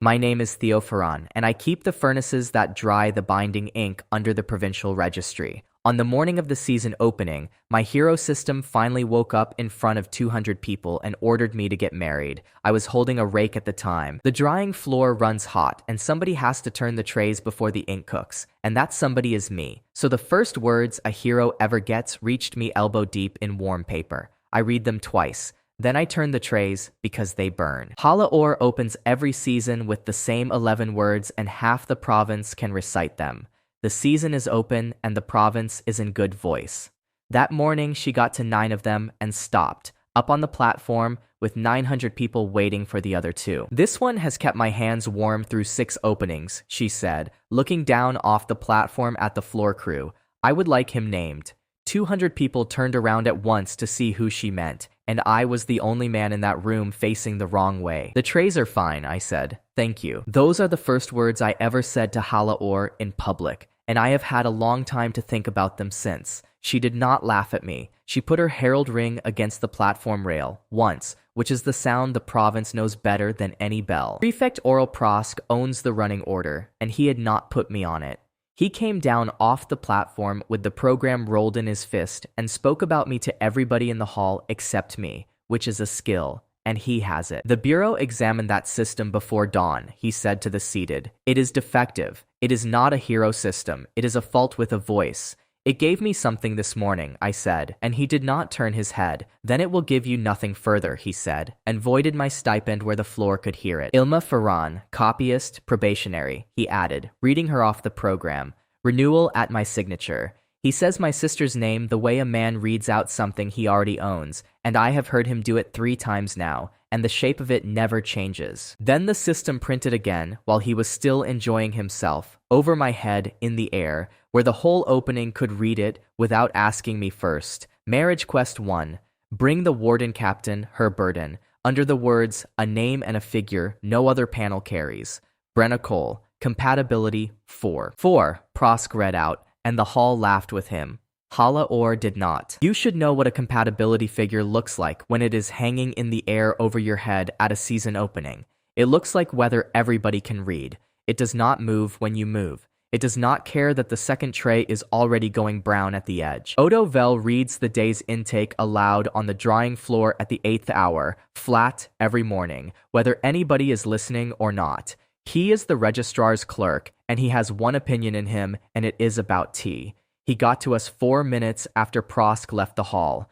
My name is Theo Ferran, and I keep the furnaces that dry the binding ink under the provincial registry. On the morning of the season opening, my hero system finally woke up in front of 200 people and ordered me to get married. I was holding a rake at the time. The drying floor runs hot, and somebody has to turn the trays before the ink cooks, and that somebody is me. So the first words a hero ever gets reached me elbow deep in warm paper. I read them twice. Then I turn the trays because they burn. Halaor opens every season with the same 11 words, and half the province can recite them. The season is open and the province is in good voice. That morning, she got to 9 of them and stopped, up on the platform with 900 people waiting for the other 2. This one has kept my hands warm through 6 openings, she said, looking down off the platform at the floor crew. I would like him named. 200 people turned around at once to see who she meant, and I was the only man in that room facing the wrong way. The trays are fine, I said. Thank you. Those are the first words I ever said to Halaor in public, and I have had a long time to think about them since. She did not laugh at me. She put her herald ring against the platform rail, once, which is the sound the province knows better than any bell. Prefect Oral Prosk owns the running order, and he had not put me on it. He came down off the platform with the program rolled in his fist and spoke about me to everybody in the hall except me, which is a skill, and he has it. The Bureau examined that system before dawn, he said to the seated. It is defective. It is not a hero system. It is a fault with a voice. It gave me something this morning, I said, and he did not turn his head. Then it will give you nothing further, he said, and voided my stipend where the floor could hear it. Ilma Ferran, copyist, probationary, he added, reading her off the program. Renewal at my signature. He says my sister's name the way a man reads out something he already owns, and I have heard him do it 3 times now, and the shape of it never changes. Then the system printed again, while he was still enjoying himself, over my head, in the air, where the whole opening could read it without asking me first. Marriage Quest 1. Bring the warden captain her burden. Under the words, a name and a figure no other panel carries. Brenna Cole. Compatibility 4. 4, Prosk read out, and the hall laughed with him. Halaor did not. You should know what a compatibility figure looks like when it is hanging in the air over your head at a season opening. It looks like whether everybody can read. It does not move when you move. It does not care that the second tray is already going brown at the edge. Odo Vel reads the day's intake aloud on the drying floor at the 8th hour, flat, every morning, whether anybody is listening or not. He is the registrar's clerk, and he has one opinion in him, and it is about tea. He got to us 4 minutes after Prosk left the hall.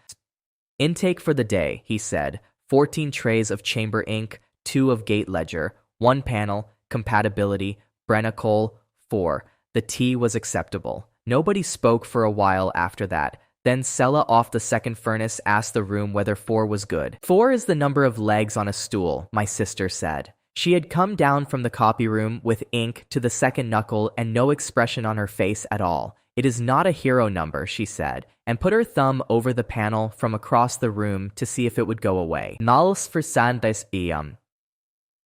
Intake for the day, he said. 14 trays of chamber ink, 2 of gate ledger, 1 panel, compatibility, Brenna Cole, 4. The tea was acceptable. Nobody spoke for a while after that. Then Sella off the second furnace asked the room whether 4 was good. 4 is the number of legs on a stool, my sister said. She had come down from the copy room with ink to the second knuckle and no expression on her face at all. It is not a hero number, she said, and put her thumb over the panel from across the room to see if it would go away. Nals versandes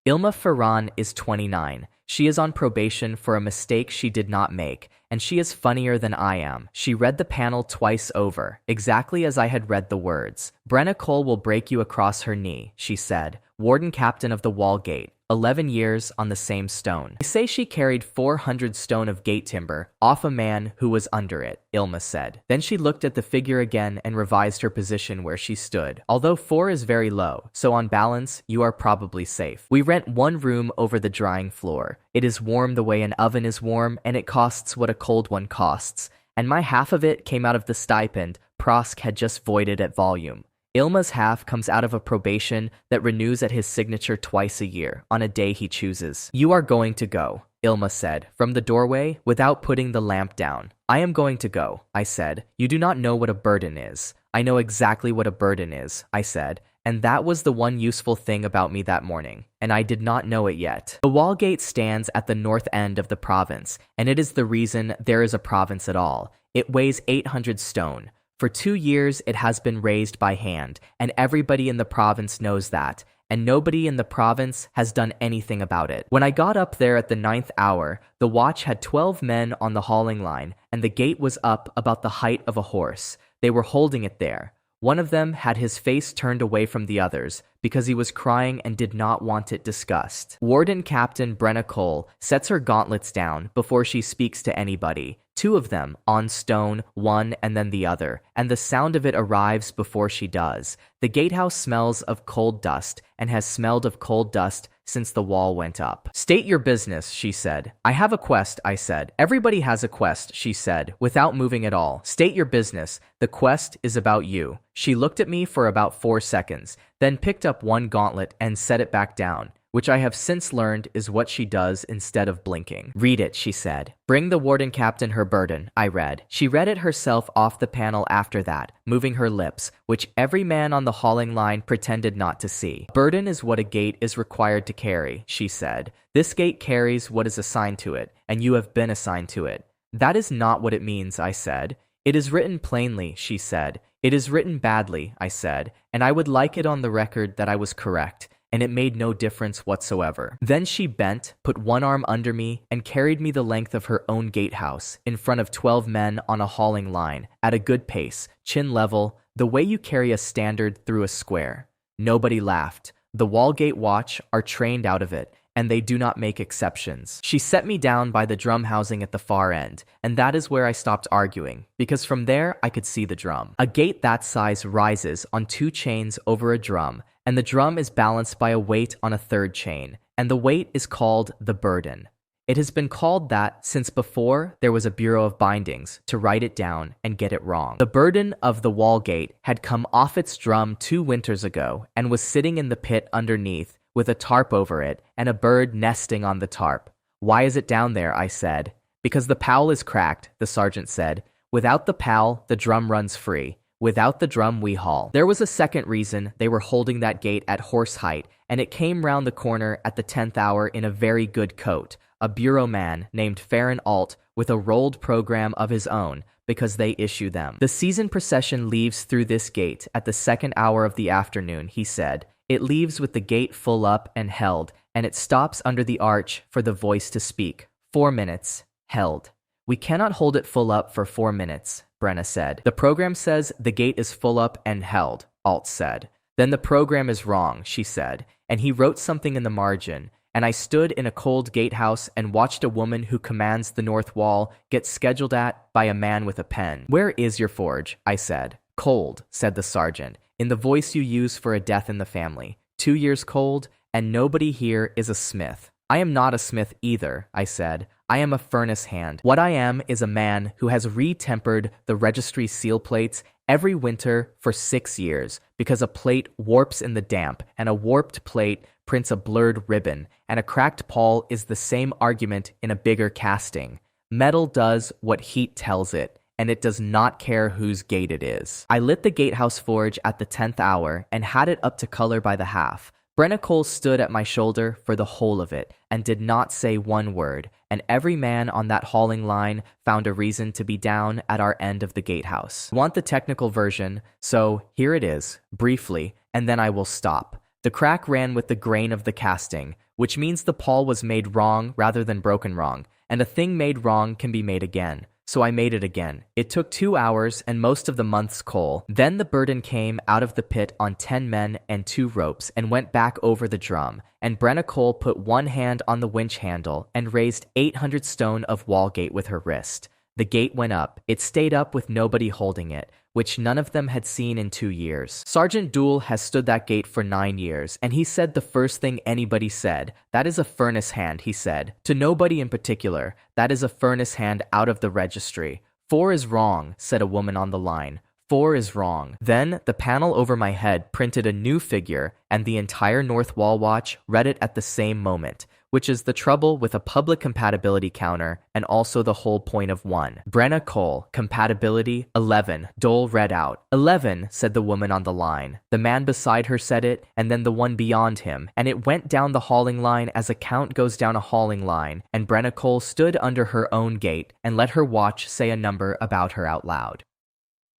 Ilma Ferran is 29. She is on probation for a mistake she did not make, and she is funnier than I am. She read the panel twice over, exactly as I had read the words. Brenna Cole will break you across her knee, she said. Warden captain of the wall gate. 11 years on the same stone. They say she carried 400 stone of gate timber off a man who was under it, Ilma said. Then she looked at the figure again and revised her position where she stood. Although 4 is very low, so on balance, you are probably safe. We rent 1 room over the drying floor. It is warm the way an oven is warm, and it costs what a cold one costs. And my half of it came out of the stipend Prosk had just voided at volume. Ilma's half comes out of a probation that renews at his signature twice a year, on a day he chooses. You are going to go, Ilma said, from the doorway, without putting the lamp down. I am going to go, I said. You do not know what a burden is. I know exactly what a burden is, I said, and that was the one useful thing about me that morning, and I did not know it yet. The wall gate stands at the north end of the province, and it is the reason there is a province at all. It weighs 800 stone. For 2 years, it has been raised by hand, and everybody in the province knows that, and nobody in the province has done anything about it. When I got up there at the 9th hour, the watch had 12 men on the hauling line, and the gate was up about the height of a horse. They were holding it there. One of them had his face turned away from the others because he was crying and did not want it discussed. Warden Captain Brenna Cole sets her gauntlets down before she speaks to anybody. Two of them on stone, one and then the other, and the sound of it arrives before she does. The gatehouse smells of cold dust and has smelled of cold dust since the wall went up. State your business, she said. I have a quest, I said. Everybody has a quest, she said, without moving at all. State your business. The quest is about you. She looked at me for about 4 seconds, then picked up one gauntlet and set it back down, which I have since learned is what she does instead of blinking. Read it, she said. Bring the warden captain her burden, I read. She read it herself off the panel after that, moving her lips, which every man on the hauling line pretended not to see. Burden is what a gate is required to carry, she said. This gate carries what is assigned to it, and you have been assigned to it. That is not what it means, I said. It is written plainly, she said. It is written badly, I said, and I would like it on the record that I was correct, and it made no difference whatsoever. Then she bent, put one arm under me, and carried me the length of her own gatehouse, in front of 12 men on a hauling line, at a good pace, chin level, the way you carry a standard through a square. Nobody laughed. The Wallgate Watch are trained out of it, and they do not make exceptions. She set me down by the drum housing at the far end, and that is where I stopped arguing, because from there I could see the drum. A gate that size rises on 2 chains over a drum, and the drum is balanced by a weight on a 3rd chain, and the weight is called the burden. It has been called that since before there was a Bureau of Bindings to write it down and get it wrong. The burden of the Wallgate had come off its drum 2 winters ago and was sitting in the pit underneath with a tarp over it and a bird nesting on the tarp. Why is it down there? I said. Because the powel is cracked, the sergeant said. Without the powel, the drum runs free. Without the drum, we haul. There was a second reason they were holding that gate at horse height, and it came round the corner at the 10th hour in a very good coat, a bureau man named Farron Alt with a rolled program of his own, because they issue them. The season procession leaves through this gate at the 2nd hour of the afternoon, he said. It leaves with the gate full up and held, and it stops under the arch for the voice to speak. 4 minutes. Held. We cannot hold it full up for 4 minutes, Brenna said. The program says the gate is full up and held, Alt said. Then the program is wrong, she said, and he wrote something in the margin, and I stood in a cold gatehouse and watched a woman who commands the north wall get scheduled at by a man with a pen. Where is your forge? I said. Cold, said the sergeant, in the voice you use for a death in the family. 2 years cold, and nobody here is a smith. I am not a smith either, I said. I am a furnace hand. What I am is a man who has re-tempered the registry seal plates every winter for 6 years, because a plate warps in the damp, and a warped plate prints a blurred ribbon, and a cracked pawl is the same argument in a bigger casting. Metal does what heat tells it, and it does not care whose gate it is. I lit the gatehouse forge at the 10th hour and had it up to color by the half. Brenna Cole stood at my shoulder for the whole of it and did not say one word, and every man on that hauling line found a reason to be down at our end of the gatehouse. Want the technical version, so here it is, briefly, and then I will stop. The crack ran with the grain of the casting, which means the pawl was made wrong rather than broken wrong, and a thing made wrong can be made again. So I made it again. It took 2 hours and most of the month's coal. Then the burden came out of the pit on 10 men and 2 ropes and went back over the drum, and Brenna Cole put one hand on the winch handle and raised 800 stone of Wallgate with her wrist. The gate went up. It stayed up with nobody holding it, which none of them had seen in 2 years. Sergeant Dool has stood that gate for 9 years, and he said the first thing anybody said, "That is a furnace hand," he said. To nobody in particular, "That is a furnace hand out of the registry." 4 is wrong, said a woman on the line. 4 is wrong. Then the panel over my head printed a new figure, and the entire North Wall Watch read it at the same moment, which is the trouble with a public compatibility counter and also the whole point of one. Brenna Cole, compatibility, 11, Dole read out. 11, said the woman on the line. The man beside her said it, and then the one beyond him, and it went down the hauling line as a count goes down a hauling line, and Brenna Cole stood under her own gate and let her watch say a number about her out loud.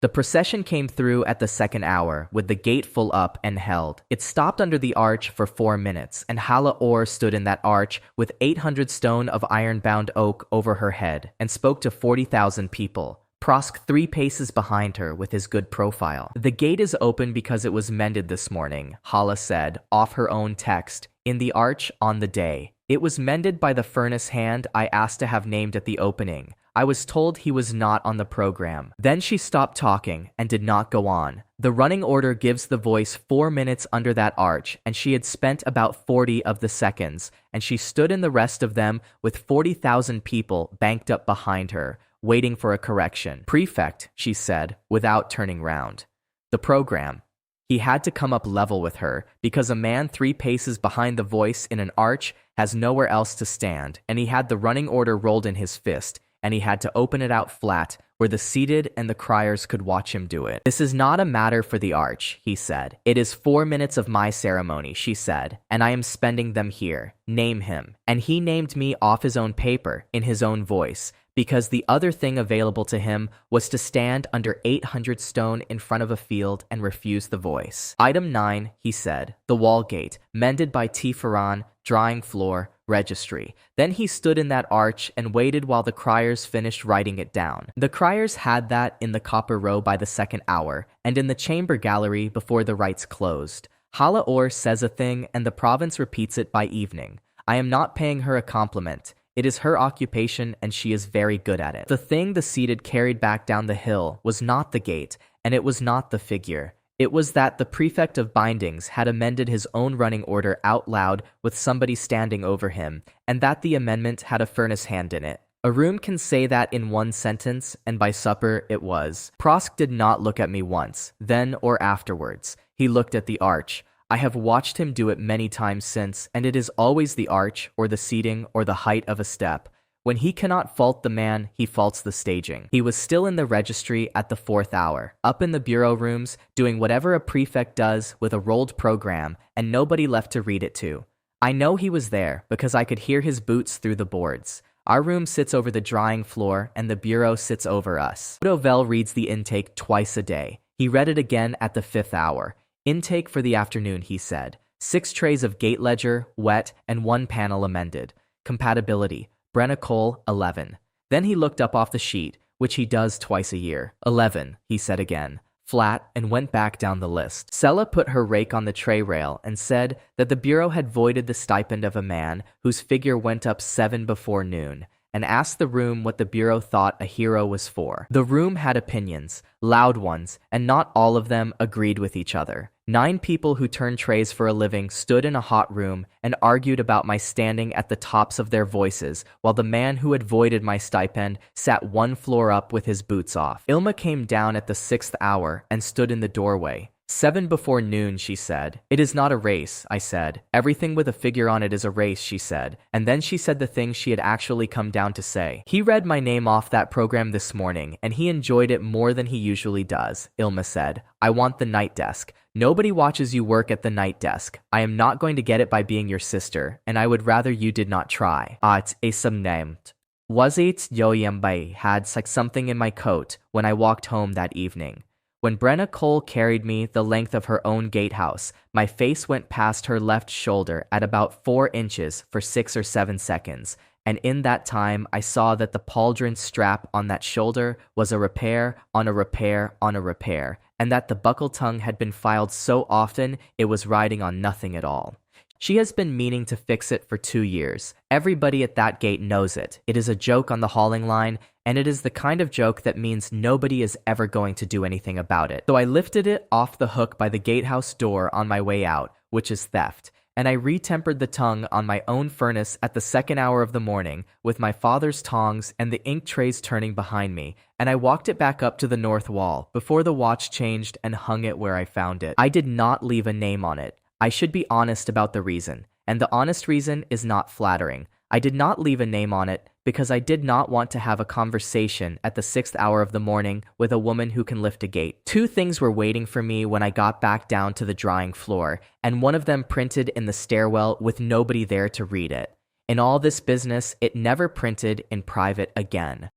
The procession came through at the 2nd hour, with the gate full up and held. It stopped under the arch for 4 minutes, and Hala Orr stood in that arch with 800 stone of iron-bound oak over her head, and spoke to 40,000 people. Prosk 3 paces behind her with his good profile. The gate is open because it was mended this morning, Hala said, off her own text, in the arch on the day. It was mended by the furnace hand I asked to have named at the opening. I was told he was not on the program. Then she stopped talking and did not go on. The running order gives the voice 4 minutes under that arch, and she had spent about 40 of the seconds, and she stood in the rest of them with 40,000 people banked up behind her, waiting for a correction. Prefect, she said, without turning round. The program. He had to come up level with her, because a man 3 paces behind the voice in an arch has nowhere else to stand, and he had the running order rolled in his fist, and he had to open it out flat where the seated and the criers could watch him do it. This is not a matter for the arch, he said. It is 4 minutes of my ceremony, she said, and I am spending them here. Name him. And he named me off his own paper, in his own voice, because the other thing available to him was to stand under 800 stone in front of a field and refuse the voice. Item 9, he said, the wall gate, mended by Tifaran, drying floor, registry. Then he stood in that arch and waited while the criers finished writing it down. The criers had that in the copper row by the second hour, and in the chamber gallery before the rites closed. Hala Or says a thing and the province repeats it by evening. I am not paying her a compliment. It is her occupation and she is very good at it. The thing the seated carried back down the hill was not the gate, and it was not the figure. It was that the prefect of bindings had amended his own running order out loud with somebody standing over him, and that the amendment had a furnace hand in it. A room can say that in one sentence, and by supper it was. Prosk did not look at me once, then or afterwards. He looked at the arch. I have watched him do it many times since, and it is always the arch, or the seating, or the height of a step. When he cannot fault the man, he faults the staging. He was still in the registry at the 4th hour, up in the bureau rooms, doing whatever a prefect does with a rolled program, and nobody left to read it to. I know he was there, because I could hear his boots through the boards. Our room sits over the drying floor, and the bureau sits over us. Odovel reads the intake twice a day. He read it again at the 5th hour. Intake for the afternoon, he said. 6 trays of gate ledger, wet, and 1 panel amended. Compatibility. Brenna Cole, 11. Then he looked up off the sheet, which he does twice a year. 11, he said again, flat, and went back down the list. Sella put her rake on the tray rail and said that the bureau had voided the stipend of a man whose figure went up 7 before noon, and asked the room what the bureau thought a hero was for. The room had opinions, loud ones, and not all of them agreed with each other. 9 people who turn trays for a living stood in a hot room and argued about my standing at the tops of their voices, while the man who had voided my stipend sat 1 floor up with his boots off. Ilma came down at the 6th hour and stood in the doorway. 7 before noon, she said. It is not a race, I said. Everything with a figure on it is a race, she said. And then she said the thing she had actually come down to say. He read my name off that program this morning, and he enjoyed it more than he usually does, Ilma said. I want the night desk. Nobody watches you work at the night desk. I am not going to get it by being your sister, and I would rather you did not try. It's named. Was it Yoyembai had something in my coat when I walked home that evening. When Brenna Cole carried me the length of her own gatehouse, my face went past her left shoulder at about 4 inches for 6 or 7 seconds, and in that time I saw that the pauldron strap on that shoulder was a repair on a repair on a repair, and that the buckle tongue had been filed so often it was riding on nothing at all. She has been meaning to fix it for 2 years. Everybody at that gate knows it. It is a joke on the hauling line, and it is the kind of joke that means nobody is ever going to do anything about it. So I lifted it off the hook by the gatehouse door on my way out, which is theft, and I retempered the tongue on my own furnace at the 2nd hour of the morning with my father's tongs and the ink trays turning behind me, and I walked it back up to the north wall before the watch changed and hung it where I found it. I did not leave a name on it. I should be honest about the reason, and the honest reason is not flattering. I did not leave a name on it because I did not want to have a conversation at the 6th hour of the morning with a woman who can lift a gate. 2 things were waiting for me when I got back down to the drying floor, and one of them printed in the stairwell with nobody there to read it. In all this business, it never printed in private again.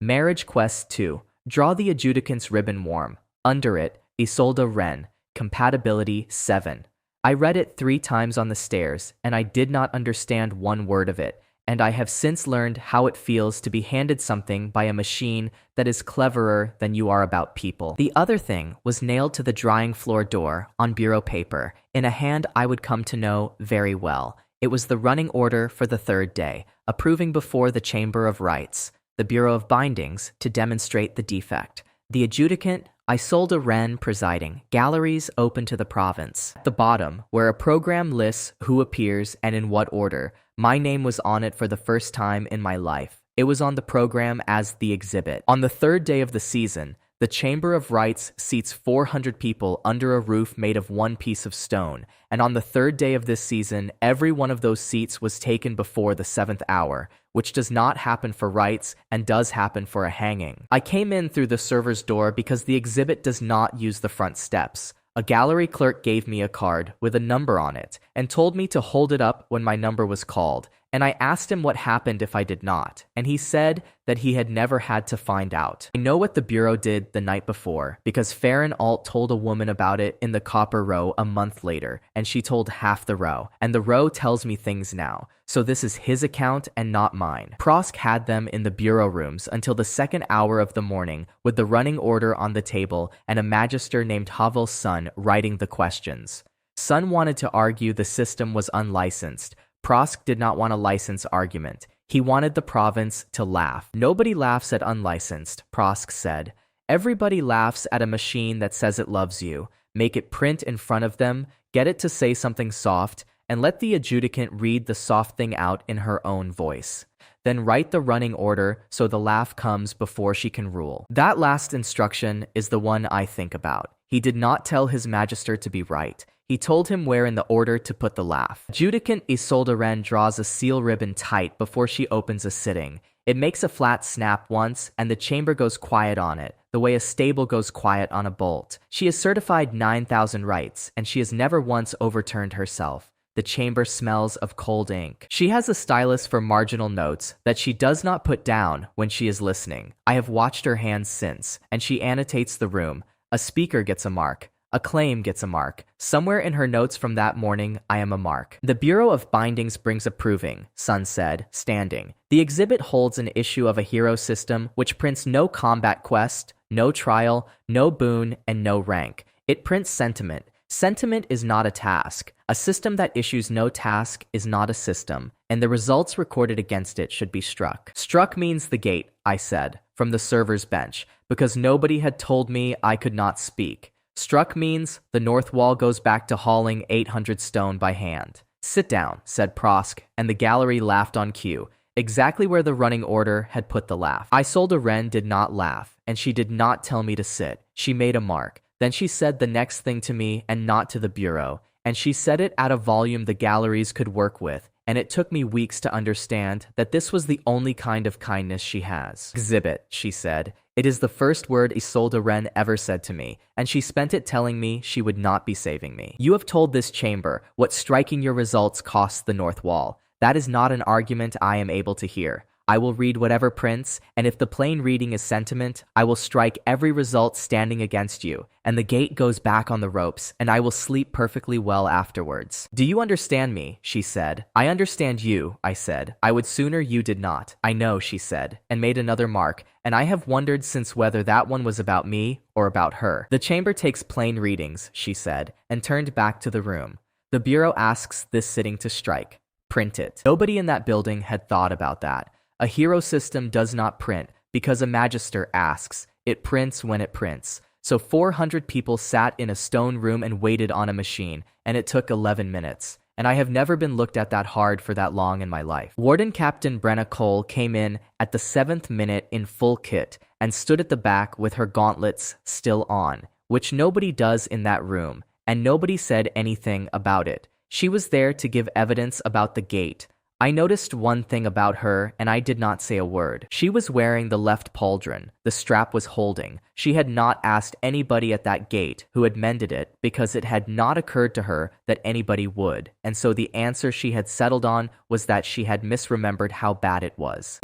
Marriage Quest 2. Draw the adjudicant's ribbon warm. Under it, Isolde Wren. Compatibility 7. I read it 3 times on the stairs, and I did not understand 1 word of it, and I have since learned how it feels to be handed something by a machine that is cleverer than you are about people. The other thing was nailed to the drying floor door on bureau paper in a hand I would come to know very well. It was the running order for the third day, approving before the Chamber of Rights, the Bureau of Bindings, to demonstrate the defect. The adjudicant, Isolde Wren, presiding. Galleries open to the province. At the bottom, where a program lists who appears and in what order, my name was on it for the first time in my life. It was on the program as the exhibit. On the third day of the season, the Chamber of Rights seats 400 people under a roof made of one piece of stone, and on the third day of this season, every one of those seats was taken before the 7th hour, which does not happen for rights and does happen for a hanging. I came in through the server's door because the exhibit does not use the front steps. A gallery clerk gave me a card with a number on it and told me to hold it up when my number was called, and I asked him what happened if I did not, and he said that he had never had to find out. I know what the Bureau did the night before, because Farron Alt told a woman about it in the Copper Row a month later, and she told half the row, and the row tells me things now, so this is his account and not mine. Prosk had them in the Bureau rooms until the 2nd hour of the morning, with the running order on the table and a magister named Havel's son writing the questions. Sun wanted to argue the system was unlicensed. Prosk did not want a license argument. He wanted the province to laugh. Nobody laughs at unlicensed, Prosk said. Everybody laughs at a machine that says it loves you. Make it print in front of them, get it to say something soft, and let the adjudicant read the soft thing out in her own voice. Then write the running order so the laugh comes before she can rule. That last instruction is the one I think about. He did not tell his magister to be right. He told him where in the order to put the laugh. Adjudicant Isolde Wren draws a seal ribbon tight before she opens a sitting. It makes a flat snap once, and the chamber goes quiet on it, the way a stable goes quiet on a bolt. She has certified 9,000 rights, and she has never once overturned herself. The chamber smells of cold ink. She has a stylus for marginal notes that she does not put down when she is listening. I have watched her hands since, and she annotates the room. A speaker gets a mark. A claim gets a mark. Somewhere in her notes from that morning, I am a mark. The Bureau of Bindings brings approving, Sun said, standing. The exhibit holds an issue of a hero system which prints no combat quest, no trial, no boon, and no rank. It prints sentiment. Sentiment is not a task. A system that issues no task is not a system, and the results recorded against it should be struck. Struck means the gate, I said, from the server's bench, because nobody had told me I could not speak. Struck means the north wall goes back to hauling 800 stone by hand. Sit down, said Prosk, and the gallery laughed on cue, exactly where the running order had put the laugh. Isolde Wren did not laugh, and she did not tell me to sit. She made a mark. Then she said the next thing to me and not to the Bureau, and she said it at a volume the galleries could work with, and it took me weeks to understand that this was the only kind of kindness she has. Exhibit, she said. It is the first word Isolde Wren ever said to me, and she spent it telling me she would not be saving me. You have told this chamber what striking your results costs the north wall. That is not an argument I am able to hear. I will read whatever prints, and if the plain reading is sentiment, I will strike every result standing against you, and the gate goes back on the ropes, and I will sleep perfectly well afterwards. Do you understand me? She said. I understand you, I said. I would sooner you did not. I know, she said, and made another mark, and I have wondered since whether that one was about me or about her. The chamber takes plain readings, she said, and turned back to the room. The Bureau asks this sitting to strike. Print it. Nobody in that building had thought about that. A hero system does not print because a magister asks. It prints when it prints. So 400 people sat in a stone room and waited on a machine, and it took 11 minutes. And I have never been looked at that hard for that long in my life. Warden Captain Brenna Cole came in at the 7th minute in full kit and stood at the back with her gauntlets still on, which nobody does in that room, and nobody said anything about it. She was there to give evidence about the gate. I noticed one thing about her, and I did not say a word. She was wearing the left pauldron. The strap was holding. She had not asked anybody at that gate who had mended it because it had not occurred to her that anybody would, and so the answer she had settled on was that she had misremembered how bad it was.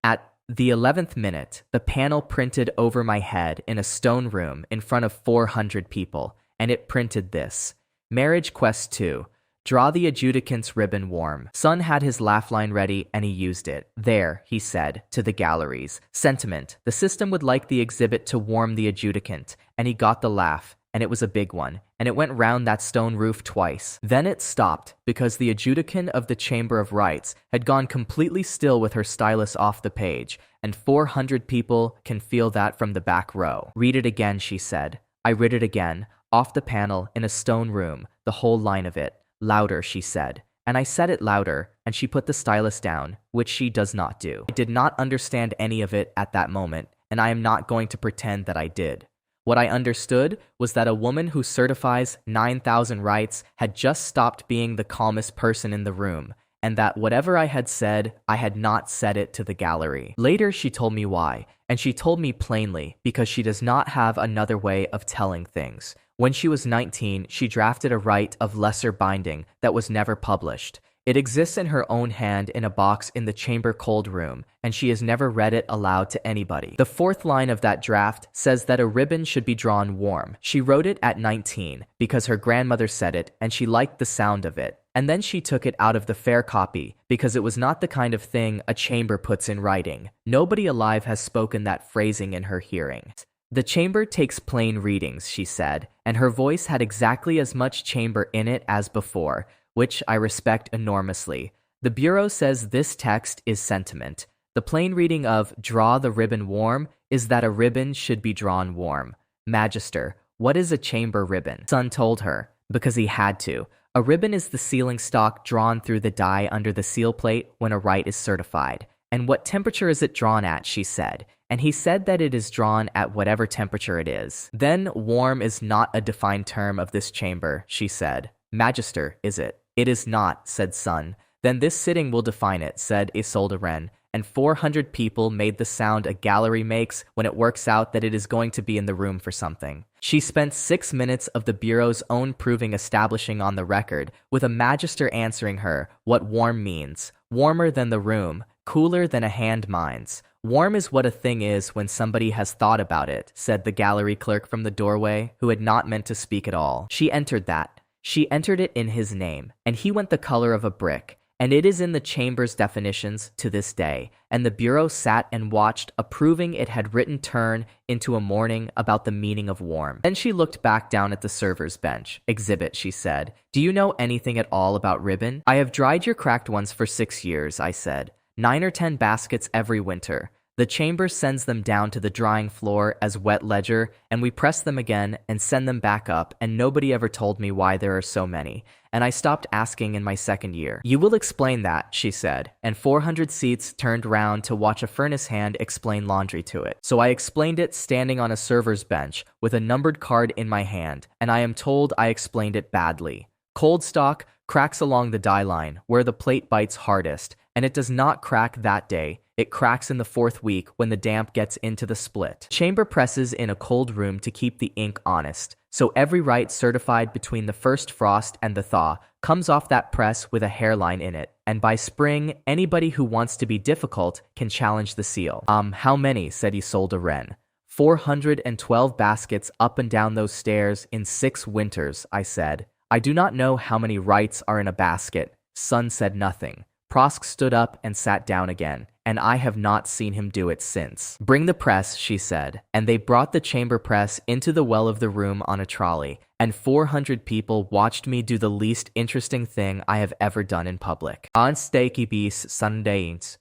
At the 11th minute, the panel printed over my head in a stone room in front of 400 people, and it printed this. Marriage Quest 2. Draw the adjudicant's ribbon warm. Sun had his laugh line ready and he used it. There, he said, to the galleries. Sentiment. The system would like the exhibit to warm the adjudicant. And he got the laugh. And it was a big one, and it went round that stone roof twice. Then it stopped, because the adjudicant of the Chamber of Rights had gone completely still with her stylus off the page, and 400 people can feel that from the back row. Read it again, she said. I read it again, off the panel, in a stone room, the whole line of it. Louder, she said. And I said it louder, and she put the stylus down, which she does not do. I did not understand any of it at that moment, and I am not going to pretend that I did. What I understood was that a woman who certifies 9,000 rights had just stopped being the calmest person in the room, and that whatever I had said, I had not said it to the gallery. Later, she told me why, and she told me plainly because she does not have another way of telling things. When she was 19, she drafted a right of lesser binding that was never published. It exists in her own hand in a box in the chamber cold room, and she has never read it aloud to anybody. The fourth line of that draft says that a ribbon should be drawn warm. She wrote it at 19 because her grandmother said it and she liked the sound of it. And then she took it out of the fair copy because it was not the kind of thing a chamber puts in writing. Nobody alive has spoken that phrasing in her hearing. The chamber takes plain readings, she said, and her voice had exactly as much chamber in it as before, which I respect enormously. The Bureau says this text is sentiment. The plain reading of draw the ribbon warm is that a ribbon should be drawn warm. Magister, what is a chamber ribbon? Sun told her, because he had to. A ribbon is the sealing stock drawn through the die under the seal plate when a right is certified. And what temperature is it drawn at, she said. And he said that it is drawn at whatever temperature it is. Then warm is not a defined term of this chamber, she said. Magister, is it? It is not, said Sun. Then this sitting will define it, said Isolde Wren, and 400 people made the sound a gallery makes when it works out that it is going to be in the room for something. She spent 6 minutes of the Bureau's own proving establishing on the record, with a magister answering her what warm means. Warmer than the room, cooler than a hand minds. Warm is what a thing is when somebody has thought about it, said the gallery clerk from the doorway, who had not meant to speak at all. She entered that. She entered it in his name, and he went the color of a brick, and it is in the chamber's definitions to this day, and the Bureau sat and watched, approving it had written turn into a morning about the meaning of warm. Then she looked back down at the server's bench. Exhibit, she said. Do you know anything at all about ribbon? I have dried your cracked ones for 6 years, I said. 9 or 10 baskets every winter. The chamber sends them down to the drying floor as wet ledger, and we press them again and send them back up, and nobody ever told me why there are so many, and I stopped asking in my second year. You will explain that, she said, and 400 seats turned round to watch a furnace hand explain laundry to it. So I explained it standing on a server's bench with a numbered card in my hand, and I am told I explained it badly. Cold stock cracks along the die line where the plate bites hardest, and it does not crack that day. It cracks in the 4th week when the damp gets into the split. Chamber presses in a cold room to keep the ink honest, so every right certified between the first frost and the thaw comes off that press with a hairline in it, and by spring, anybody who wants to be difficult can challenge the seal. How many, said Isolde Wren. 412 baskets up and down those stairs in 6 winters, I said. I do not know how many rights are in a basket. Sun said nothing. Prosk stood up and sat down again, and I have not seen him do it since. Bring the press, she said, and they brought the chamber press into the well of the room on a trolley, and 400 people watched me do the least interesting thing I have ever done in public. On steaky bees Sundays.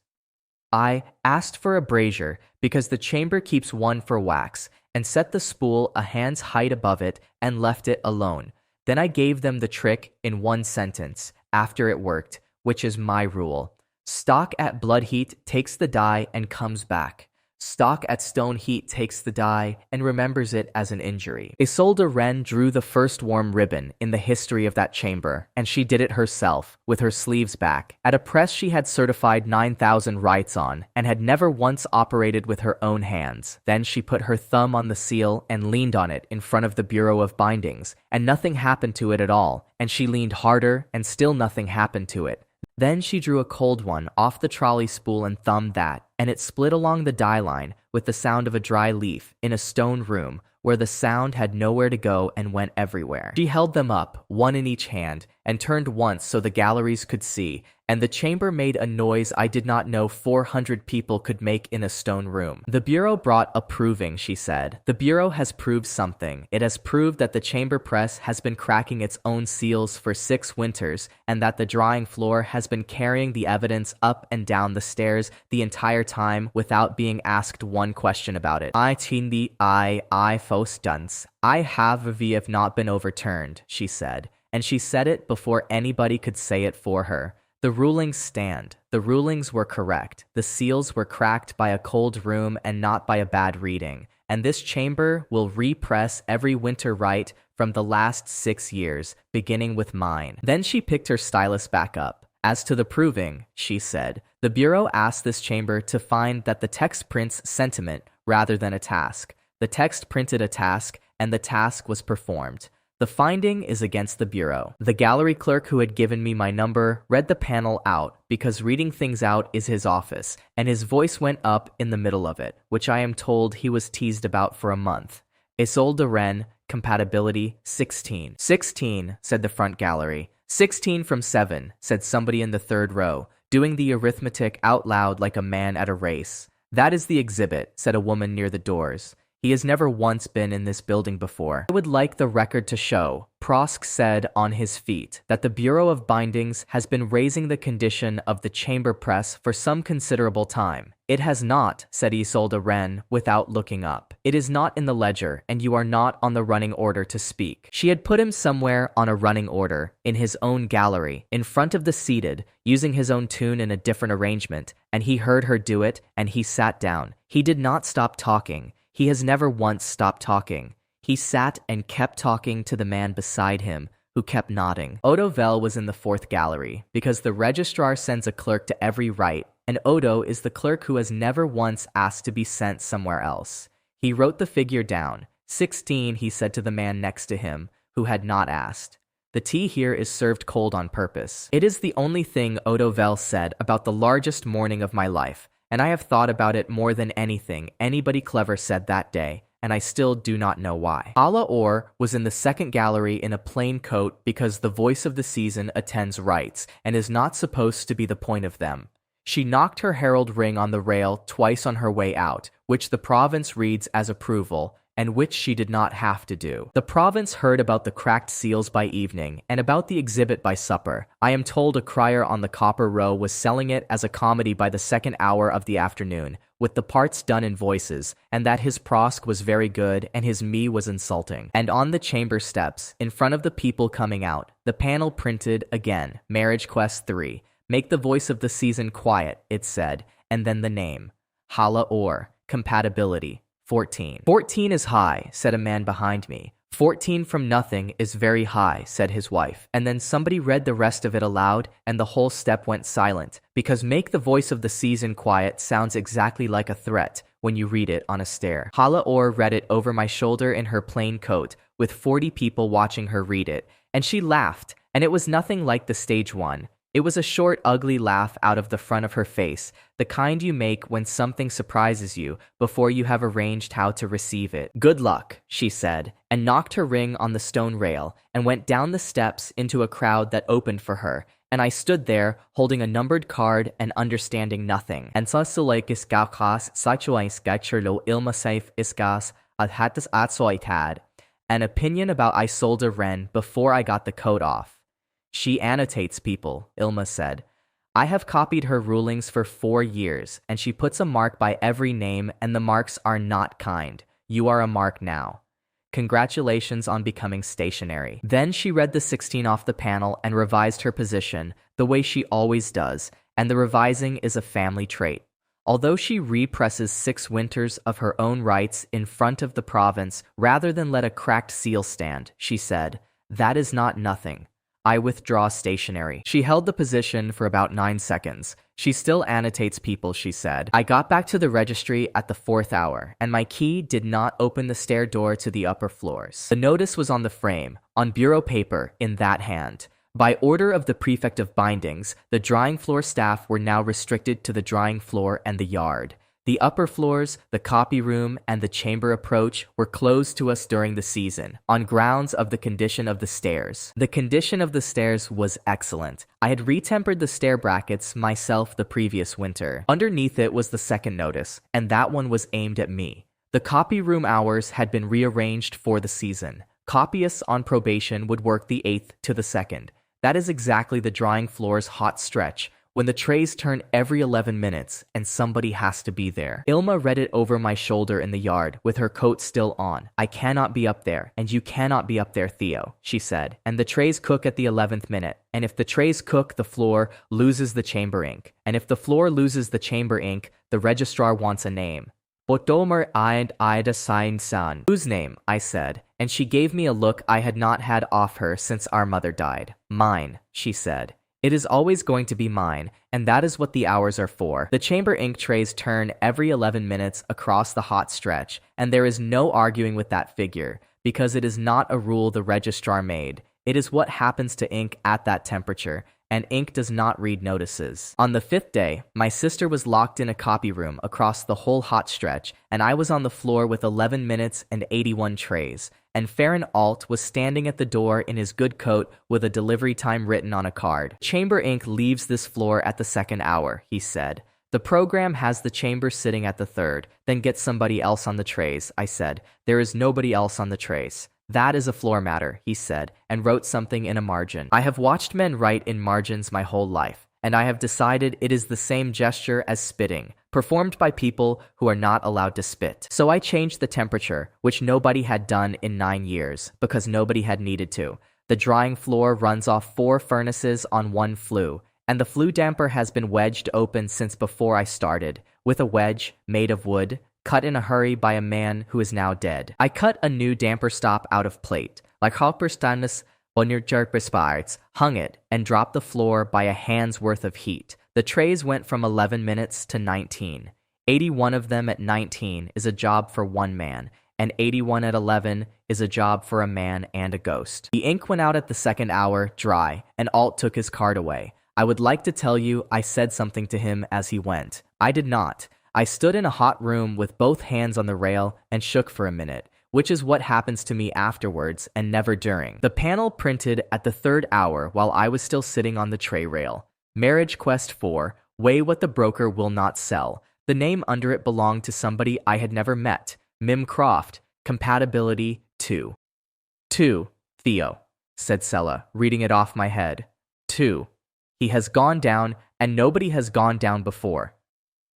I asked for a brazier because the chamber keeps one for wax, and set the spool a hand's height above it and left it alone. Then I gave them the trick in 1 sentence, after it worked, which is my rule. Stock at blood heat takes the die and comes back. Stock at stone heat takes the die and remembers it as an injury. Isolde Wren drew the first warm ribbon in the history of that chamber, and she did it herself, with her sleeves back, at a press she had certified 9,000 rights on, and had never once operated with her own hands. Then she put her thumb on the seal and leaned on it in front of the Bureau of Bindings, and nothing happened to it at all, and she leaned harder, and still nothing happened to it. Then she drew a cold one off the trolley spool and thumbed that, and it split along the die line with the sound of a dry leaf in a stone room where the sound had nowhere to go and went everywhere. She held them up, one in each hand, and turned once so the galleries could see, and the chamber made a noise I did not know 400 people could make in a stone room. The bureau brought a proving, she said. The bureau has proved something. It has proved that the chamber press has been cracking its own seals for 6 winters, and that the drawing floor has been carrying the evidence up and down the stairs the entire time without being asked one question about it. I fostunts. I have not been overturned, she said, and she said it before anybody could say it for her. The rulings stand. The rulings were correct. The seals were cracked by a cold room and not by a bad reading. And this chamber will repress every winter right from the last 6 years, beginning with mine. Then she picked her stylus back up. As to the proving, she said, the bureau asked this chamber to find that the text prints sentiment rather than a task. The text printed a task, and the task was performed. The finding is against the bureau. The gallery clerk who had given me my number read the panel out because reading things out is his office, and his voice went up in the middle of it, which I am told he was teased about for a month. Isolde Ren, compatibility 16. 16, said the front gallery. 16 from 7, said somebody in the third row, doing the arithmetic out loud like a man at a race. That is the exhibit, said a woman near the doors. He has never once been in this building before. I would like the record to show, Prosk said on his feet, that the Bureau of Bindings has been raising the condition of the chamber press for some considerable time. It has not, said Isolde Ren without looking up. It is not in the ledger, and you are not on the running order to speak. She had put him somewhere on a running order, in his own gallery, in front of the seated, using his own tune in a different arrangement, and he heard her do it, and he sat down. He did not stop talking. He has never once stopped talking. He sat and kept talking to the man beside him, who kept nodding. Odo Vel was in the 4th gallery, because the registrar sends a clerk to every right, and Odo is the clerk who has never once asked to be sent somewhere else. He wrote the figure down. 16, he said to the man next to him, who had not asked. The tea here is served cold on purpose. It is the only thing Odo Vel said about the largest morning of my life, and I have thought about it more than anything anybody clever said that day, and I still do not know why. Ala Or was in the 2nd gallery in a plain coat because the voice of the season attends rites and is not supposed to be the point of them. She knocked her herald ring on the rail twice on her way out, which the province reads as approval, and which she did not have to do. The province heard about the cracked seals by evening, and about the exhibit by supper. I am told a crier on the Copper Row was selling it as a comedy by the 2nd hour of the afternoon, with the parts done in voices, and that his Prosk was very good and his me was insulting. And on the chamber steps, in front of the people coming out, the panel printed again, Marriage Quest 3. Make the voice of the season quiet, it said, and then the name. Hala Or, compatibility. 14. 14 is high, said a man behind me. 14 from nothing is very high, said his wife. And then somebody read the rest of it aloud, and the whole step went silent, because make the voice of the season quiet sounds exactly like a threat when you read it on a stair. Hala Or read it over my shoulder in her plain coat, with 40 people watching her read it, and she laughed, and it was nothing like the stage one. It was a short, ugly laugh out of the front of her face, the kind you make when something surprises you before you have arranged how to receive it. Good luck, she said, and knocked her ring on the stone rail, and went down the steps into a crowd that opened for her, and I stood there, holding a numbered card and understanding nothing. And sasulaikis gaukas sachuais gaicherlo ilma safe iskas adhatas atsoitad, an opinion about Isolde Ren before I got the coat off. She annotates people, Ilma said. I have copied her rulings for 4 years, and she puts a mark by every name, and the marks are not kind. You are a mark now. Congratulations on becoming stationary. Then she read the 16 off the panel and revised her position, the way she always does, and the revising is a family trait. Although she represses 6 winters of her own rights in front of the province rather than let a cracked seal stand, she said, that is not nothing. I withdraw stationary. She held the position for about 9 seconds. She still annotates people, she said. I got back to the registry at the 4th hour, and my key did not open the stair door to the upper floors. The notice was on the frame, on bureau paper, in that hand. By order of the prefect of bindings, the drawing floor staff were now restricted to the drawing floor and the yard. The upper floors, the copy room, and the chamber approach were closed to us during the season, on grounds of the condition of the stairs. The condition of the stairs was excellent. I had retempered the stair brackets myself the previous winter. Underneath it was the second notice, and that one was aimed at me. The copy room hours had been rearranged for the season. Copyists on probation would work the 8th to the 2nd. That is exactly the drying floor's hot stretch, when the trays turn every 11 minutes and somebody has to be there. Ilma read it over my shoulder in the yard with her coat still on. I cannot be up there, and you cannot be up there, Theo, she said. And the trays cook at the 11th minute. And if the trays cook, the floor loses the chamber ink. And if the floor loses the chamber ink, the registrar wants a name. Botomer and Ida signed San. Whose name? I said, and she gave me a look I had not had off her since our mother died. Mine, she said. It is always going to be mine, and that is what the hours are for. The chamber ink trays turn every 11 minutes across the hot stretch, and there is no arguing with that figure, because it is not a rule the registrar made. It is what happens to ink at that temperature, and ink does not read notices. On the 5th day, my sister was locked in a copy room across the whole hot stretch, and I was on the floor with 11 minutes and 81 trays. And Farron Alt was standing at the door in his good coat with a delivery time written on a card. Chamber ink leaves this floor at the 2nd hour, he said. The program has the chamber sitting at the 3rd, then get somebody else on the trays, I said. There is nobody else on the trays. That is a floor matter, he said, and wrote something in a margin. I have watched men write in margins my whole life, and I have decided it is the same gesture as spitting, performed by people who are not allowed to spit. So I changed the temperature, which nobody had done in 9 years, because nobody had needed to. The drying floor runs off 4 furnaces on 1 flue, and the flue damper has been wedged open since before I started, with a wedge made of wood, cut in a hurry by a man who is now dead. I cut a new damper stop out of plate, like Halperstanus Onirjerpespirits, hung it, and dropped the floor by a hand's worth of heat. The trays went from 11 minutes to 19. 81 of them at 19 is a job for one man, and 81 at 11 is a job for a man and a ghost. The ink went out at the 2nd hour, dry, and Alt took his card away. I would like to tell you I said something to him as he went. I did not. I stood in a hot room with both hands on the rail and shook for a minute, which is what happens to me afterwards and never during. The panel printed at the 3rd hour while I was still sitting on the tray rail. Marriage Quest 4, Weigh What the Broker Will Not Sell. The name under it belonged to somebody I had never met. Mim Croft. Compatibility 2. 2. Theo, said Sella, reading it off my head. 2. He has gone down, and nobody has gone down before.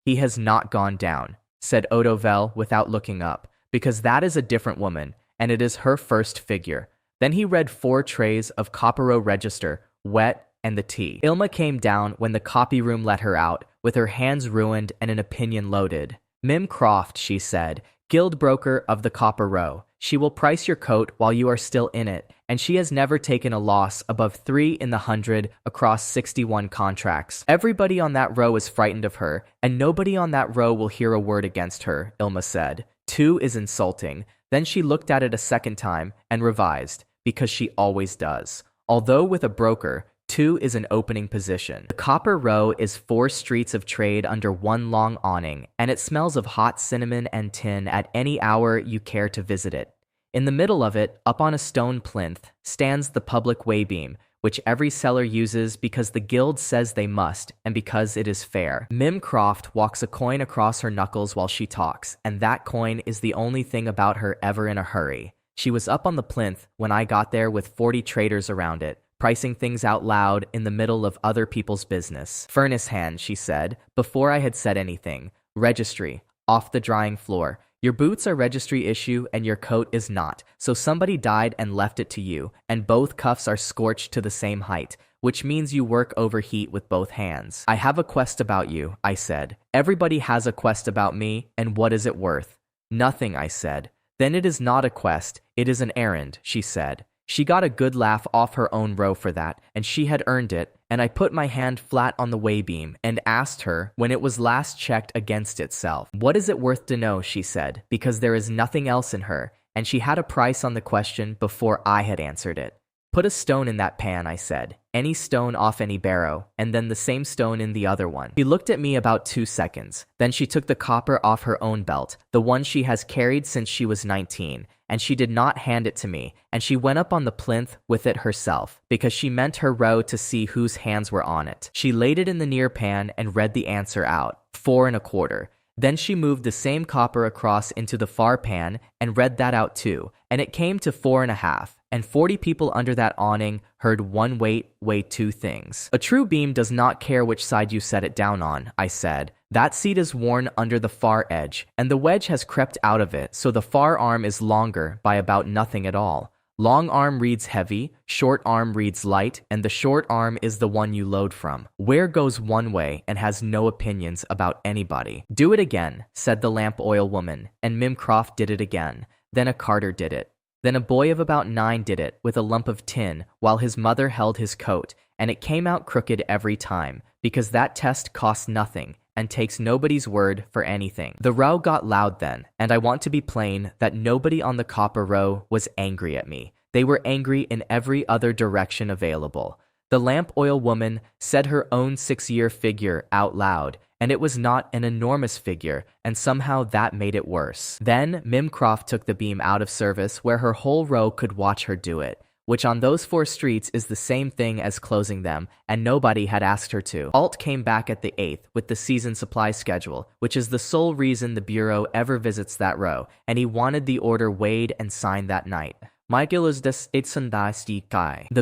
He has not gone down, said Odovel without looking up, because that is a different woman, and it is her first figure. Then he read 4 trays of Coppero Register, wet, and the tea. Ilma came down when the copy room let her out, with her hands ruined and an opinion loaded. Mim Croft, she said, guild broker of the Copper Row. She will price your coat while you are still in it, and she has never taken a loss above 3 in the 100 across 61 contracts. Everybody on that row is frightened of her, and nobody on that row will hear a word against her, Ilma said. 2 is insulting. Then she looked at it a second time and revised, because she always does. Although with a broker, 2 is an opening position. The Copper Row is 4 streets of trade under one long awning, and it smells of hot cinnamon and tin at any hour you care to visit it. In the middle of it, up on a stone plinth, stands the public waybeam, which every seller uses because the guild says they must, and because it is fair. Mim Croft walks a coin across her knuckles while she talks, and that coin is the only thing about her ever in a hurry. She was up on the plinth when I got there with 40 traders around it, pricing things out loud in the middle of other people's business. Furnace hand, she said, before I had said anything. Registry, off the drying floor. Your boots are registry issue and your coat is not, so somebody died and left it to you, and both cuffs are scorched to the same height, which means you work over heat with both hands. I have a quest about you, I said. Everybody has a quest about me, and what is it worth? Nothing, I said. Then it is not a quest, it is an errand, she said. She got a good laugh off her own row for that, and she had earned it, and I put my hand flat on the waybeam and asked her when it was last checked against itself. What is it worth to know, she said, because there is nothing else in her, and she had a price on the question before I had answered it. Put a stone in that pan, I said. Any stone off any barrow, and then the same stone in the other one. She looked at me about 2 seconds. Then she took the copper off her own belt, the one she has carried since she was 19, and she did not hand it to me, and she went up on the plinth with it herself, because she meant her row to see whose hands were on it. She laid it in the near pan and read the answer out, 4 1/4. Then she moved the same copper across into the far pan and read that out too, and it came to 4 1/2. And 40 people under that awning heard one weigh 2 things. A true beam does not care which side you set it down on, I said. That seat is worn under the far edge, and the wedge has crept out of it, so the far arm is longer by about nothing at all. Long arm reads heavy, short arm reads light, and the short arm is the one you load from. Where goes one way and has no opinions about anybody. Do it again, said the lamp oil woman, and Mimcroft did it again. Then a carter did it. Then a boy of about 9 did it with a lump of tin while his mother held his coat, and it came out crooked every time, because that test costs nothing and takes nobody's word for anything. The row got loud then, and I want to be plain that nobody on the copper row was angry at me. They were angry in every other direction available. The lamp oil woman said her own 6-year figure out loud, and it was not an enormous figure, and somehow that made it worse. Then Mimcroft took the beam out of service where her whole row could watch her do it, which on those 4 streets is the same thing as closing them, and nobody had asked her to. Alt came back at the 8th with the season supply schedule, which is the sole reason the Bureau ever visits that row, and he wanted the order weighed and signed that night. The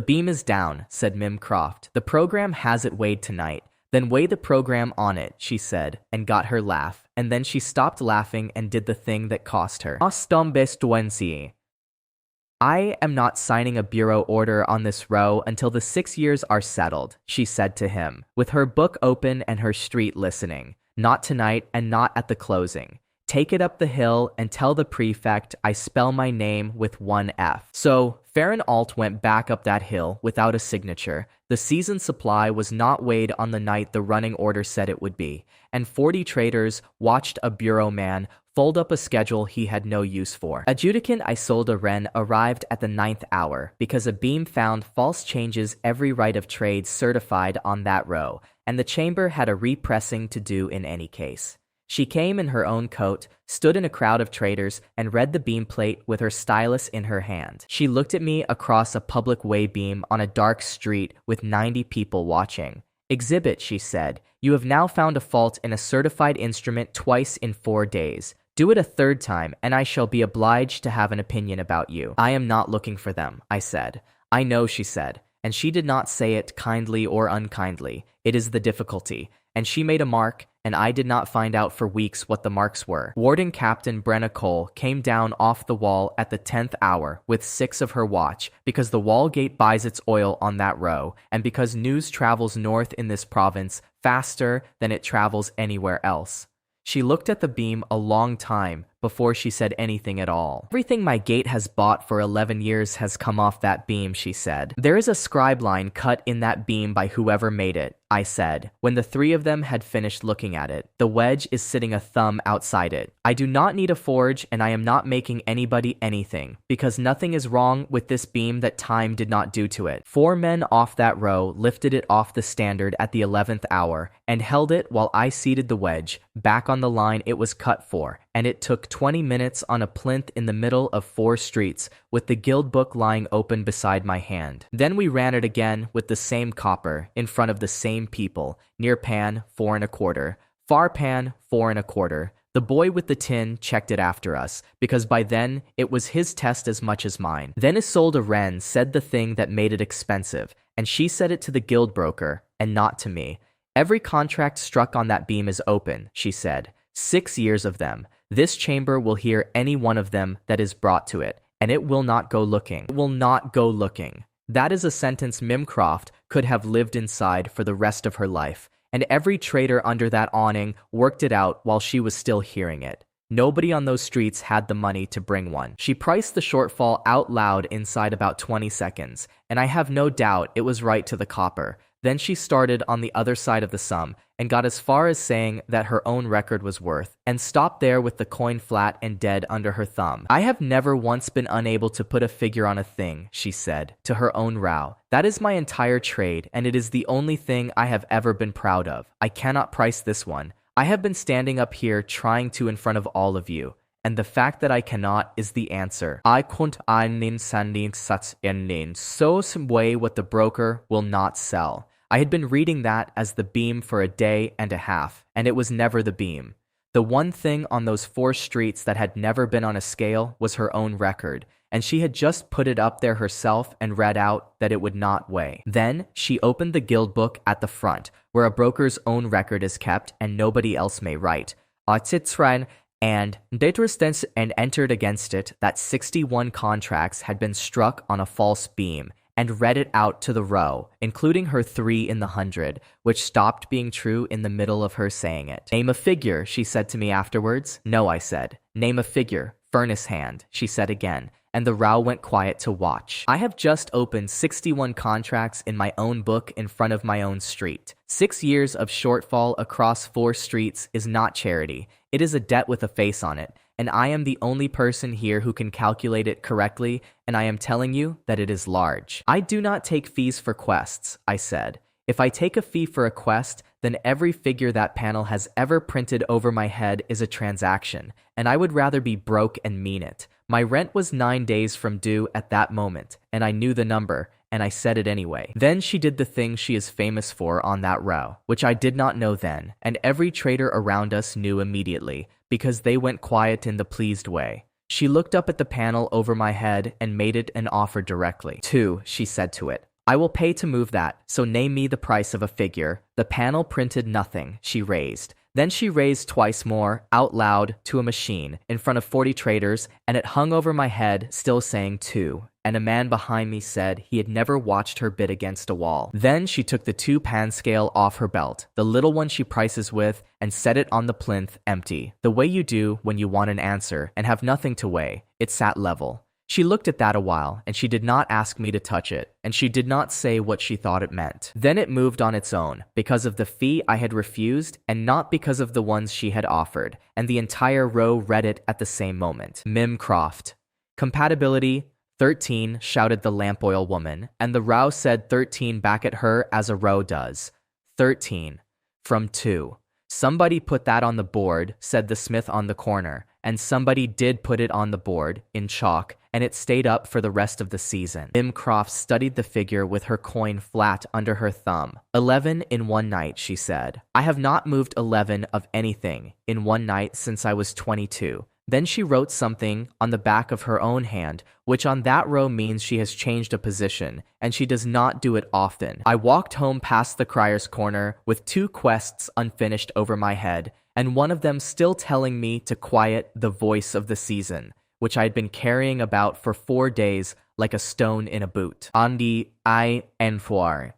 beam is down, said Mimcroft. The program has it weighed tonight. Then weigh the program on it, she said, and got her laugh, and then she stopped laughing and did the thing that cost her. I am not signing a bureau order on this row until the 6 years are settled, she said to him, with her book open and her street listening. Not tonight and not at the closing. Take it up the hill and tell the prefect I spell my name with 1 F. So, Farron Alt went back up that hill without a signature. The season supply was not weighed on the night the running order said it would be, and 40 traders watched a bureau man fold up a schedule he had no use for. Adjudicant Isolde Wren arrived at the 9th hour because a beam found false changes every right of trade certified on that row, and the chamber had a repressing to do in any case. She came in her own coat, stood in a crowd of traders, and read the beam plate with her stylus in her hand. She looked at me across a public way beam on a dark street with 90 people watching. Exhibit, she said. You have now found a fault in a certified instrument twice in 4 days. Do it a 3rd time, and I shall be obliged to have an opinion about you. I am not looking for them, I said. I know, she said, and she did not say it kindly or unkindly. It is the difficulty. And she made a mark, and I did not find out for weeks what the marks were. Warden Captain Brenna Cole came down off the wall at the 10th hour with 6 of her watch, because the wall gate buys its oil on that row, and because news travels north in this province faster than it travels anywhere else. She looked at the beam a long time before she said anything at all. Everything my gate has bought for 11 years has come off that beam, she said. There is a scribe line cut in that beam by whoever made it, I said, when the 3 of them had finished looking at it. The wedge is sitting a thumb outside it. I do not need a forge, and I am not making anybody anything, because nothing is wrong with this beam that time did not do to it. 4 men off that row lifted it off the standard at the 11th hour, and held it while I seated the wedge back on the line it was cut for, and it took 20 minutes on a plinth in the middle of 4 streets, with the guild book lying open beside my hand. Then we ran it again with the same copper, in front of the same people, near pan 4 1/4, far pan 4 1/4. The boy with the tin checked it after us, because by then it was his test as much as mine. Then Isolde Wren said the thing that made it expensive, and she said it to the guild broker, and not to me. Every contract struck on that beam is open, she said. 6 years of them. This chamber will hear any one of them that is brought to it, and it will not go looking. It will not go looking. That is a sentence Mimcroft could have lived inside for the rest of her life, and every trader under that awning worked it out while she was still hearing it. Nobody on those streets had the money to bring one. She priced the shortfall out loud inside about 20 seconds, and I have no doubt it was right to the copper. Then she started on the other side of the sum and got as far as saying that her own record was worth, and stopped there with the coin flat and dead under her thumb. I have never once been unable to put a figure on a thing, she said, to her own row. That is my entire trade, and it is the only thing I have ever been proud of. I cannot price this one. I have been standing up here trying to in front of all of you, and the fact that I cannot is the answer. I can't einen sending such in so some way what the broker will not sell. I had been reading that as the beam for a day and a half, and it was never the beam. The one thing on those 4 streets that had never been on a scale was her own record, and she had just put it up there herself and read out that it would not weigh. Then she opened the guild book at the front, where a broker's own record is kept and nobody else may write. And Datristens and entered against it that 61 contracts had been struck on a false beam, and read it out to the row, including her 3 in the 100, which stopped being true in the middle of her saying it. Name a figure, she said to me afterwards. No, I said. Name a figure. Furnace hand, she said again, and the row went quiet to watch. I have just opened 61 contracts in my own book in front of my own street. 6 years of shortfall across 4 streets is not charity. It is a debt with a face on it, and I am the only person here who can calculate it correctly, and I am telling you that it is large. I do not take fees for quests, I said. If I take a fee for a quest, then every figure that panel has ever printed over my head is a transaction, and I would rather be broke and mean it. My rent was 9 days from due at that moment, and I knew the number, and I said it anyway. Then she did the thing she is famous for on that row, which I did not know then, and every trader around us knew immediately, because they went quiet in the pleased way. She looked up at the panel over my head and made it an offer directly. 2, she said to it. I will pay to move that, so name me the price of a figure. The panel printed nothing, she raised. Then she raised twice more, out loud, to a machine, in front of 40 traders, and it hung over my head, still saying 2. And a man behind me said he had never watched her bid against a wall. Then she took the 2 pan scale off her belt, the little one she prices with, and set it on the plinth, empty, the way you do when you want an answer and have nothing to weigh. It sat level. She looked at that a while, and she did not ask me to touch it, and she did not say what she thought it meant. Then it moved on its own, because of the fee I had refused, and not because of the ones she had offered, and the entire row read it at the same moment. Mim Croft. Compatibility 13, shouted the lamp oil woman, and the row said 13 back at her as a row does. 13. From 2. Somebody put that on the board, said the smith on the corner, and somebody did put it on the board, in chalk, and it stayed up for the rest of the season. Mim Croft studied the figure with her coin flat under her thumb. 11 in one night, she said. I have not moved 11 of anything in one night since I was 22. Then she wrote something on the back of her own hand, which on that row means she has changed a position, and she does not do it often. I walked home past the Crier's Corner with 2 quests unfinished over my head, and one of them still telling me to quiet the voice of the season, which I had been carrying about for 4 days like a stone in a boot. Andi I enfoir.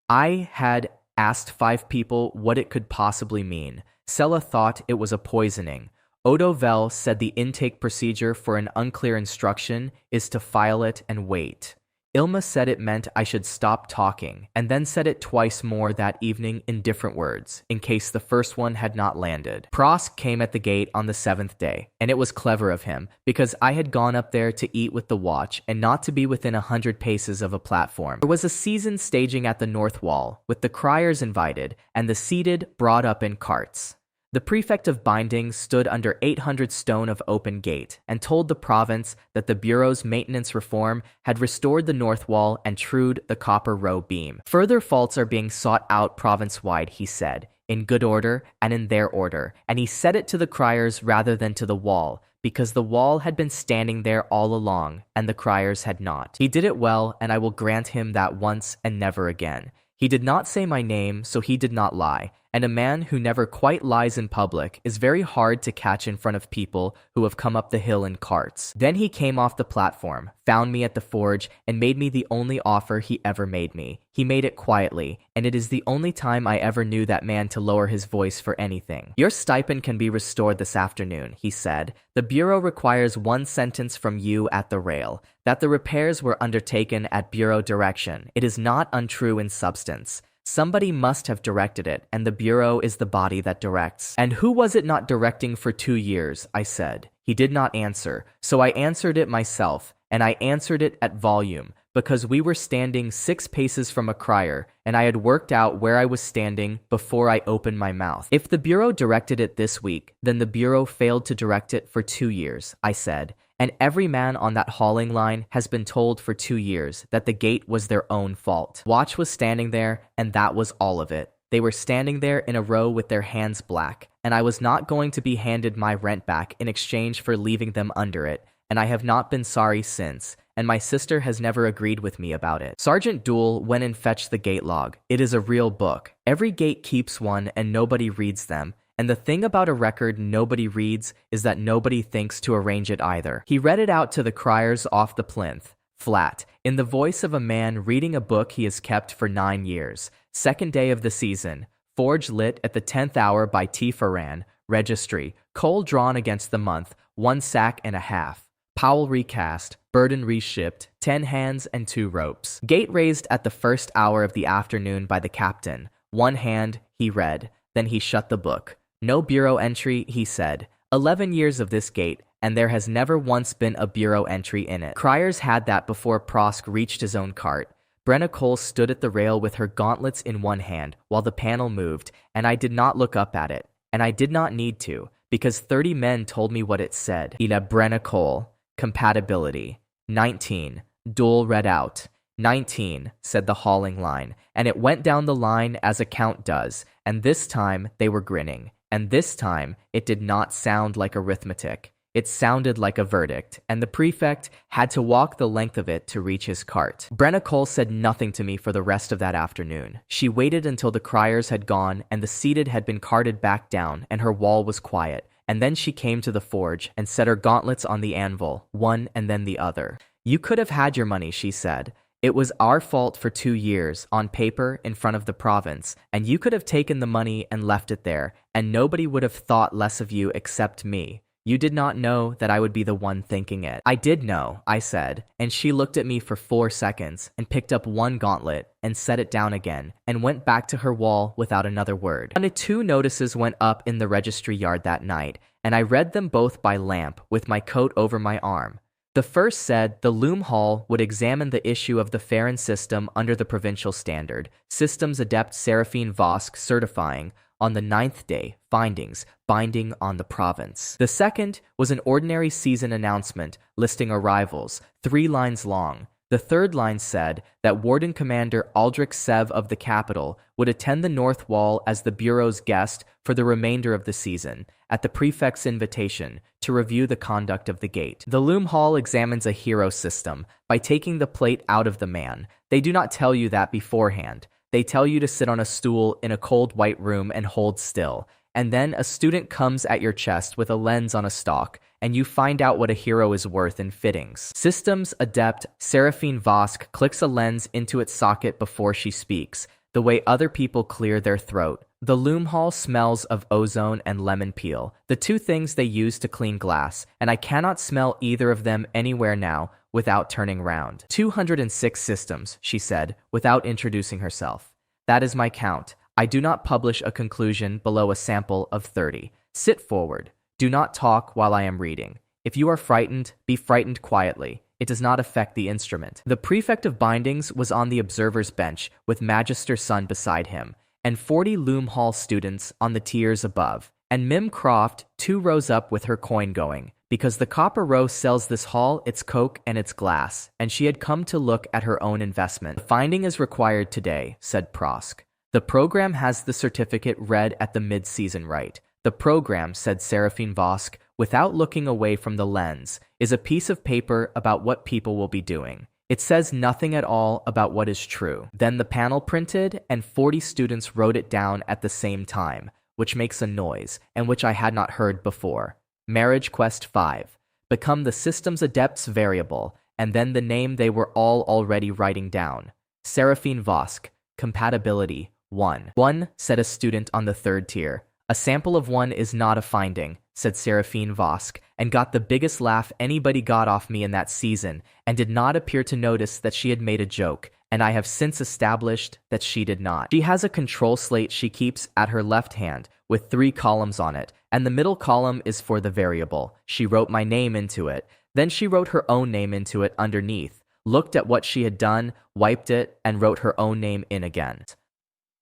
I had asked 5 people what it could possibly mean. Sella thought it was a poisoning. Odo Vel said the intake procedure for an unclear instruction is to file it and wait. Ilma said it meant I should stop talking, and then said it twice more that evening in different words, in case the first one had not landed. Prosk came at the gate on the 7th day, and it was clever of him, because I had gone up there to eat with the watch and not to be within 100 paces of a platform. There was a season staging at the north wall, with the criers invited, and the seated brought up in carts. The prefect of binding stood under 800 stone of open gate and told the province that the Bureau's maintenance reform had restored the north wall and trued the copper row beam. Further faults are being sought out province-wide, he said, in good order and in their order, and he said it to the criers rather than to the wall, because the wall had been standing there all along, and the criers had not. He did it well, and I will grant him that once and never again. He did not say my name, so he did not lie, and a man who never quite lies in public is very hard to catch in front of people who have come up the hill in carts. Then he came off the platform, found me at the forge, and made me the only offer he ever made me. He made it quietly, and it is the only time I ever knew that man to lower his voice for anything. Your stipend can be restored this afternoon, he said. The Bureau requires 1 sentence from you at the rail, that the repairs were undertaken at Bureau direction. It is not untrue in substance. Somebody must have directed it, and the Bureau is the body that directs. And who was it not directing for 2 years? I said. He did not answer, so I answered it myself, and I answered it at volume, because we were standing 6 paces from a crier, and I had worked out where I was standing before I opened my mouth. If the Bureau directed it this week, then the Bureau failed to direct it for 2 years, I said, and every man on that hauling line has been told for 2 years that the gate was their own fault. Watch was standing there, and that was all of it. They were standing there in a row with their hands black, and I was not going to be handed my rent back in exchange for leaving them under it, and I have not been sorry since, and my sister has never agreed with me about it. Sergeant Dool went and fetched the gate log. It is a real book. Every gate keeps one, and nobody reads them. And the thing about a record nobody reads is that nobody thinks to arrange it either. He read it out to the criers off the plinth, flat, in the voice of a man reading a book he has kept for 9 years. Second day of the season. Forge lit at the 10th hour by T. Ferran. Registry. Coal drawn against the month. 1 sack and a half. Powell recast. Burden reshipped. 10 hands and 2 ropes. Gate raised at the first hour of the afternoon by the captain. 1 hand, he read. Then he shut the book. No bureau entry, he said. 11 years of this gate, and there has never once been a bureau entry in it. Criers had that before Prosk reached his own cart. Brenna Cole stood at the rail with her gauntlets in one hand while the panel moved, and I did not look up at it. And I did not need to, because 30 men told me what it said. Ila Brenna Cole. Compatibility. 19. Dool read out. 19, said the hauling line, and it went down the line as a count does, and this time they were grinning. And this time, it did not sound like arithmetic. It sounded like a verdict, and the prefect had to walk the length of it to reach his cart. Brenna Cole said nothing to me for the rest of that afternoon. She waited until the criers had gone and the seated had been carted back down and her wall was quiet, and then she came to the forge and set her gauntlets on the anvil, one and then the other. You could have had your money, she said. It was our fault for 2 years, on paper, in front of the province, and you could have taken the money and left it there, and nobody would have thought less of you except me. You did not know that I would be the one thinking it. I did know, I said, and she looked at me for 4 seconds, and picked up 1 gauntlet, and set it down again, and went back to her wall without another word. Only 2 notices went up in the registry yard that night, and I read them both by lamp, with my coat over my arm. The first said the Loom Hall would examine the issue of the Farron system under the provincial standard, Systems Adept Seraphine Vosk certifying, on the 9th day, findings, binding on the province. The second was an ordinary season announcement listing arrivals, 3 lines long. The third line said that Warden Commander Aldrich Sev of the capital would attend the North Wall as the Bureau's guest for the remainder of the season, at the prefect's invitation, to review the conduct of the gate. The Loom Hall examines a hero system by taking the plate out of the man. They do not tell you that beforehand. They tell you to sit on a stool in a cold white room and hold still, and then a student comes at your chest with a lens on a stalk, and you find out what a hero is worth in fittings. Systems Adept Seraphine Vosk clicks a lens into its socket before she speaks, the way other people clear their throat. The Loom Hall smells of ozone and lemon peel, the 2 things they use to clean glass, and I cannot smell either of them anywhere now without turning round. 206 systems, she said, without introducing herself. That is my count. I do not publish a conclusion below a sample of 30. Sit forward. Do not talk while I am reading. If you are frightened, be frightened quietly. It does not affect the instrument. The prefect of bindings was on the observer's bench with Magister Sun beside him, and 40 Loom Hall students on the tiers above, and Mim Croft 2 rows up with her coin going, because the Copper Row sells this hall its coke and its glass, and she had come to look at her own investment. The finding is required today, said Prosk. The program has the certificate read at the mid-season right. The program, said Seraphine Vosk, without looking away from the lens, is a piece of paper about what people will be doing. It says nothing at all about what is true. Then the panel printed, and 40 students wrote it down at the same time, which makes a noise, and which I had not heard before. Marriage Quest 5. Become the Systems Adepts variable, and then the name they were all already writing down. Seraphine Vosk. Compatibility 1. 1, said a student on the 3rd tier. A sample of 1 is not a finding, said Seraphine Vosk, and got the biggest laugh anybody got off me in that season, and did not appear to notice that she had made a joke, and I have since established that she did not. She has a control slate she keeps at her left hand with 3 columns on it, and the middle column is for the variable. She wrote my name into it. Then she wrote her own name into it underneath, looked at what she had done, wiped it, and wrote her own name in again.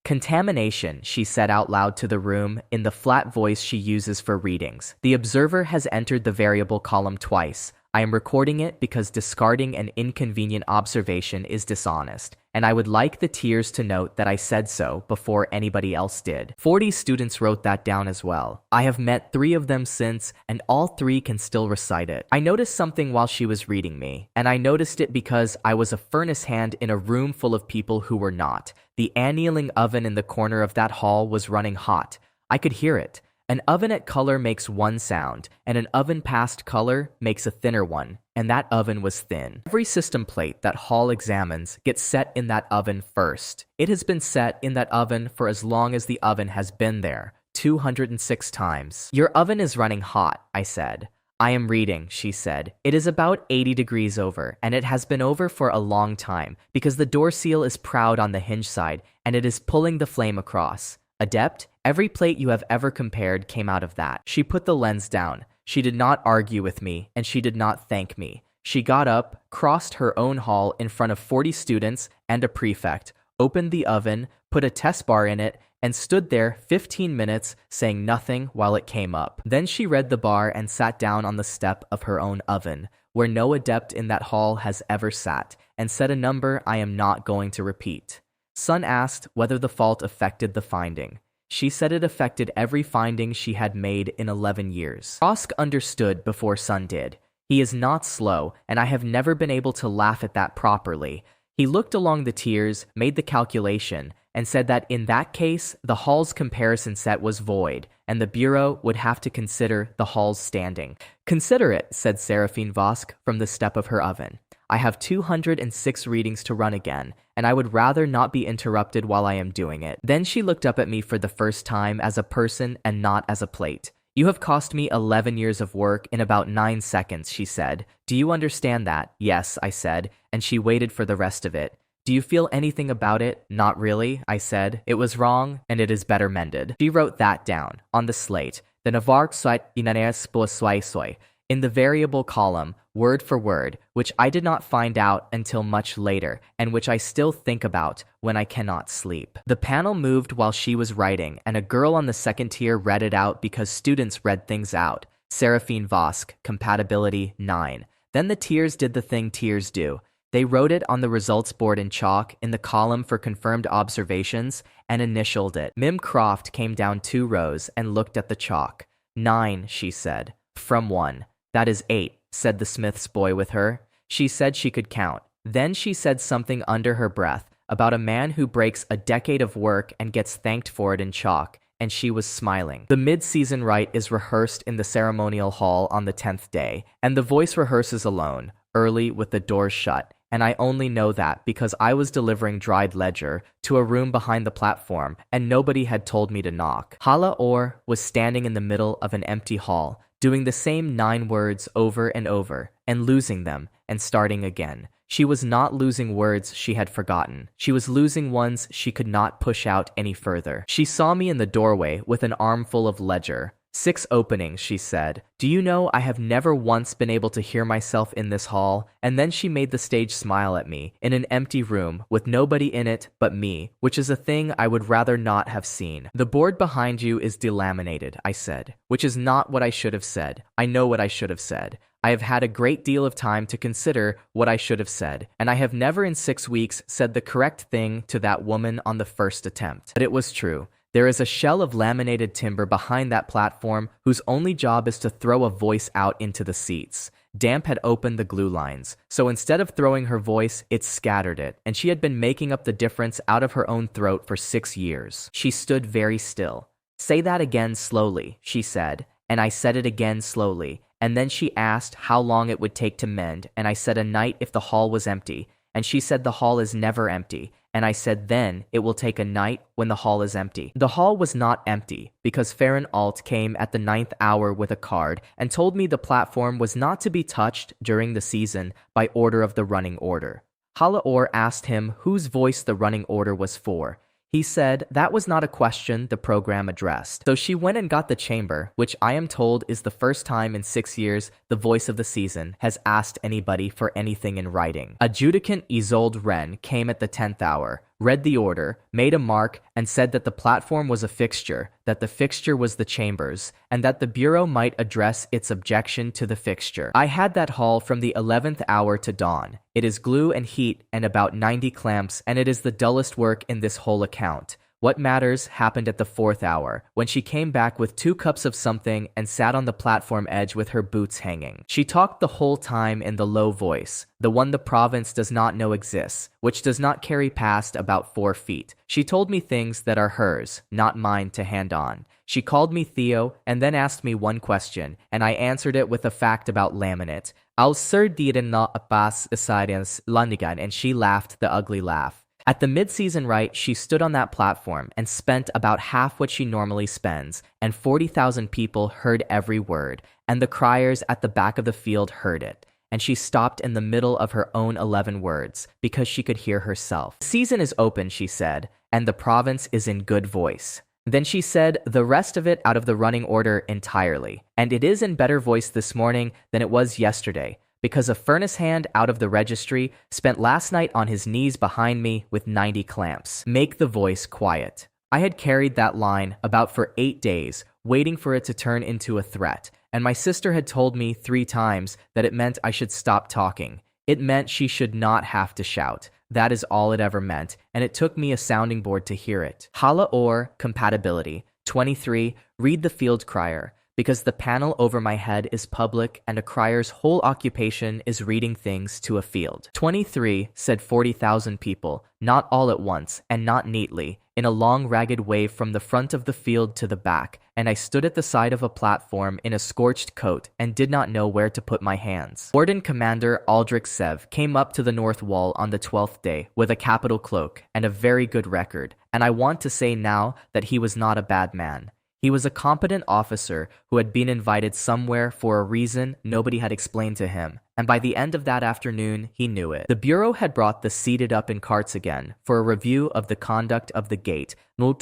Contamination, she said out loud to the room in the flat voice she uses for readings. The observer has entered the variable column twice. I am recording it because discarding an inconvenient observation is dishonest, and I would like the tiers to note that I said so before anybody else did. 40 students wrote that down as well. I have met 3 of them since, and all 3 can still recite it. I noticed something while she was reading me, and I noticed it because I was a furnace hand in a room full of people who were not. The annealing oven in the corner of that hall was running hot. I could hear it. An oven at color makes one sound, and an oven past color makes a thinner one, and that oven was thin. Every system plate that Hall examines gets set in that oven first. It has been set in that oven for as long as the oven has been there, 206 times. Your oven is running hot, I said. I am reading, she said. It is about 80 degrees over, and it has been over for a long time, because the door seal is proud on the hinge side, and it is pulling the flame across. Adept, every plate you have ever compared came out of that. She put the lens down. She did not argue with me, and she did not thank me. She got up, crossed her own hall in front of 40 students and a prefect, opened the oven, put a test bar in it, and stood there 15 minutes saying nothing while it came up. Then she read the bar and sat down on the step of her own oven, where no adept in that hall has ever sat, and said a number I am not going to repeat. Sun asked whether the fault affected the finding. She said it affected every finding she had made in 11 years. Rosk understood before Sun did. He is not slow, and I have never been able to laugh at that properly. He looked along the tiers, made the calculation, and said that in that case, the hall's comparison set was void, and the Bureau would have to consider the hall's standing. Consider it, said Seraphine Vosk from the step of her oven. I have 206 readings to run again, and I would rather not be interrupted while I am doing it. Then she looked up at me for the first time as a person and not as a plate. You have cost me 11 years of work in about 9 seconds, she said. Do you understand that? Yes, I said, and she waited for the rest of it. Do you feel anything about it? Not really, I said. It was wrong, and it is better mended. She wrote that down, on the slate. The Navark soit inanes po soy. In the variable column, word for word, which I did not find out until much later, and which I still think about when I cannot sleep. The panel moved while she was writing, and a girl on the second tier read it out because students read things out. Seraphine Vosk, compatibility 9. Then the tiers did the thing tiers do. They wrote it on the results board in chalk in the column for confirmed observations and initialed it. Mim Croft came down 2 rows and looked at the chalk. 9, she said. From 1. That is 8, said the smith's boy with her. She said she could count. Then she said something under her breath about a man who breaks a decade of work and gets thanked for it in chalk, and she was smiling. The mid-season rite is rehearsed in the ceremonial hall on the 10th day, and the voice rehearses alone, early with the doors shut, and I only know that because I was delivering dried ledger to a room behind the platform, and nobody had told me to knock. Hala Or was standing in the middle of an empty hall, doing the same 9 words over and over, and losing them, and starting again. She was not losing words she had forgotten. She was losing ones she could not push out any further. She saw me in the doorway with an armful of ledger. 6 openings, she said. Do you know I have never once been able to hear myself in this hall? And then she made the stage smile at me, in an empty room, with nobody in it but me, which is a thing I would rather not have seen. The board behind you is delaminated, I said, which is not what I should have said. I know what I should have said. I have had a great deal of time to consider what I should have said, and I have never in 6 weeks said the correct thing to that woman on the first attempt. But it was true. There is a shell of laminated timber behind that platform whose only job is to throw a voice out into the seats. Damp had opened the glue lines, so instead of throwing her voice, it scattered it, and she had been making up the difference out of her own throat for 6 years. She stood very still. Say that again slowly, she said, and I said it again slowly, and then she asked how long it would take to mend, and I said a night if the hall was empty, and she said the hall is never empty, and I said then it will take a night when the hall is empty. The hall was not empty, because Farron Alt came at the 9th hour with a card and told me the platform was not to be touched during the season by order of the running order. Halaor asked him whose voice the running order was for. He said that was not a question the program addressed. So she went and got the chamber, which I am told is the first time in 6 years the voice of the season has asked anybody for anything in writing. Adjudicant Isolde Wren came at the 10th hour, read the order, made a mark, and said that the platform was a fixture, that the fixture was the chambers, and that the Bureau might address its objection to the fixture. I had that hall from the 11th hour to dawn. It is glue and heat and about 90 clamps, and it is the dullest work in this whole account. What matters happened at the 4th hour, when she came back with 2 cups of something and sat on the platform edge with her boots hanging. She talked the whole time in the low voice, the one the province does not know exists, which does not carry past about 4 feet. She told me things that are hers, not mine to hand on. She called me Theo and then asked me one question, and I answered it with a fact about laminate. I'll sir diren na apas isarians landigan, and she laughed the ugly laugh. At the mid-season right, she stood on that platform and spent about half what she normally spends, and 40,000 people heard every word, and the criers at the back of the field heard it. And she stopped in the middle of her own 11 words, because she could hear herself. The season is open, she said, and the province is in good voice. Then she said the rest of it out of the running order entirely, and it is in better voice this morning than it was yesterday, because a furnace hand out of the registry spent last night on his knees behind me with 90 clamps. Make the voice quiet. I had carried that line about for 8 days, waiting for it to turn into a threat, and my sister had told me 3 times that it meant I should stop talking. It meant she should not have to shout. That is all it ever meant, and it took me a sounding board to hear it. Hala or compatibility. 23. Read the field crier. Because the panel over my head is public and a crier's whole occupation is reading things to a field. 23, said 40,000 people, not all at once and not neatly, in a long ragged wave from the front of the field to the back, and I stood at the side of a platform in a scorched coat and did not know where to put my hands. Warden Commander Aldrich Sev came up to the north wall on the 12th day with a capital cloak and a very good record, and I want to say now that he was not a bad man. He was a competent officer who had been invited somewhere for a reason nobody had explained to him, and by the end of that afternoon, he knew it. The Bureau had brought the seated up in carts again for a review of the conduct of the gate, and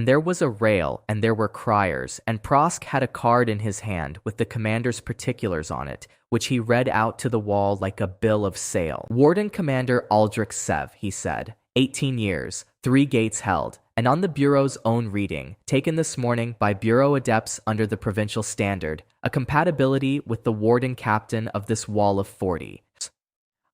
there was a rail, and there were criers, and Prosk had a card in his hand with the commander's particulars on it, which he read out to the wall like a bill of sale. Warden Commander Aldrich Sev, he said, 18 years, 3 gates held, and on the Bureau's own reading, taken this morning by Bureau adepts under the provincial standard, a compatibility with the warden captain of this wall of 40.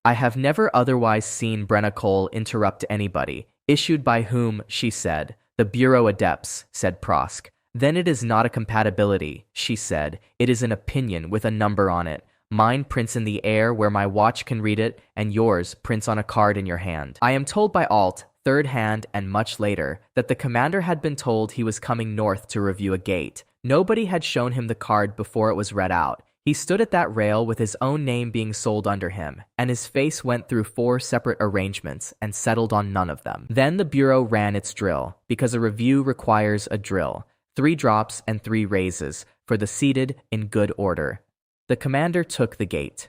I have never otherwise seen Brenna Cole interrupt anybody. Issued by whom, she said. The Bureau adepts, said Prosk. Then it is not a compatibility, she said. It is an opinion with a number on it. Mine prints in the air where my watch can read it, and yours prints on a card in your hand. I am told by Alt, third hand and much later, that the commander had been told he was coming north to review a gate. Nobody had shown him the card before it was read out. He stood at that rail with his own name being sold under him, and his face went through 4 separate arrangements and settled on none of them. Then the Bureau ran its drill, because a review requires a drill. 3 drops and 3 raises, for the seated in good order. The commander took the gate,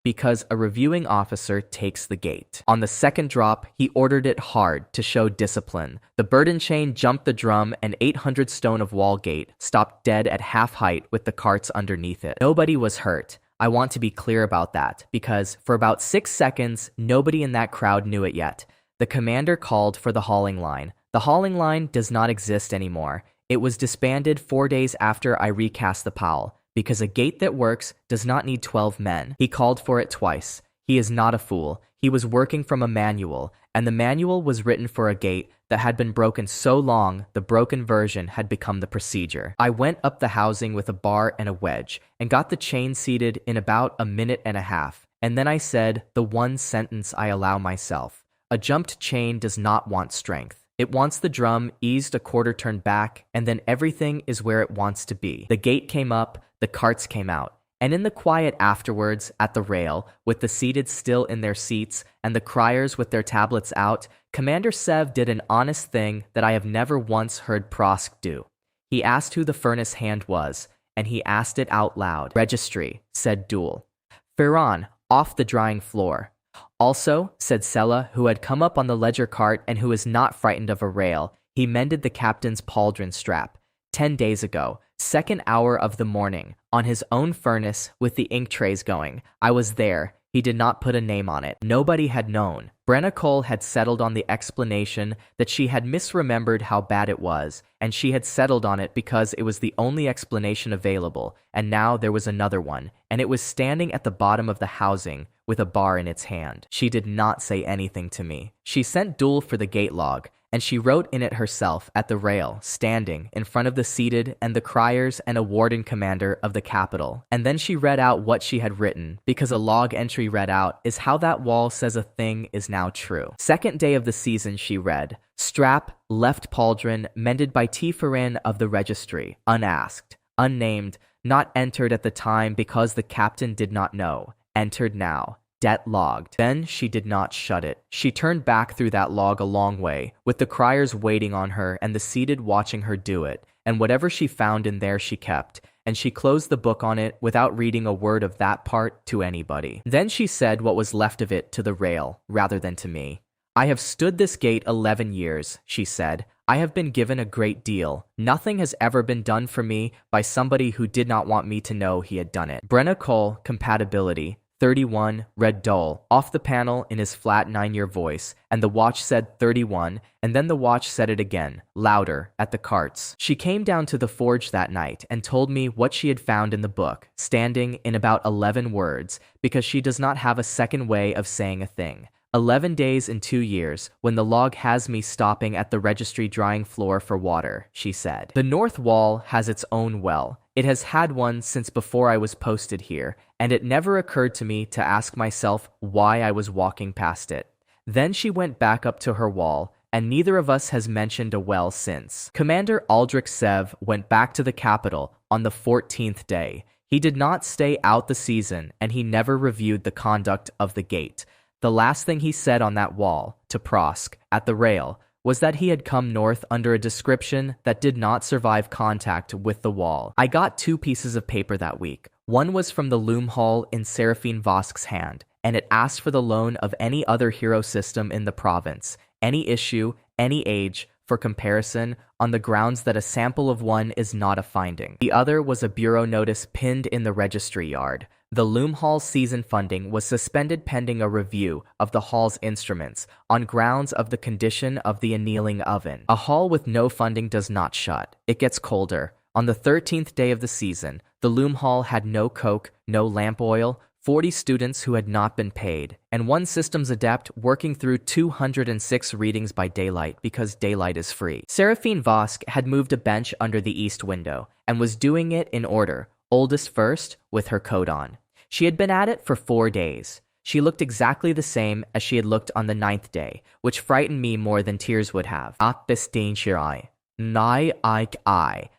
because a reviewing officer takes the gate. On the second drop, he ordered it hard to show discipline. The burden chain jumped the drum, and 800 stone of wall gate stopped dead at half height with the carts underneath it. Nobody was hurt. I want to be clear about that, because for about 6 seconds, nobody in that crowd knew it yet. The commander called for the hauling line. The hauling line does not exist anymore. It was disbanded 4 days after I recast the POWL. Because a gate that works does not need 12 men. He called for it twice. He is not a fool. He was working from a manual, and the manual was written for a gate that had been broken so long the broken version had become the procedure. I went up the housing with a bar and a wedge, and got the chain seated in about a minute and a half, and then I said the one sentence I allow myself. A jumped chain does not want strength. It wants the drum eased a quarter turn back, and then everything is where it wants to be. The gate came up, the carts came out, and in the quiet afterwards at the rail, with the seated still in their seats and the criers with their tablets out, Commander Sev did an honest thing that I have never once heard Prosk do. He asked who the furnace hand was, and he asked it out loud. Registry, said Duel. Ferran, off the drying floor. Also, said Sella, who had come up on the ledger cart and who was not frightened of a rail, he mended the captain's pauldron strap. 10 days ago, second hour of the morning, on his own furnace with the ink trays going. I was there. He did not put a name on it. Nobody had known. Brenna Cole had settled on the explanation that she had misremembered how bad it was, and she had settled on it because it was the only explanation available, and now there was another one, and it was standing at the bottom of the housing with a bar in its hand. She did not say anything to me. She sent Dul for the gate log, and she wrote in it herself at the rail, standing in front of the seated and the criers and a warden commander of the capital. And then she read out what she had written, because a log entry read out is how that wall says a thing is now true. Second day of the season, she read, strap, left pauldron, mended by Tifarin of the registry, unasked, unnamed, not entered at the time because the captain did not know, entered now. Debt logged. Then she did not shut it. She turned back through that log a long way, with the criers waiting on her and the seated watching her do it, and whatever she found in there she kept, and she closed the book on it without reading a word of that part to anybody. Then she said what was left of it to the rail, rather than to me. I have stood this gate 11 years, she said. I have been given a great deal. Nothing has ever been done for me by somebody who did not want me to know he had done it. Brenna Cole, compatibility. 31, read dull, off the panel in his flat 9-year voice, and the watch said 31, and then the watch said it again, louder, at the carts. She came down to the forge that night and told me what she had found in the book, standing in about 11 words, because she does not have a second way of saying a thing. 11 days in 2 years, when the log has me stopping at the registry drying floor for water, she said. The north wall has its own well. It has had one since before I was posted here, and it never occurred to me to ask myself why I was walking past it. Then she went back up to her wall, and neither of us has mentioned a well since. Commander Aldrich Sev went back to the capital on the 14th day. He did not stay out the season, and he never reviewed the conduct of the gate. The last thing he said on that wall, to Prosk, at the rail, was that he had come north under a description that did not survive contact with the wall. I got 2 pieces of paper that week. One was from the loom hall in Seraphine Vosk's hand, and it asked for the loan of any other hero system in the province, any issue, any age, for comparison, on the grounds that a sample of one is not a finding. The other was a bureau notice pinned in the registry yard. The loom hall's season funding was suspended pending a review of the hall's instruments on grounds of the condition of the annealing oven. A hall with no funding does not shut. It gets colder. On the 13th day of the season, the loom hall had no coke, no lamp oil, 40 students who had not been paid, and one systems adept working through 206 readings by daylight because daylight is free. Seraphine Vosk had moved a bench under the east window and was doing it in order, oldest first, with her coat on. She had been at it for 4 days. She looked exactly the same as she had looked on the 9th day, which frightened me more than tears would have. At this danger I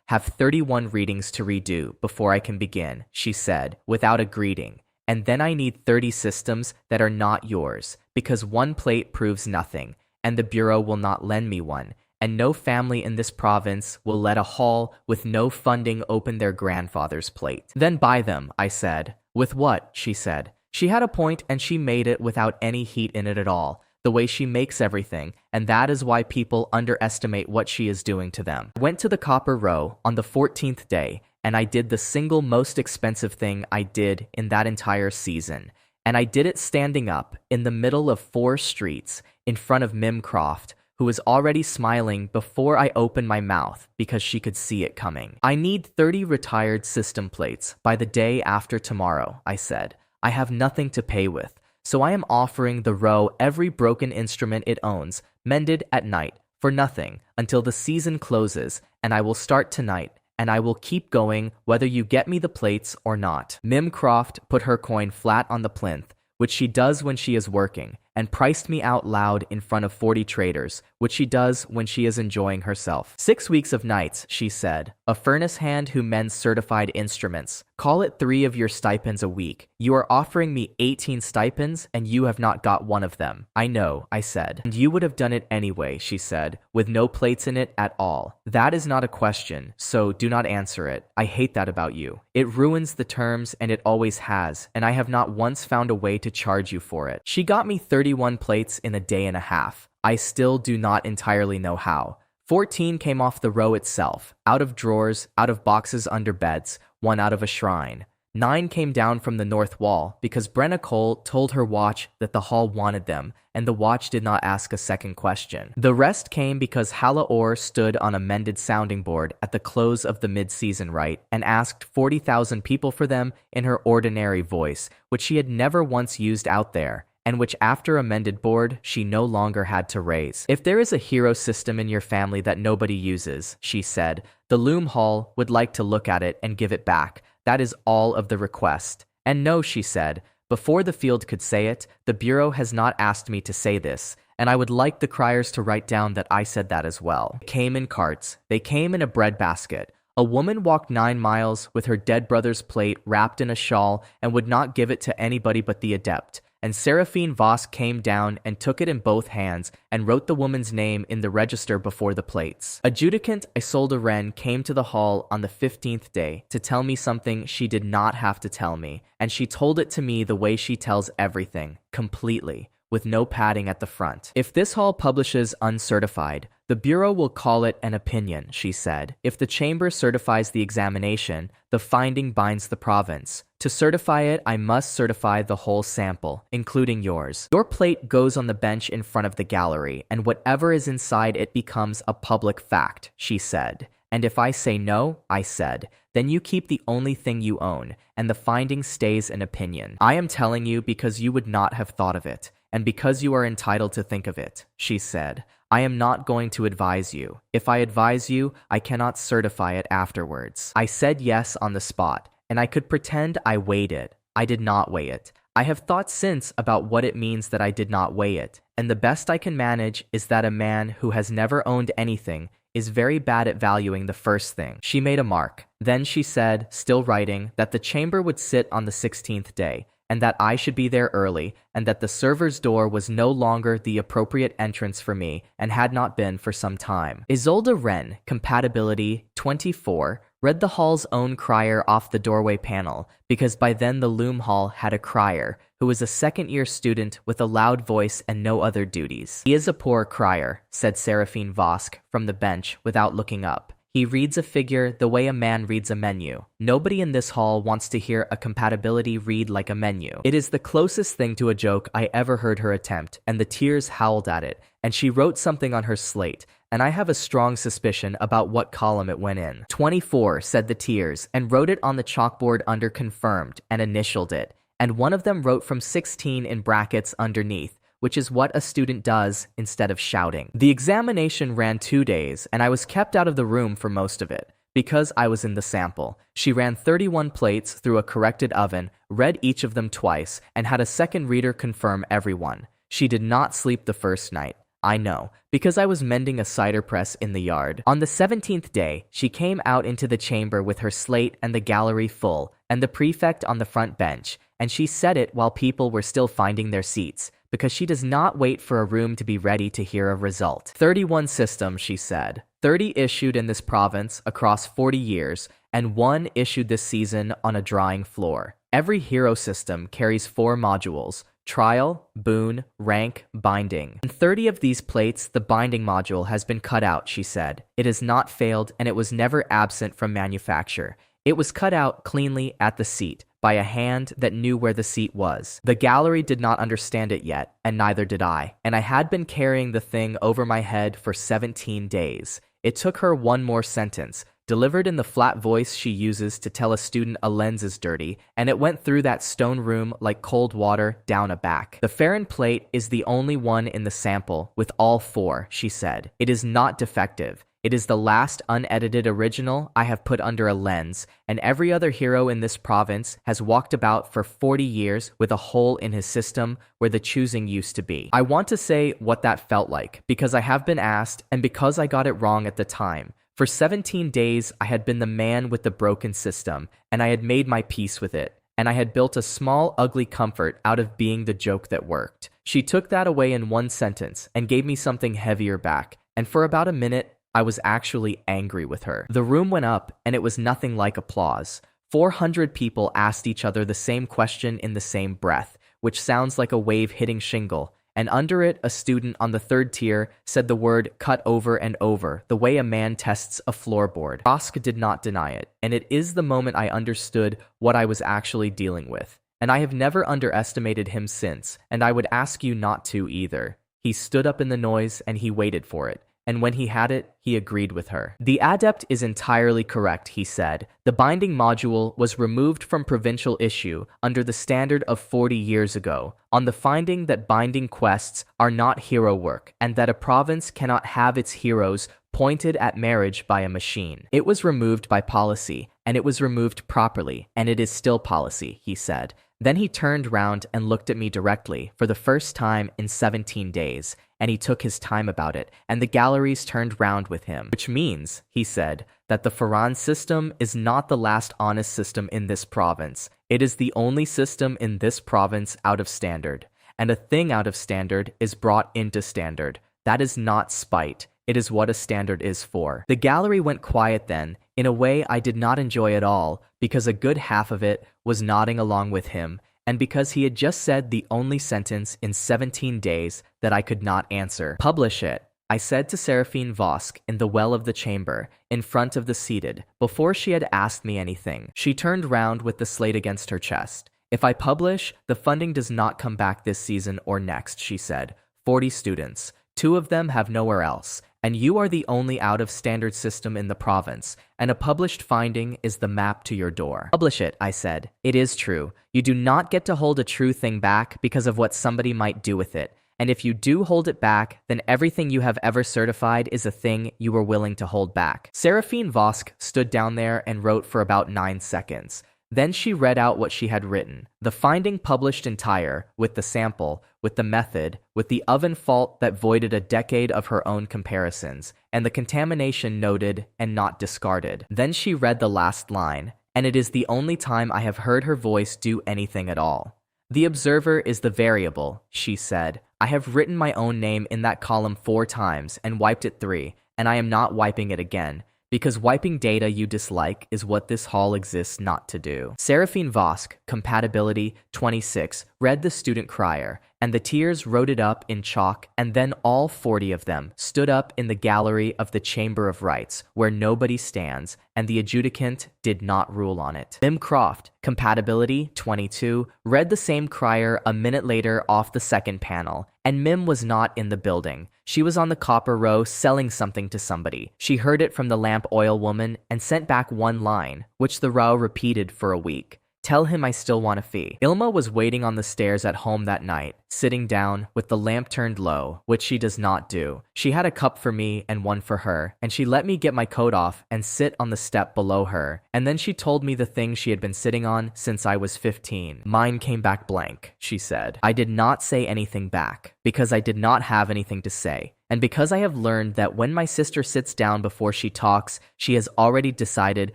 have 31 readings to redo before I can begin, she said, without a greeting. And then I need 30 systems that are not yours, because one plate proves nothing, and the bureau will not lend me one, and no family in this province will let a hall with no funding open their grandfather's plate. Then buy them, I said. With what? She said. She had a point, and she made it without any heat in it at all, the way she makes everything, and that is why people underestimate what she is doing to them. I went to the Copper Row on the 14th day, and I did the single most expensive thing I did in that entire season. And I did it standing up in the middle of 4 streets in front of Mim Croft, who was already smiling before I opened my mouth because she could see it coming. I need 30 retired system plates by the day after tomorrow, I said. I have nothing to pay with, so I am offering the row every broken instrument it owns, mended at night, for nothing, until the season closes, and I will start tonight, and I will keep going whether you get me the plates or not. Mim Croft put her coin flat on the plinth, which she does when she is working, and priced me out loud in front of 40 traders, which she does when she is enjoying herself. 6 weeks of nights, she said. A furnace hand who mends certified instruments. Call it 3 of your stipends a week. You are offering me 18 stipends and you have not got one of them. I know, I said. And you would have done it anyway, she said, with no plates in it at all. That is not a question, so do not answer it. I hate that about you. It ruins the terms and it always has, and I have not once found a way to charge you for it. She got me 31 plates in a day and a half. I still do not entirely know how. 14 came off the row itself, out of drawers, out of boxes under beds, 1 out of a shrine. 9 came down from the north wall because Brenna Cole told her watch that the hall wanted them, and the watch did not ask a second question. The rest came because Hala Orr stood on a mended sounding board at the close of the mid-season rite and asked 40,000 people for them in her ordinary voice, which she had never once used out there, and which after a mended board she no longer had to raise. If there is a hero system in your family that nobody uses, she said, the Loom Hall would like to look at it and give it back. That is all of the request. And no, she said, before the field could say it, the Bureau has not asked me to say this, and I would like the criers to write down that I said that as well. They came in carts. They came in a bread basket. A woman walked 9 miles with her dead brother's plate wrapped in a shawl and would not give it to anybody but the adept. And Seraphine Voss came down and took it in both hands and wrote the woman's name in the register before the plates. Adjudicant Isolde Wren came to the hall on the 15th day to tell me something she did not have to tell me, and she told it to me the way she tells everything, completely, with no padding at the front. If this hall publishes uncertified, the Bureau will call it an opinion, she said. If the chamber certifies the examination, the finding binds the province. To certify it, I must certify the whole sample, including yours. Your plate goes on the bench in front of the gallery, and whatever is inside it becomes a public fact, she said. And if I say no, I said, then you keep the only thing you own, and the finding stays an opinion. I am telling you because you would not have thought of it, and because you are entitled to think of it, she said. I am not going to advise you. If I advise you, I cannot certify it afterwards. I said yes on the spot, and I could pretend I weighed it. I did not weigh it. I have thought since about what it means that I did not weigh it, and the best I can manage is that a man who has never owned anything is very bad at valuing the first thing. She made a mark. Then she said, still writing, that the chamber would sit on the 16th day, and that I should be there early, and that the server's door was no longer the appropriate entrance for me, and had not been for some time. Isolde Wren, compatibility 24, read the hall's own crier off the doorway panel, because by then the Loom Hall had a crier, who was a second-year student with a loud voice and no other duties. He is a poor crier, said Seraphine Vosk from the bench without looking up. He reads a figure the way a man reads a menu. Nobody in this hall wants to hear a compatibility read like a menu. It is the closest thing to a joke I ever heard her attempt, and the tears howled at it, and she wrote something on her slate, and I have a strong suspicion about what column it went in. 24, said the tears, and wrote it on the chalkboard under confirmed, and initialed it, and one of them wrote from 16 in brackets underneath, which is what a student does instead of shouting. The examination ran 2 days, and I was kept out of the room for most of it, because I was in the sample. She ran 31 plates through a corrected oven, read each of them twice, and had a second reader confirm everyone. She did not sleep the first night. I know, because I was mending a cider press in the yard. On the 17th day, she came out into the chamber with her slate and the gallery full, and the prefect on the front bench, and she said it while people were still finding their seats, because she does not wait for a room to be ready to hear a result. 31 systems, she said. 30 issued in this province across 40 years, and 1 issued this season on a drawing floor. Every hero system carries 4 modules: trial, boon, rank, binding. In 30 of these plates, the binding module has been cut out, she said. It has not failed, and it was never absent from manufacture. It was cut out cleanly at the seat, by a hand that knew where the seat was. The gallery did not understand it yet, and neither did I, and I had been carrying the thing over my head for 17 days. It took her 1 more sentence, delivered in the flat voice she uses to tell a student a lens is dirty, and it went through that stone room like cold water down a back. The Farron plate is the only one in the sample with all 4, she said. It is not defective. It is the last unedited original I have put under a lens, and every other hero in this province has walked about for 40 years with a hole in his system where the choosing used to be. I want to say what that felt like, because I have been asked, and because I got it wrong at the time. For 17 days, I had been the man with the broken system, and I had made my peace with it. And I had built a small, ugly comfort out of being the joke that worked. She took that away in one sentence and gave me something heavier back, and for about a minute, I was actually angry with her. The room went up, and it was nothing like applause. 400 people asked each other the same question in the same breath, which sounds like a wave hitting shingle, and under it, a student on the third tier said the word cut over and over, the way a man tests a floorboard. Vosk did not deny it, and it is the moment I understood what I was actually dealing with. And I have never underestimated him since, and I would ask you not to either. He stood up in the noise, and he waited for it. And when he had it, he agreed with her. The adept is entirely correct, he said. The binding module was removed from provincial issue under the standard of 40 years ago, on the finding that binding quests are not hero work, and that a province cannot have its heroes pointed at marriage by a machine. It was removed by policy, and it was removed properly, and it is still policy, he said. Then he turned round and looked at me directly for the first time in 17 days, and he took his time about it, and the galleries turned round with him. Which means, he said, that the Faran system is not the last honest system in this province. It is the only system in this province out of standard. And a thing out of standard is brought into standard. That is not spite. It is what a standard is for. The gallery went quiet then, in a way I did not enjoy at all, because a good half of it was nodding along with him, and because he had just said the only sentence in 17 days that I could not answer. Publish it, I said to Seraphine Vosk in the well of the chamber, in front of the seated, before she had asked me anything. She turned round with the slate against her chest. If I publish, the funding does not come back this season or next, she said. 40 students. 2 of them have nowhere else. And you are the only out-of-standard system in the province, and a published finding is the map to your door. Publish it, I said. It is true. You do not get to hold a true thing back because of what somebody might do with it. And if you do hold it back, then everything you have ever certified is a thing you were willing to hold back. Seraphine Vosk stood down there and wrote for about 9 seconds. Then she read out what she had written. The finding published entire, with the sample, with the method, with the oven fault that voided a decade of her own comparisons, and the contamination noted and not discarded. Then she read the last line, and it is the only time I have heard her voice do anything at all. The observer is the variable, she said. I have written my own name in that column 4 times and wiped it 3, and I am not wiping it again. Because wiping data you dislike is what this hall exists not to do. Seraphine Vosk, compatibility 26, read the student crier, and the tears wrote it up in chalk, and then all 40 of them stood up in the gallery of the Chamber of Rights, where nobody stands, and the adjudicant did not rule on it. Mim Croft, compatibility 22, read the same crier a minute later off the second panel, and Mim was not in the building. She was on the copper row selling something to somebody. She heard it from the lamp oil woman and sent back one line, which the row repeated for a week. Tell him I still want a fee. Ilma was waiting on the stairs at home that night, sitting down with the lamp turned low, which she does not do. She had a cup for me and one for her, and she let me get my coat off and sit on the step below her. And then she told me the things she had been sitting on since I was 15. Mine came back blank, she said. I did not say anything back, because I did not have anything to say. And because I have learned that when my sister sits down before she talks, she has already decided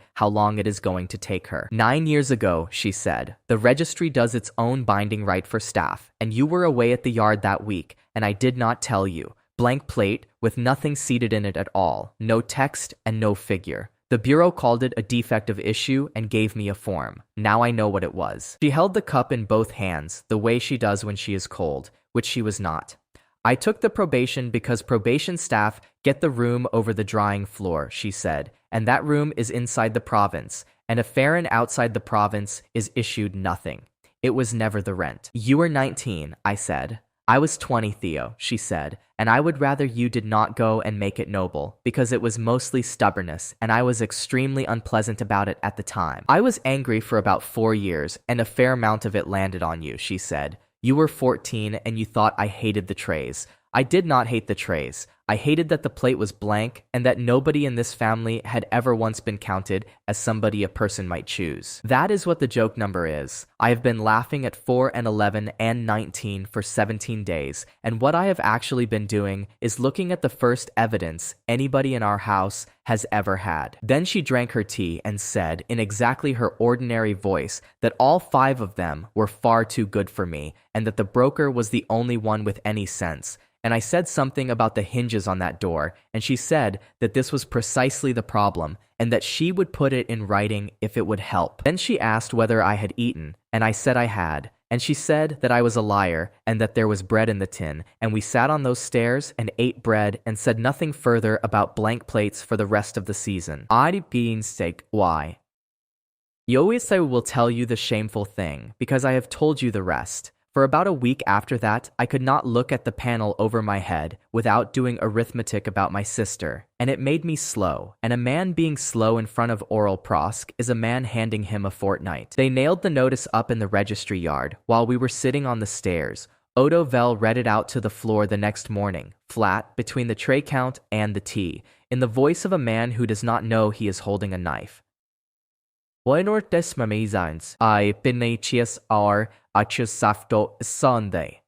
how long it is going to take her. 9 years ago, she said, the registry does its own binding right for staff, and you were away at the yard that week, and I did not tell you. Blank plate, with nothing seated in it at all, no text and no figure. The bureau called it a defect of issue and gave me a form. Now I know what it was. She held the cup in both hands, the way she does when she is cold, which she was not. I took the probation because probation staff get the room over the drying floor, she said, and that room is inside the province, and a Farron outside the province is issued nothing. It was never the rent. You were 19, I said. I was 20, Theo, she said, and I would rather you did not go and make it noble, because it was mostly stubbornness, and I was extremely unpleasant about it at the time. I was angry for about 4 years, and a fair amount of it landed on you, she said. You were 14 and you thought I hated the trays. I did not hate the trays. I hated that the plate was blank and that nobody in this family had ever once been counted as somebody a person might choose. That is what the joke number is. I have been laughing at 4 and 11 and 19 for 17 days, and what I have actually been doing is looking at the first evidence anybody in our house has ever had. Then she drank her tea and said, in exactly her ordinary voice, that all 5 of them were far too good for me, and that the broker was the only one with any sense. And I said something about the hinges on that door, and she said that this was precisely the problem, and that she would put it in writing if it would help. Then she asked whether I had eaten, and I said I had. And she said that I was a liar and that there was bread in the tin, and we sat on those stairs and ate bread and said nothing further about blank plates for the rest of the season. I being sick, why? You always say will tell you the shameful thing, because I have told you the rest. For about a week after that, I could not look at the panel over my head without doing arithmetic about my sister, and it made me slow, and a man being slow in front of oral prosk is a man handing him a fortnight. They nailed the notice up in the registry yard while we were sitting on the stairs. Odo Vell read it out to the floor the next morning, flat, between the tray count and the tea, in the voice of a man who does not know he is holding a knife. Buenos mamizans, I pinachis are achusafto Sunday.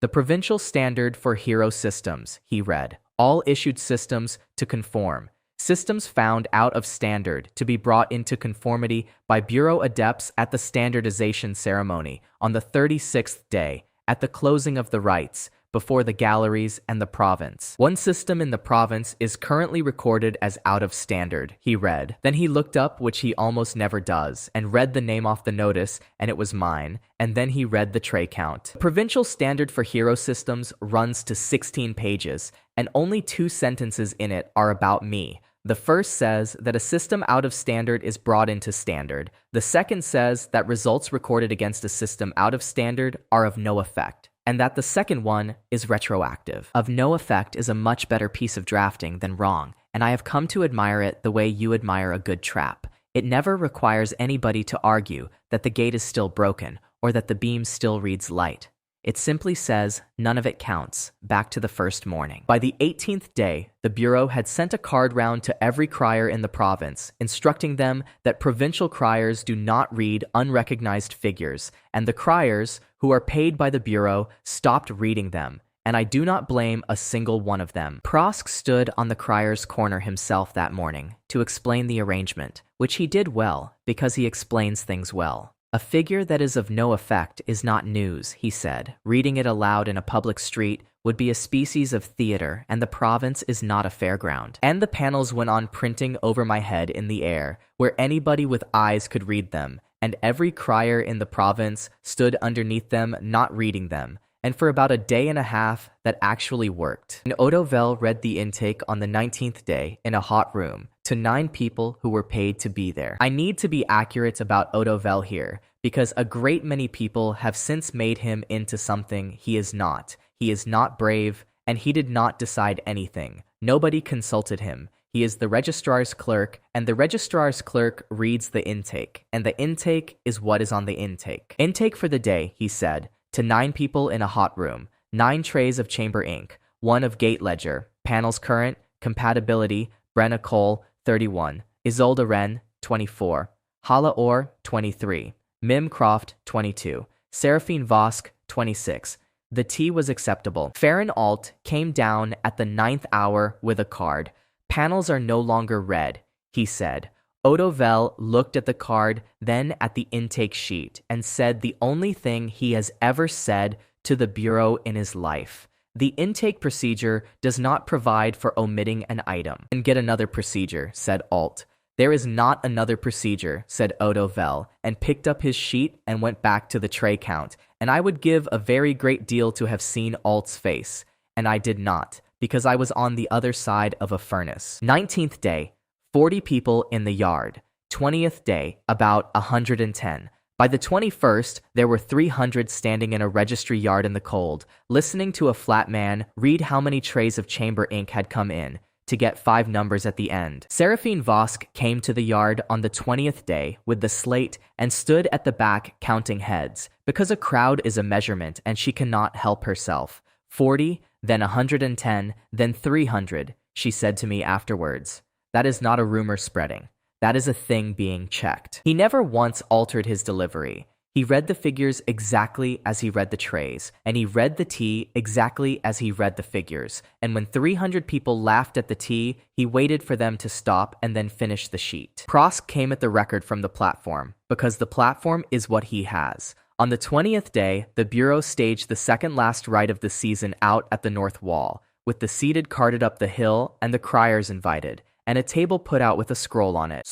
The provincial standard for hero systems, he read, all issued systems to conform. Systems found out of standard to be brought into conformity by bureau adepts at the standardization ceremony on the 36th day, at the closing of the rites, before the galleries and the province. One system in the province is currently recorded as out of standard, he read. Then he looked up, which he almost never does, and read the name off the notice, and it was mine, and then he read the tray count. The provincial standard for hero systems runs to 16 pages, and only 2 sentences in it are about me. The first says that a system out of standard is brought into standard. The second says that results recorded against a system out of standard are of no effect, and that the second one is retroactive. Of no effect is a much better piece of drafting than wrong, and I have come to admire it the way you admire a good trap. It never requires anybody to argue that the gate is still broken or that the beam still reads light. It simply says, none of it counts, back to the first morning. By the 18th day, the Bureau had sent a card round to every crier in the province, instructing them that provincial criers do not read unrecognized figures, and the criers, who are paid by the Bureau, stopped reading them, and I do not blame a single one of them. Prosk stood on the crier's corner himself that morning to explain the arrangement, which he did well, because he explains things well. A figure that is of no effect is not news, he said. Reading it aloud in a public street would be a species of theater, and the province is not a fairground. And the panels went on printing over my head in the air, where anybody with eyes could read them, and every crier in the province stood underneath them not reading them. And for about a day and a half, that actually worked. And Odo Vell read the intake on the 19th day in a hot room to 9 people who were paid to be there. I need to be accurate about Odo Vell here, because a great many people have since made him into something he is not. He is not brave, and he did not decide anything. Nobody consulted him. He is the registrar's clerk, and the registrar's clerk reads the intake, and the intake is what is on the intake. Intake for the day, he said, to 9 people in a hot room, 9 trays of chamber ink, 1 of gate ledger, panels current, compatibility, Brenna Cole, 31, Isolde Wren, 24, Hala Orr, 23, Mim Croft, 22, Seraphine Vosk, 26. The tea was acceptable. Farron Alt came down at the 9th hour with a card. Panels are no longer read, he said. Odo Vell looked at the card, then at the intake sheet, and said the only thing he has ever said to the Bureau in his life. The intake procedure does not provide for omitting an item. And get another procedure, said Alt. There is not another procedure, said Odo Vell, and picked up his sheet and went back to the tray count. And I would give a very great deal to have seen Alt's face. And I did not, because I was on the other side of a furnace. 19th day. 40 people in the yard. 20th day, about 110. By the 21st, there were 300 standing in a registry yard in the cold, listening to a flat man read how many trays of chamber ink had come in, to get 5 numbers at the end. Seraphine Vosk came to the yard on the 20th day with the slate and stood at the back counting heads, because a crowd is a measurement and she cannot help herself. 40, then 110, then 300, she said to me afterwards. That is not a rumor spreading. That is a thing being checked. He never once altered his delivery. He read the figures exactly as he read the trays, and he read the tea exactly as he read the figures. And when 300 people laughed at the tea, he waited for them to stop and then finish the sheet. Prosk came at the record from the platform, because the platform is what he has. On the 20th day, the Bureau staged the second last rite of the season out at the north wall, with the seated carted up the hill and the criers invited, and a table put out with a scroll on it.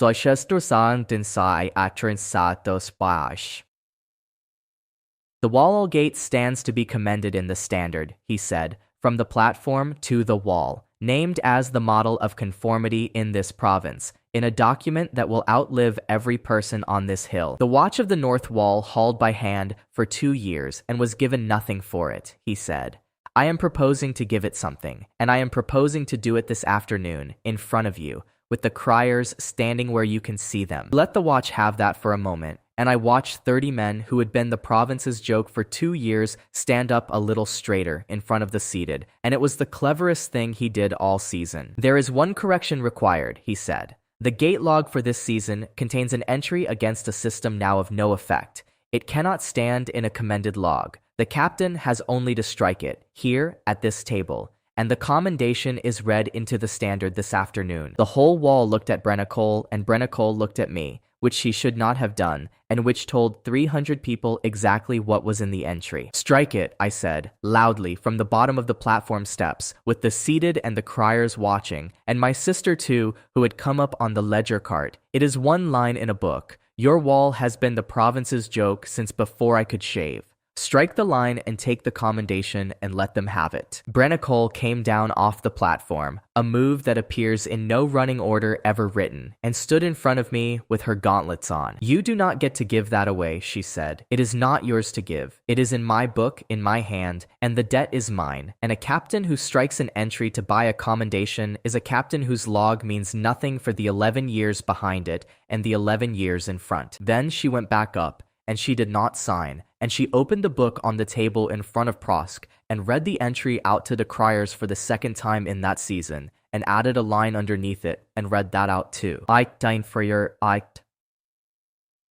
The wall gate stands to be commended in the standard, he said, from the platform to the wall, named as the model of conformity in this province, in a document that will outlive every person on this hill. The watch of the north wall hauled by hand for 2 years and was given nothing for it, he said. I am proposing to give it something, and I am proposing to do it this afternoon, in front of you, with the criers standing where you can see them. Let the watch have that for a moment, and I watched 30 men who had been the province's joke for 2 years stand up a little straighter in front of the seated, and it was the cleverest thing he did all season. There is one correction required, he said. The gate log for this season contains an entry against a system now of no effect. It cannot stand in a commended log. The captain has only to strike it, here, at this table, and the commendation is read into the standard this afternoon. The whole wall looked at Brennicol, and Brennicol looked at me, which he should not have done, and which told 300 people exactly what was in the entry. Strike it, I said, loudly, from the bottom of the platform steps, with the seated and the criers watching, and my sister too, who had come up on the ledger cart. It is one line in a book. Your wall has been the province's joke since before I could shave. Strike the line and take the commendation and let them have it. Brennicol came down off the platform, a move that appears in no running order ever written, and stood in front of me with her gauntlets on. You do not get to give that away, she said. It is not yours to give. It is in my book, in my hand, and the debt is mine. And a captain who strikes an entry to buy a commendation is a captain whose log means nothing for the 11 years behind it and the 11 years in front. Then she went back up, and she did not sign, and she opened the book on the table in front of Prosk and read the entry out to the criers for the second time in that season, and added a line underneath it and read that out too. Dine for your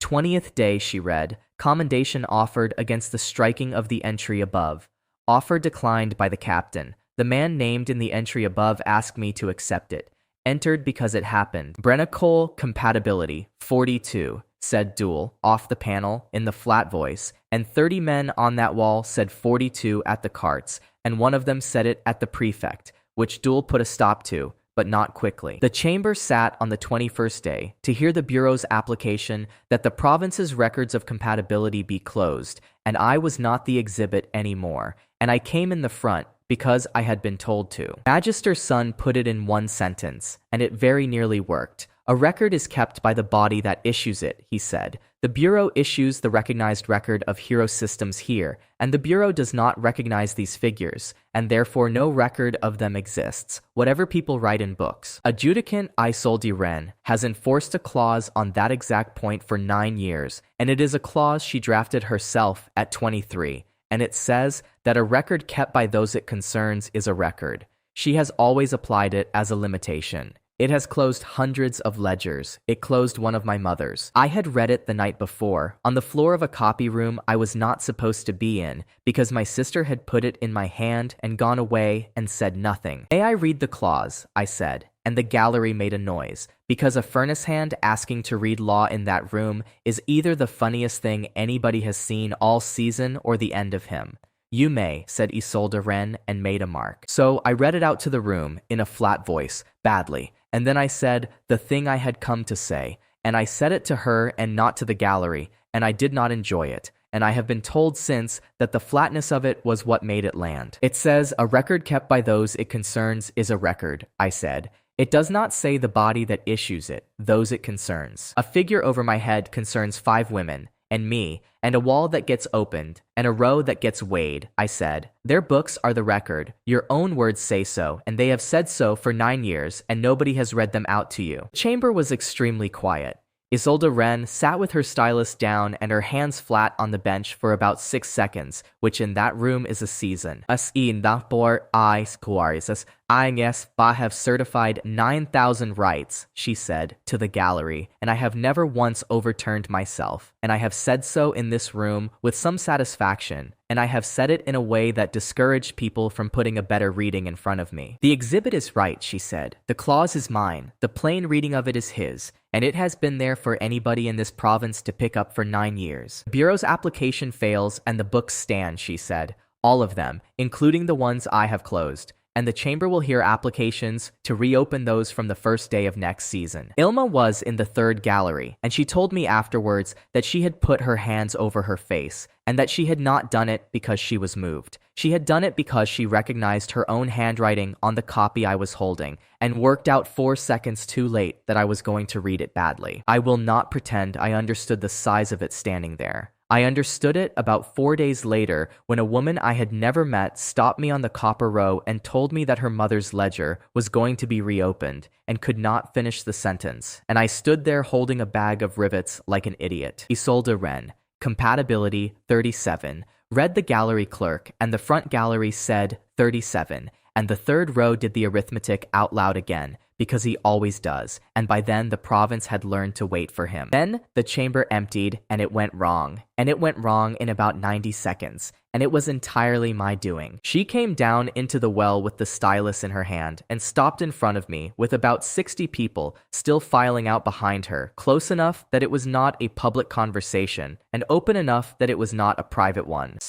20th day, she read, commendation offered against the striking of the entry above. Offer declined by the captain. The man named in the entry above asked me to accept it. Entered because it happened. Brennicol compatibility, 42. Said Duel, off the panel, in the flat voice, and 30 men on that wall said 42 at the carts, and one of them said it at the prefect, which Duel put a stop to, but not quickly. The chamber sat on the 21st day to hear the Bureau's application that the province's records of compatibility be closed, and I was not the exhibit anymore, and I came in the front because I had been told to. Magister Sun put it in one sentence, and it very nearly worked. A record is kept by the body that issues it, he said. The Bureau issues the recognized record of hero systems here, and the Bureau does not recognize these figures, and therefore no record of them exists, whatever people write in books. Adjudicant Isolde Ren has enforced a clause on that exact point for 9 years, and it is a clause she drafted herself at 23, and it says that a record kept by those it concerns is a record. She has always applied it as a limitation. It has closed hundreds of ledgers. It closed one of my mother's. I had read it the night before, on the floor of a copy room I was not supposed to be in, because my sister had put it in my hand and gone away and said nothing. May I read the clause? I said, and the gallery made a noise, because a furnace hand asking to read law in that room is either the funniest thing anybody has seen all season or the end of him. You may, said Isolde Ren, and made a mark. So I read it out to the room, in a flat voice, badly, and then I said the thing I had come to say, and I said it to her and not to the gallery, and I did not enjoy it, and I have been told since that the flatness of it was what made it land. It says a record kept by those it concerns is a record, I said. It does not say the body that issues it, those it concerns. A figure over my head concerns 5 women, and me, and a wall that gets opened, and a row that gets weighed, I said. Their books are the record. Your own words say so, and they have said so for 9 years, and nobody has read them out to you. The chamber was extremely quiet. Isolde Wren sat with her stylus down and her hands flat on the bench for about 6 seconds, which in that room is a season. As in that por I squares, I guess I have certified 9,000 rights, she said to the gallery, and I have never once overturned myself, and I have said so in this room with some satisfaction, and I have said it in a way that discouraged people from putting a better reading in front of me. The exhibit is right, she said. The clause is mine, the plain reading of it is his, and it has been there for anybody in this province to pick up for 9 years. The Bureau's application fails and the books stand, she said. All of them, including the ones I have closed. And the chamber will hear applications to reopen those from the first day of next season. Ilma was in the third gallery, and she told me afterwards that she had put her hands over her face, and that she had not done it because she was moved. She had done it because she recognized her own handwriting on the copy I was holding, and worked out 4 seconds too late that I was going to read it badly. I will not pretend I understood the size of it standing there. I understood it about 4 days later when a woman I had never met stopped me on the Copper Row and told me that her mother's ledger was going to be reopened and could not finish the sentence. And I stood there holding a bag of rivets like an idiot. Isolde Wren, compatibility 37, read the gallery clerk, and the front gallery said 37, and the third row did the arithmetic out loud again, because he always does, and by then the province had learned to wait for him. Then the chamber emptied, and it went wrong. And it went wrong in about 90 seconds, and it was entirely my doing. She came down into the well with the stylus in her hand and stopped in front of me with about 60 people still filing out behind her, close enough that it was not a public conversation, and open enough that it was not a private one.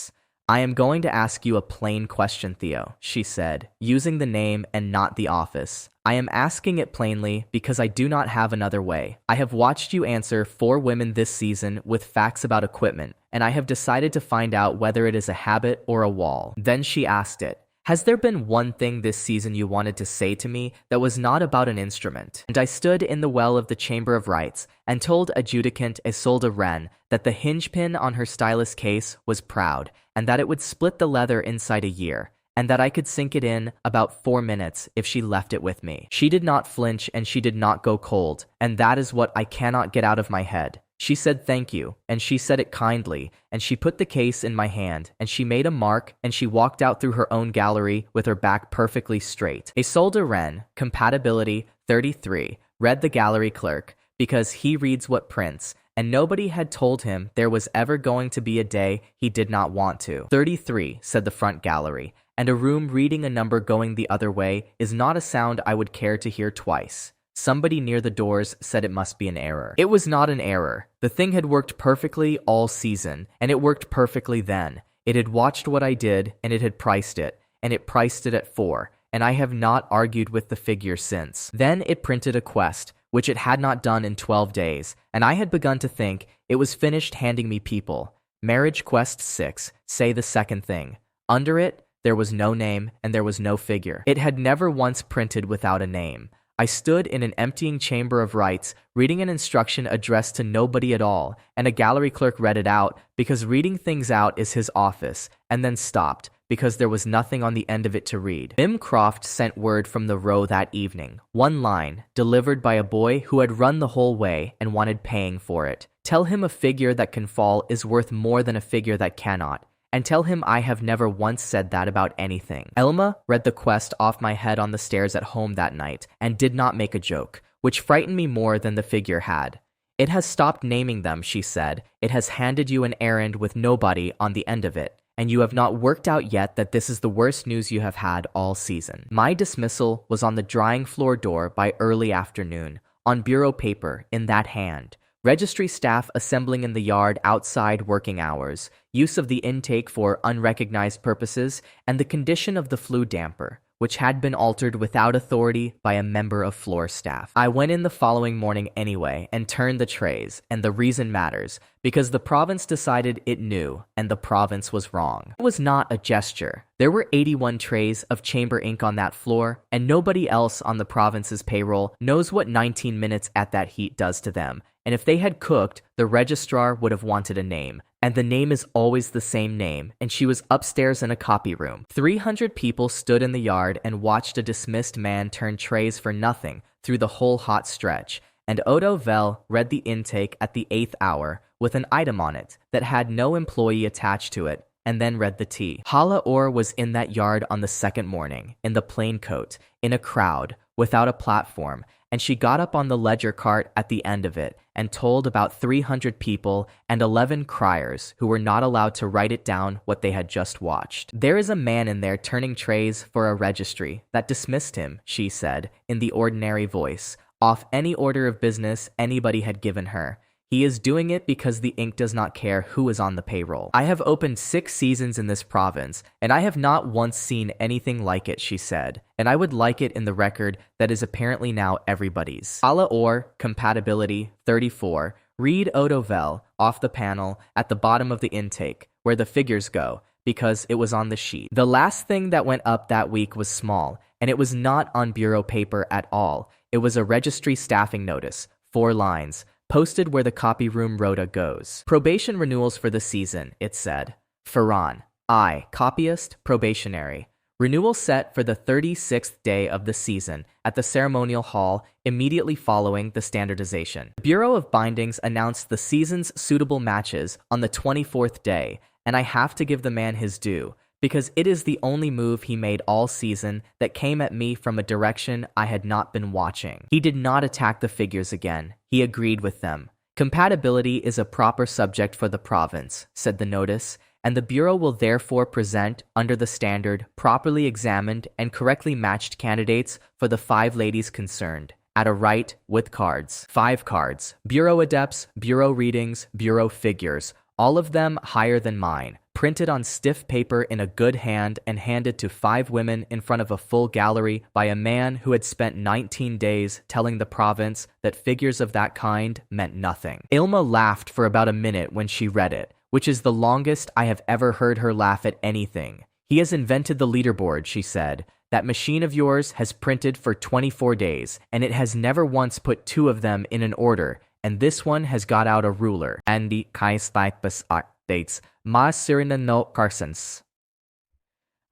I am going to ask you a plain question, Theo, she said, using the name and not the office. I am asking it plainly because I do not have another way. I have watched you answer 4 women this season with facts about equipment, and I have decided to find out whether it is a habit or a wall. Then she asked it. Has there been one thing this season you wanted to say to me that was not about an instrument? And I stood in the well of the Chamber of Rights and told adjudicant Isolde Wren that the hinge pin on her stylus case was proud and that it would split the leather inside a year, and that I could sink it in about 4 minutes if she left it with me. She did not flinch and she did not go cold, and that is what I cannot get out of my head. She said thank you, and she said it kindly, and she put the case in my hand, and she made a mark, and she walked out through her own gallery with her back perfectly straight. Isolde Wren, compatibility 33, read the gallery clerk, because he reads what prints, and nobody had told him there was ever going to be a day he did not want to. 33, said the front gallery, and a room reading a number going the other way is not a sound I would care to hear twice. Somebody near the doors said it must be an error. It was not an error. The thing had worked perfectly all season, and it worked perfectly then. It had watched what I did, and it had priced it, and it priced it at 4, and I have not argued with the figure since. Then it printed a quest, which it had not done in 12 days, and I had begun to think it was finished handing me people. Marriage Quest 6, say the second thing. Under it, there was no name, and there was no figure. It had never once printed without a name. I stood in an emptying chamber of rights, reading an instruction addressed to nobody at all, and a gallery clerk read it out, because reading things out is his office, and then stopped, because there was nothing on the end of it to read. Bim Croft sent word from the row that evening. 1 line, delivered by a boy who had run the whole way and wanted paying for it. Tell him a figure that can fall is worth more than a figure that cannot. And tell him I have never once said that about anything. Elma read the quest off my head on the stairs at home that night and did not make a joke, which frightened me more than the figure had. It has stopped naming them, she said. It has handed you an errand with nobody on the end of it, and you have not worked out yet that this is the worst news you have had all season. My dismissal was on the drying floor door by early afternoon, on bureau paper in that hand. Registry staff assembling in the yard outside working hours, use of the intake for unrecognized purposes, and the condition of the flue damper, which had been altered without authority by a member of floor staff. I went in the following morning anyway and turned the trays, and the reason matters, because the province decided it knew, and the province was wrong. It was not a gesture. There were 81 trays of chamber ink on that floor, and nobody else on the province's payroll knows what 19 minutes at that heat does to them. And if they had cooked, the registrar would have wanted a name. And the name is always the same name, and she was upstairs in a copy room. 300 people stood in the yard and watched a dismissed man turn trays for nothing through the whole hot stretch. and Odo Vel read the intake at the 8th hour with an item on it that had no employee attached to it, and then read the tea. Hala Or was in that yard on the second morning, in the plain coat, in a crowd, without a platform, and she got up on the ledger cart at the end of it and told about 300 people and 11 criers who were not allowed to write it down what they had just watched. There is a man in there turning trays for a registry that dismissed him, she said, in the ordinary voice, off any order of business anybody had given her. He is doing it because the ink does not care who is on the payroll. I have opened 6 seasons in this province, and I have not once seen anything like it, she said, and I would like it in the record that is apparently now everybody's. Hala Or, Compatibility, 34, read Odo Vel off the panel at the bottom of the intake, where the figures go, because it was on the sheet. The last thing that went up that week was small, and it was not on bureau paper at all. It was a registry staffing notice, 4 lines, posted where the copy room rota goes. Probation renewals for the season, it said. Farhan, I, copyist, probationary. Renewal set for the 36th day of the season at the ceremonial hall immediately following the standardization. The Bureau of Bindings announced the season's suitable matches on the 24th day, and I have to give the man his due, because it is the only move he made all season that came at me from a direction I had not been watching. He did not attack the figures again. He agreed with them. Compatibility is a proper subject for the province, said the notice, and the Bureau will therefore present, under the standard, properly examined and correctly matched candidates for the 5 ladies concerned, at a right with cards. 5 cards. Bureau adepts, Bureau readings, Bureau figures, all of them higher than mine, printed on stiff paper in a good hand and handed to 5 women in front of a full gallery by a man who had spent 19 days telling the province that figures of that kind meant nothing. Ilma laughed for about a minute when she read it, which is the longest I have ever heard her laugh at anything. He has invented the leaderboard, she said. That machine of yours has printed for 24 days, and it has never once put 2 of them in an order, and this one has got out a ruler. Andy Kaistakbas dates Ma Sirina no Carsons.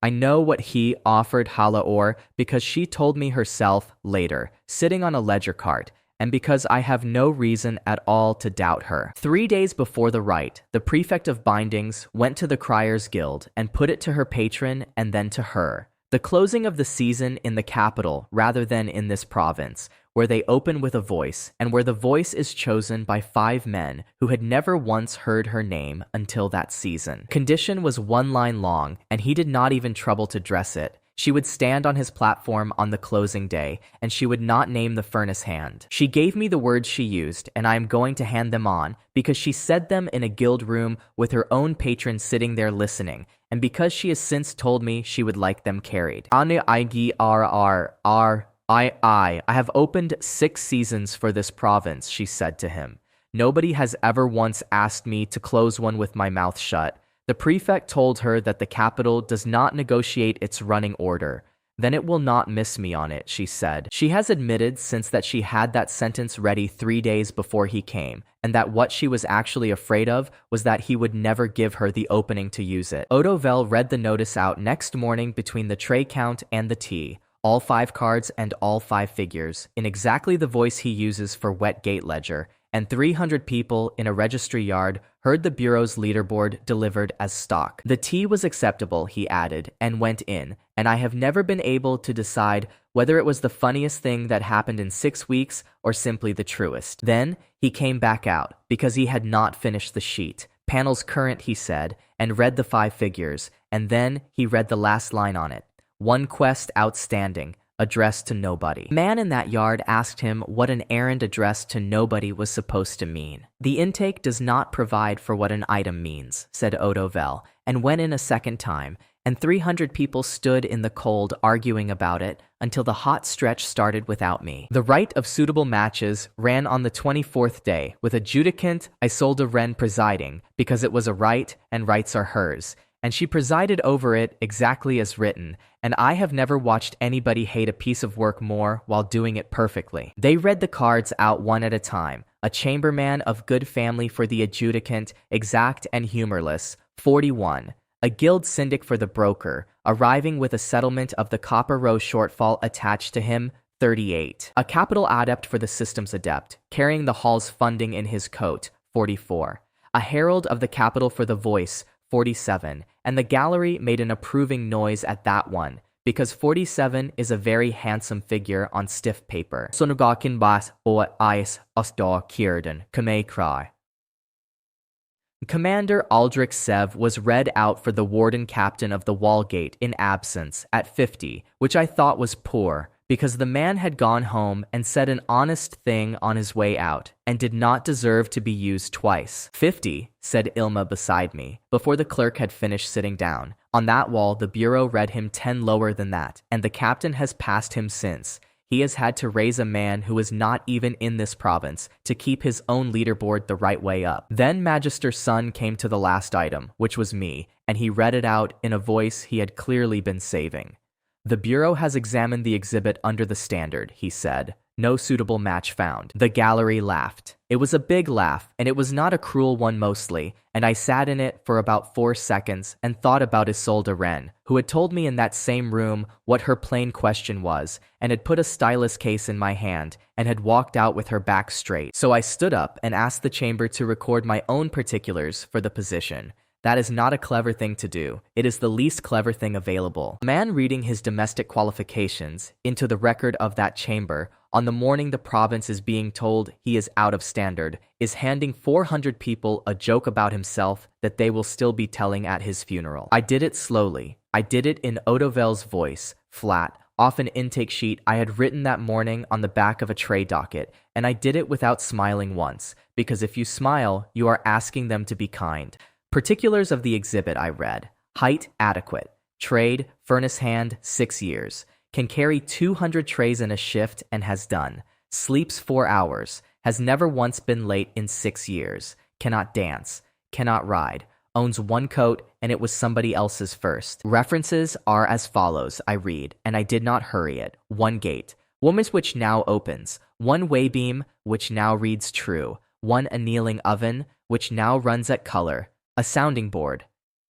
I know what he offered Hala Or because she told me herself later, sitting on a ledger cart, and because I have no reason at all to doubt her. 3 days before the rite, the prefect of bindings went to the Criers Guild and put it to her patron and then to her. The closing of the season in the capital rather than in this province, where they open with a voice, and where the voice is chosen by 5 men who had never once heard her name until that season. Condition was 1 line long, and he did not even trouble to dress it. She would stand on his platform on the closing day, and she would not name the furnace hand. She gave me the words she used, and I am going to hand them on, because she said them in a guild room with her own patron sitting there listening, and because she has since told me she would like them carried. I have opened 6 seasons for this province, she said to him. Nobody has ever once asked me to close one with my mouth shut. The prefect told her that the capital does not negotiate its running order. Then it will not miss me on it, she said. She has admitted since that she had that sentence ready 3 days before he came, and that what she was actually afraid of was that he would never give her the opening to use it. Odo Vel read the notice out next morning between the tray count and the tea, all 5 cards and all 5 figures, in exactly the voice he uses for wet gate ledger, and 300 people in a registry yard heard the Bureau's leaderboard delivered as stock. The tea was acceptable, he added, and went in, and I have never been able to decide whether it was the funniest thing that happened in 6 weeks or simply the truest. Then he came back out, because he had not finished the sheet. Panels current, he said, and read the 5 figures, and then he read the last line on it. 1 quest outstanding, addressed to nobody. A man in that yard asked him what an errand addressed to nobody was supposed to mean. The intake does not provide for what an item means, said Odo Vel, and went in a second time, and 300 people stood in the cold arguing about it until the hot stretch started without me. The rite of suitable matches ran on the 24th day, with adjudicant Isolde Wren presiding, because it was a rite and rights are hers, and she presided over it exactly as written, and I have never watched anybody hate a piece of work more while doing it perfectly. They read the cards out one at a time. A chamberman of good family for the adjudicant, exact and humorless, 41. A guild syndic for the broker, arriving with a settlement of the copper row shortfall attached to him, 38. A capital adept for the systems adept, carrying the hall's funding in his coat, 44. A herald of the capital for the voice, 47. And the gallery made an approving noise at that one, because 47 is a very handsome figure on stiff paper. Sonugakin bas o ice osdor kierden, kame cry. Commander Aldrich Sev was read out for the warden captain of the Wallgate in absence at 50, which I thought was poor, because the man had gone home and said an honest thing on his way out, and did not deserve to be used twice. 50, said Ilma beside me, before the clerk had finished sitting down. On that wall, the bureau read him 10 lower than that, and the captain has passed him since. He has had to raise a man who is not even in this province to keep his own leaderboard the right way up. Then Magister's son came to the last item, which was me, and he read it out in a voice he had clearly been saving. The bureau has examined the exhibit under the standard, he said. No suitable match found. The gallery laughed. It was a big laugh, and it was not a cruel one mostly, and I sat in it for about 4 seconds and thought about Isolde Wren, who had told me in that same room what her plain question was, and had put a stylus case in my hand, and had walked out with her back straight. So I stood up and asked the chamber to record my own particulars for the position. That is not a clever thing to do. It is the least clever thing available. A man reading his domestic qualifications into the record of that chamber on the morning the province is being told he is out of standard, is handing 400 people a joke about himself that they will still be telling at his funeral. I did it slowly. I did it in Odovel's voice, flat, off an intake sheet I had written that morning on the back of a tray docket, and I did it without smiling once, because if you smile, you are asking them to be kind. Particulars of the exhibit I read. Height, adequate. Trade, furnace hand, 6 years. Can carry 200 trays in a shift and has done. Sleeps 4 hours. Has never once been late in 6 years. Cannot dance. Cannot ride. Owns 1 coat, and it was somebody else's first. References are as follows, I read, and I did not hurry it. 1 gate. Woman's which now opens. 1 waybeam, which now reads true. 1 annealing oven, which now runs at color. A sounding board,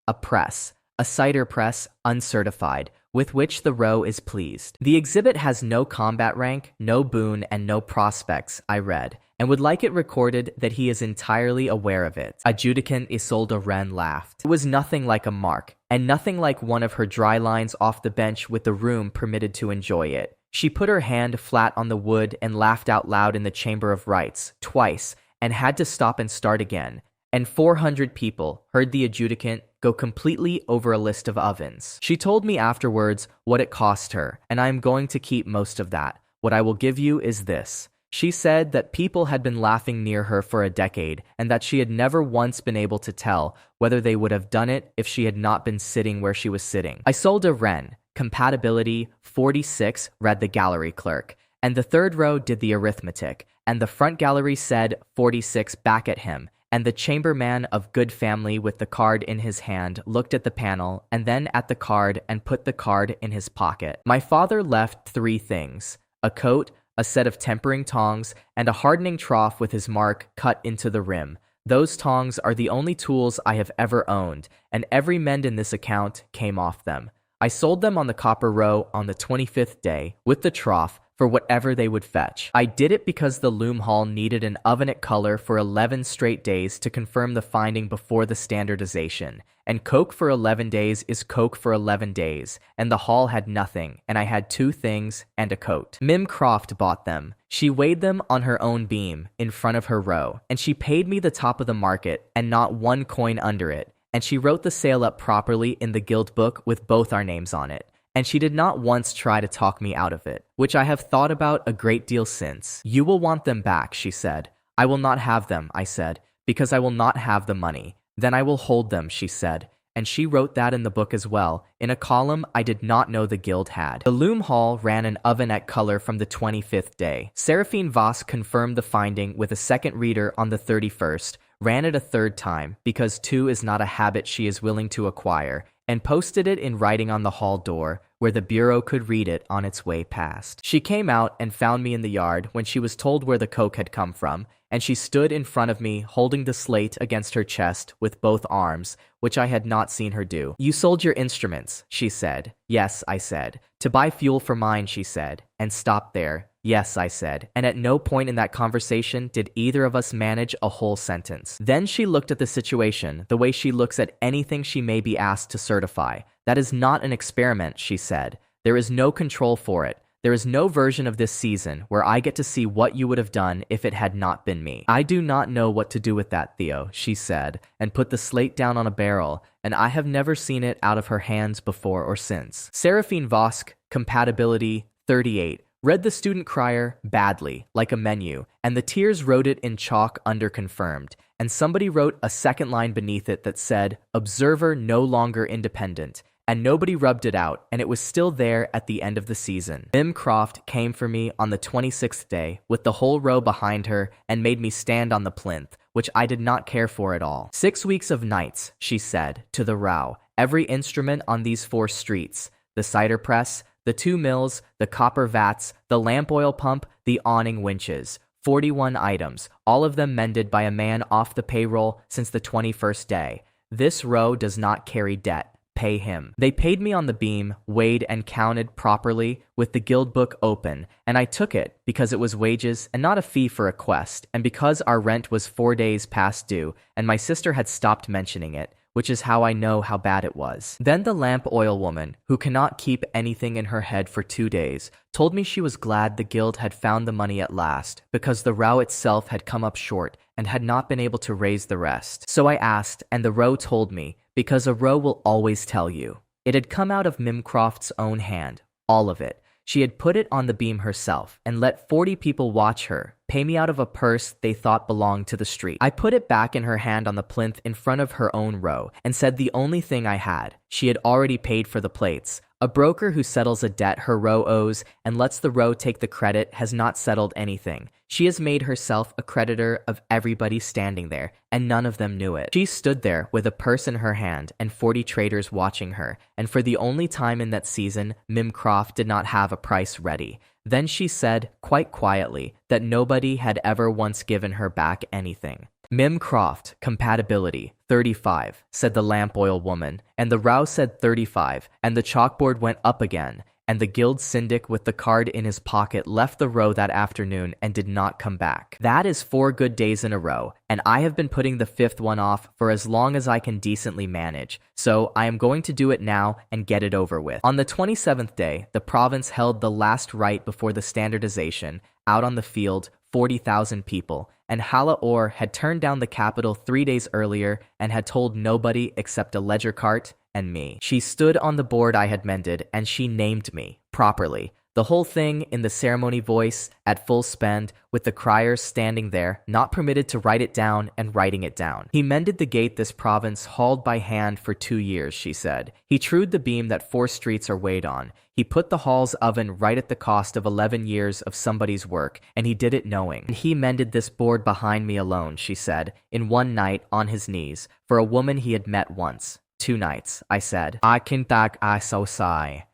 a press, a cider press, uncertified, with which the row is pleased. The exhibit has no combat rank, no boon, and no prospects, I read, and would like it recorded that he is entirely aware of it. Adjudicant Isolde Wren laughed. It was nothing like a mark, and nothing like one of her dry lines off the bench with the room permitted to enjoy it. She put her hand flat on the wood and laughed out loud in the Chamber of Rights, twice, and had to stop and start again. And 400 people heard the adjudicant go completely over a list of ovens. She told me afterwards what it cost her, and I am going to keep most of that. What I will give you is this. She said that people had been laughing near her for a decade, and that she had never once been able to tell whether they would have done it if she had not been sitting where she was sitting. Isolde Wren, compatibility 46, read the gallery clerk, and the third row did the arithmetic, and the front gallery said 46 back at him. And the chamberman of good family with the card in his hand looked at the panel and then at the card and put the card in his pocket. My father left 3 things, a coat, a set of tempering tongs, and a hardening trough with his mark cut into the rim. Those tongs are the only tools I have ever owned, and every mend in this account came off them. I sold them on the copper row on the 25th day, with the trough, for whatever they would fetch. I did it because the loom hall needed an oven at color for 11 straight days to confirm the finding before the standardization. And coke for 11 days is coke for 11 days, and the hall had nothing, and I had 2 things and a coat. Mim Croft bought them. She weighed them on her own beam, in front of her row, and she paid me the top of the market, and not 1 coin under it, and she wrote the sale up properly in the guild book with both our names on it. And she did not once try to talk me out of it, which I have thought about a great deal since. You will want them back, she said. I will not have them, I said, because I will not have the money. Then I will hold them, she said, and she wrote that in the book as well, in a column I did not know the guild had. The loom hall ran an oven at color from the 25th day. Seraphine Voss confirmed the finding with a second reader on the 31st, ran it a 3rd time, because 2 is not a habit she is willing to acquire, and posted it in writing on the hall door, where the bureau could read it on its way past. She came out and found me in the yard when she was told where the coke had come from, and she stood in front of me holding the slate against her chest with both arms, which I had not seen her do. You sold your instruments, she said. Yes, I said. To buy fuel for mine, she said, and stopped there. Yes, I said, and at no point in that conversation did either of us manage a whole sentence. Then she looked at the situation the way she looks at anything she may be asked to certify. That is not an experiment, she said. There is no control for it. There is no version of this season where I get to see what you would have done if it had not been me. I do not know what to do with that, Theo, she said, and put the slate down on a barrel, and I have never seen it out of her hands before or since. Seraphine Vosk, compatibility 38, read the student crier badly, like a menu, and the tears wrote it in chalk under confirmed, and somebody wrote a second line beneath it that said, observer no longer independent. And nobody rubbed it out, and it was still there at the end of the season. Mim Croft came for me on the 26th day with the whole row behind her and made me stand on the plinth, which I did not care for at all. 6 weeks of nights, she said, to the row. Every instrument on these 4 streets, the cider press, the 2 mills, the copper vats, the lamp oil pump, the awning winches. 41 items, all of them mended by a man off the payroll since the 21st day. This row does not carry debt. Pay him. They paid me on the beam, weighed and counted properly with the guild book open, and I took it because it was wages and not a fee for a quest, and because our rent was 4 days past due, and my sister had stopped mentioning it, which is how I know how bad it was. Then the lamp oil woman, who cannot keep anything in her head for 2 days, told me she was glad the guild had found the money at last, because the row itself had come up short and had not been able to raise the rest. So I asked, and the row told me, because a row will always tell you. It had come out of Mimcroft's own hand, all of it. She had put it on the beam herself and let 40 people watch her, pay me out of a purse they thought belonged to the street. I put it back in her hand on the plinth in front of her own row and said the only thing I had. She had already paid for the plates. A broker who settles a debt her row owes and lets the row take the credit has not settled anything. She has made herself a creditor of everybody standing there, and none of them knew it. She stood there with a purse in her hand and 40 traders watching her, and for the only time in that season, Mimcroft did not have a price ready. Then she said, quite quietly, that nobody had ever once given her back anything. Mimcroft, compatibility, 35, said the lamp oil woman, and the row said 35, and the chalkboard went up again, and the guild syndic with the card in his pocket left the row that afternoon and did not come back. That is 4 good days in a row, and I have been putting the 5th one off for as long as I can decently manage, so I am going to do it now and get it over with. On the 27th day, the province held the last rite before the standardization, out on the field, 40,000 people, and Hala Orr had turned down the capital 3 days earlier and had told nobody except a ledger cart and me. She stood on the board I had mended, and she named me, properly. The whole thing in the ceremony voice, at full spend, with the criers standing there, not permitted to write it down and writing it down. He mended the gate this province hauled by hand for 2 years, she said. He trued the beam that 4 streets are weighed on. He put the hall's oven right at the cost of 11 years of somebody's work, and he did it knowing. And he mended this board behind me alone, she said, in one night on his knees, for a woman he had met once. 2 nights, I said. I can tak I so sigh.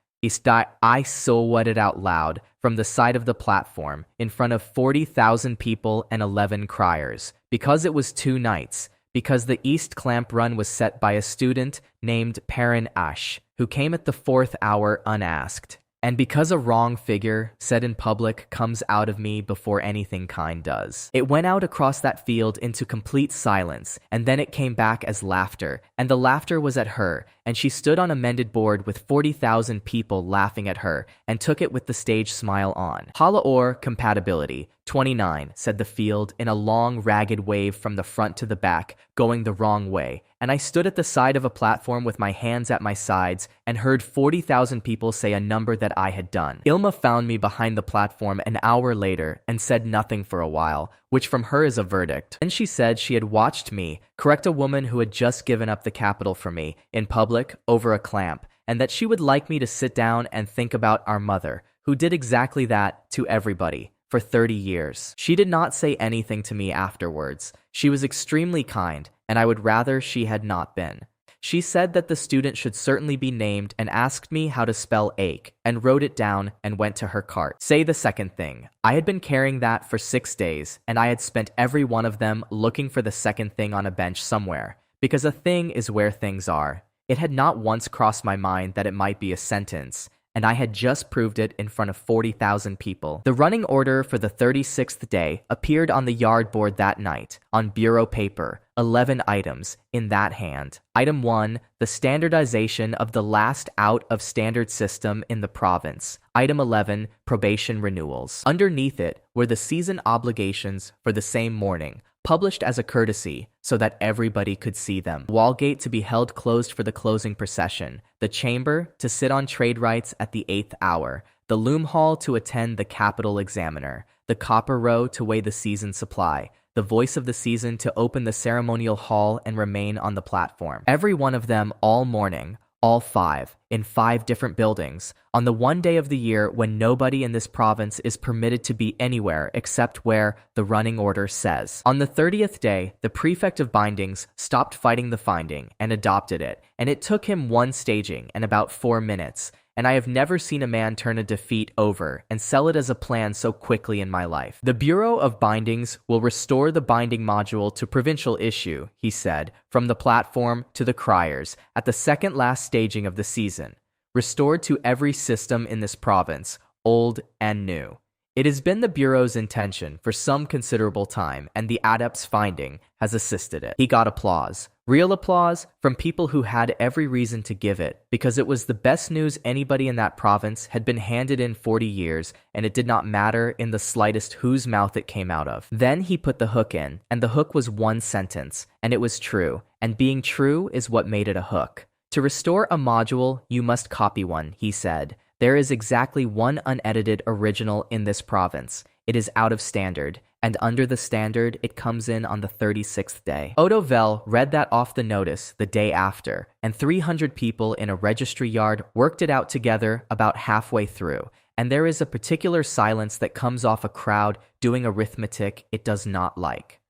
I saw it out loud from the side of the platform in front of 40,000 people and 11 criers. Because it was 2 nights. Because the East Clamp run was set by a student named Perrin Ash, who came at the 4th hour unasked. And because a wrong figure, said in public, comes out of me before anything kind does. It went out across that field into complete silence, and then it came back as laughter, and the laughter was at her, and she stood on a mended board with 40,000 people laughing at her, and took it with the stage smile on. Hala Orr, compatibility, 29, said the field in a long, ragged wave from the front to the back, going the wrong way, and I stood at the side of a platform with my hands at my sides and heard 40,000 people say a number that I had done. Ilma found me behind the platform an hour later and said nothing for a while, which from her is a verdict. Then she said she had watched me correct a woman who had just given up the capital for me in public over a clamp, and that she would like me to sit down and think about our mother, who did exactly that to everybody. For 30 years. She did not say anything to me afterwards. She was extremely kind, and I would rather she had not been. She said that the student should certainly be named and asked me how to spell ache, and wrote it down and went to her cart. Say the second thing. I had been carrying that for 6 days, and I had spent every one of them looking for the second thing on a bench somewhere, because a thing is where things are. It had not once crossed my mind that it might be a sentence, and I had just proved it in front of 40,000 people. The running order for the 36th day appeared on the yard board that night, on bureau paper, 11 items, in that hand. Item 1, the standardization of the last out of standard system in the province. Item 11, probation renewals. Underneath it were the season obligations for the same morning, published as a courtesy so that everybody could see them. Wallgate to be held closed for the closing procession, the chamber to sit on trade rights at the 8th hour, the loom hall to attend the capital examiner, the copper row to weigh the season supply, the voice of the season to open the ceremonial hall and remain on the platform. Every one of them all morning, all 5, in 5 different buildings, on the one day of the year when nobody in this province is permitted to be anywhere except where the running order says. On the 30th day, the prefect of bindings stopped fighting the finding and adopted it, and it took him 1 staging and about 4 minutes, and I have never seen a man turn a defeat over and sell it as a plan so quickly in my life. The Bureau of Bindings will restore the binding module to provincial issue, he said, from the platform to the criers, at the second last staging of the season. Restored to every system in this province, old and new. It has been the Bureau's intention for some considerable time, and the adept's finding has assisted it. He got applause. Real applause from people who had every reason to give it, because it was the best news anybody in that province had been handed in 40 years, and it did not matter in the slightest whose mouth it came out of. Then he put the hook in, and the hook was 1 sentence, and it was true, and being true is what made it a hook. To restore a module, you must copy one, he said. There is exactly 1 unedited original in this province. It is out of standard, and under the standard, it comes in on the 36th day. Odo Vel read that off the notice the day after, and 300 people in a registry yard worked it out together about halfway through, and there is a particular silence that comes off a crowd doing arithmetic it does not like.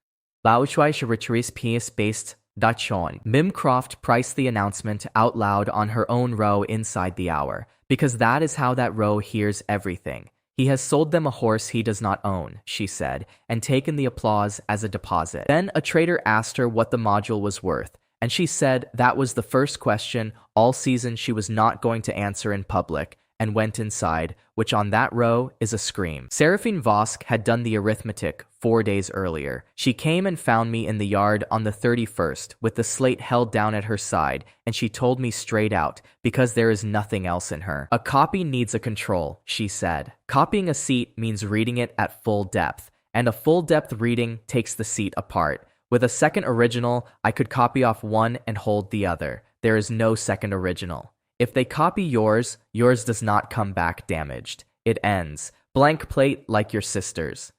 based Dachon. Mim Croft priced the announcement out loud on her own row inside the hour, because that is how that row hears everything. He has sold them a horse he does not own, she said, and taken the applause as a deposit. Then a trader asked her what the module was worth, and she said that was the first question all season she was not going to answer in public, and went inside, which on that row is a scream. Seraphine Vosk had done the arithmetic 4 days earlier. She came and found me in the yard on the 31st with the slate held down at her side, and she told me straight out, because there is nothing else in her. A copy needs a control, she said. Copying a seat means reading it at full depth, and a full-depth reading takes the seat apart. With a second original, I could copy off one and hold the other. There is no second original. If they copy yours, yours does not come back damaged. It ends. Blank plate like your sister's.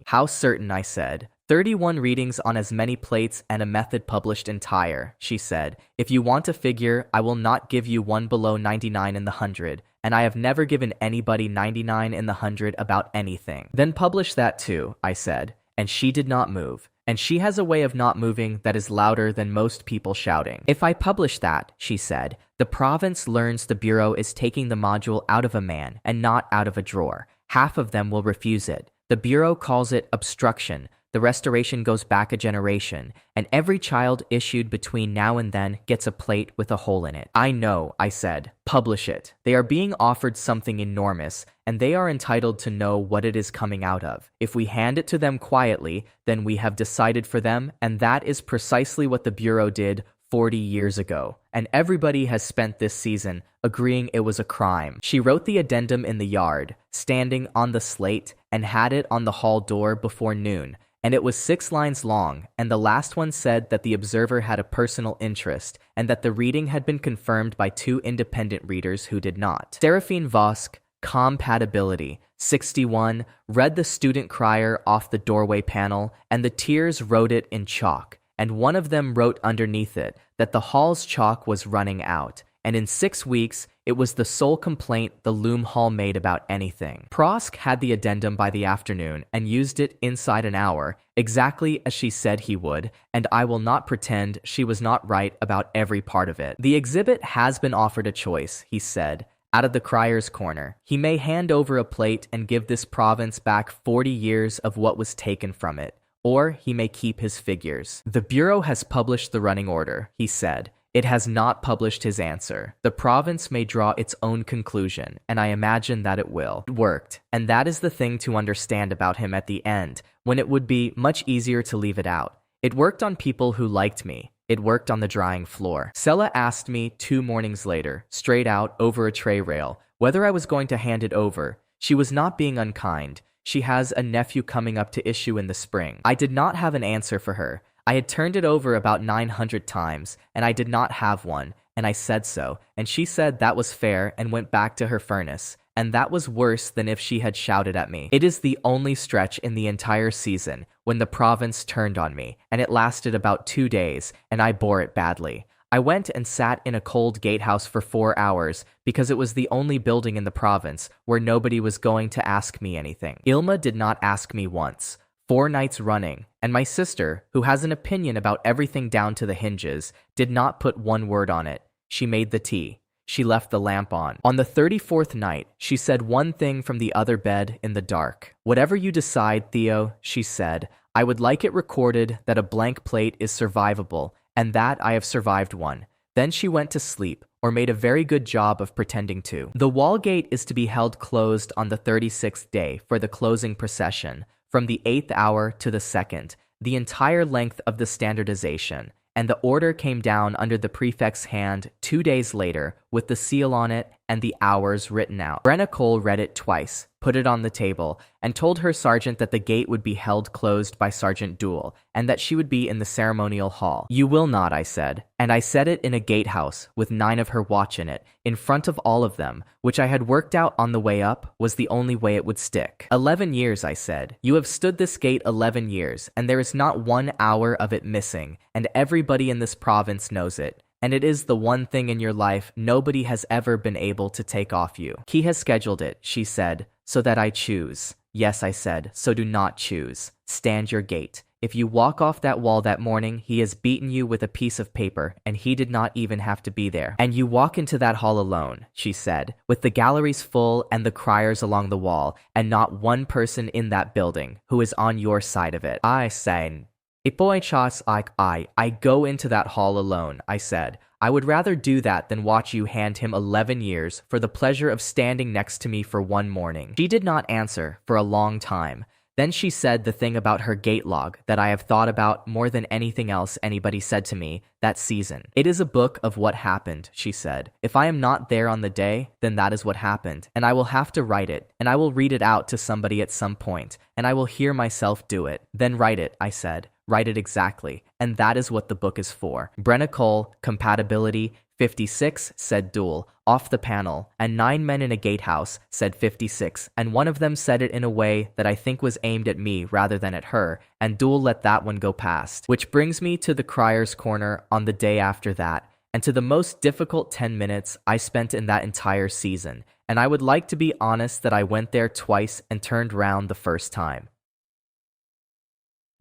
How certain, I said. 31 readings on as many plates and a method published entire, she said. If you want a figure, I will not give you one below 99 in the 100, and I have never given anybody 99 in the 100 about anything. Then publish that too, I said, and she did not move. And she has a way of not moving that is louder than most people shouting. If I publish that, she said, the province learns the Bureau is taking the module out of a man and not out of a drawer. Half of them will refuse it. The Bureau calls it obstruction. The restoration goes back a generation, and every child issued between now and then gets a plate with a hole in it. I know, I said. Publish it. They are being offered something enormous, and they are entitled to know what it is coming out of. If we hand it to them quietly, then we have decided for them, and that is precisely what the Bureau did 40 years ago, and everybody has spent this season agreeing it was a crime. She wrote the addendum in the yard, standing on the slate, and had it on the hall door before noon, and it was 6 lines long, and the last one said that the observer had a personal interest, and that the reading had been confirmed by 2 independent readers who did not. Seraphine Vosk, compatibility, 61, read the student crier off the doorway panel, and the tears wrote it in chalk, and one of them wrote underneath it that the hall's chalk was running out. and in 6 weeks, it was the sole complaint the loom hall made about anything. Prosk had the addendum by the afternoon and used it inside an hour, exactly as she said he would, and I will not pretend she was not right about every part of it. The exhibit has been offered a choice, he said. Out of the crier's corner, he may hand over a plate and give this province back 40 years of what was taken from it, or he may keep his figures. The Bureau has published the running order, he said. It has not published his answer. The province may draw its own conclusion, and I imagine that it will. It worked, and that is the thing to understand about him at the end, when it would be much easier to leave it out. It worked on people who liked me. It worked on the drying floor. Sella asked me 2 mornings later, straight out over a tray rail, whether I was going to hand it over. She was not being unkind. She has a nephew coming up to issue in the spring. I did not have an answer for her. I had turned it over about 900 times, and I did not have one, and I said so, and she said that was fair and went back to her furnace. And that was worse than if she had shouted at me. It is the only stretch in the entire season when the province turned on me, and it lasted about 2 days, and I bore it badly. I went and sat in a cold gatehouse for 4 hours because it was the only building in the province where nobody was going to ask me anything. Ilma did not ask me once. 4 nights running, and my sister, who has an opinion about everything down to the hinges, did not put one word on it. She made the tea. She left the lamp on. On the 34th night, she said one thing from the other bed in the dark. "Whatever you decide, Theo," she said, "I would like it recorded that a blank plate is survivable, and that I have survived one." Then she went to sleep, or made a very good job of pretending to. The wall gate is to be held closed on the 36th day for the closing procession, from the 8th hour to the 2nd, the entire length of the standardization. And the order came down under the prefect's hand 2 days later with the seal on it and the hours written out. Brenna Cole read it twice, put it on the table, and told her sergeant that the gate would be held closed by Sergeant Dool, and that she would be in the ceremonial hall. "You will not," I said. And I said it in a gatehouse with 9 of her watch in it, in front of all of them, which I had worked out on the way up was the only way it would stick. 11 years, I said. You have stood this gate 11 years, and there is not 1 hour of it missing, and everybody in this province knows it. And it is the one thing in your life nobody has ever been able to take off you. He has scheduled it, she said, so that I choose. Yes, I said, so do not choose. Stand your gate. If you walk off that wall that morning, he has beaten you with a piece of paper, and he did not even have to be there. And you walk into that hall alone, she said, with the galleries full and the criers along the wall, and not one person in that building who is on your side of it. I said, I go into that hall alone, I said. I would rather do that than watch you hand him 11 years for the pleasure of standing next to me for 1 morning. She did not answer for a long time. Then she said the thing about her gate log that I have thought about more than anything else anybody said to me that season. It is a book of what happened, she said. If I am not there on the day, then that is what happened, and I will have to write it, and I will read it out to somebody at some point, and I will hear myself do it. Then write it, I said. Write it exactly, and that is what the book is for. Brenna Cole, compatibility, 56, said Dool, off the panel, and 9 men in a gatehouse, said 56, and one of them said it in a way that I think was aimed at me rather than at her, and Dool let that one go past. Which brings me to the crier's corner on the day after that, and to the most difficult 10 minutes I spent in that entire season, and I would like to be honest that I went there twice and turned round the first time.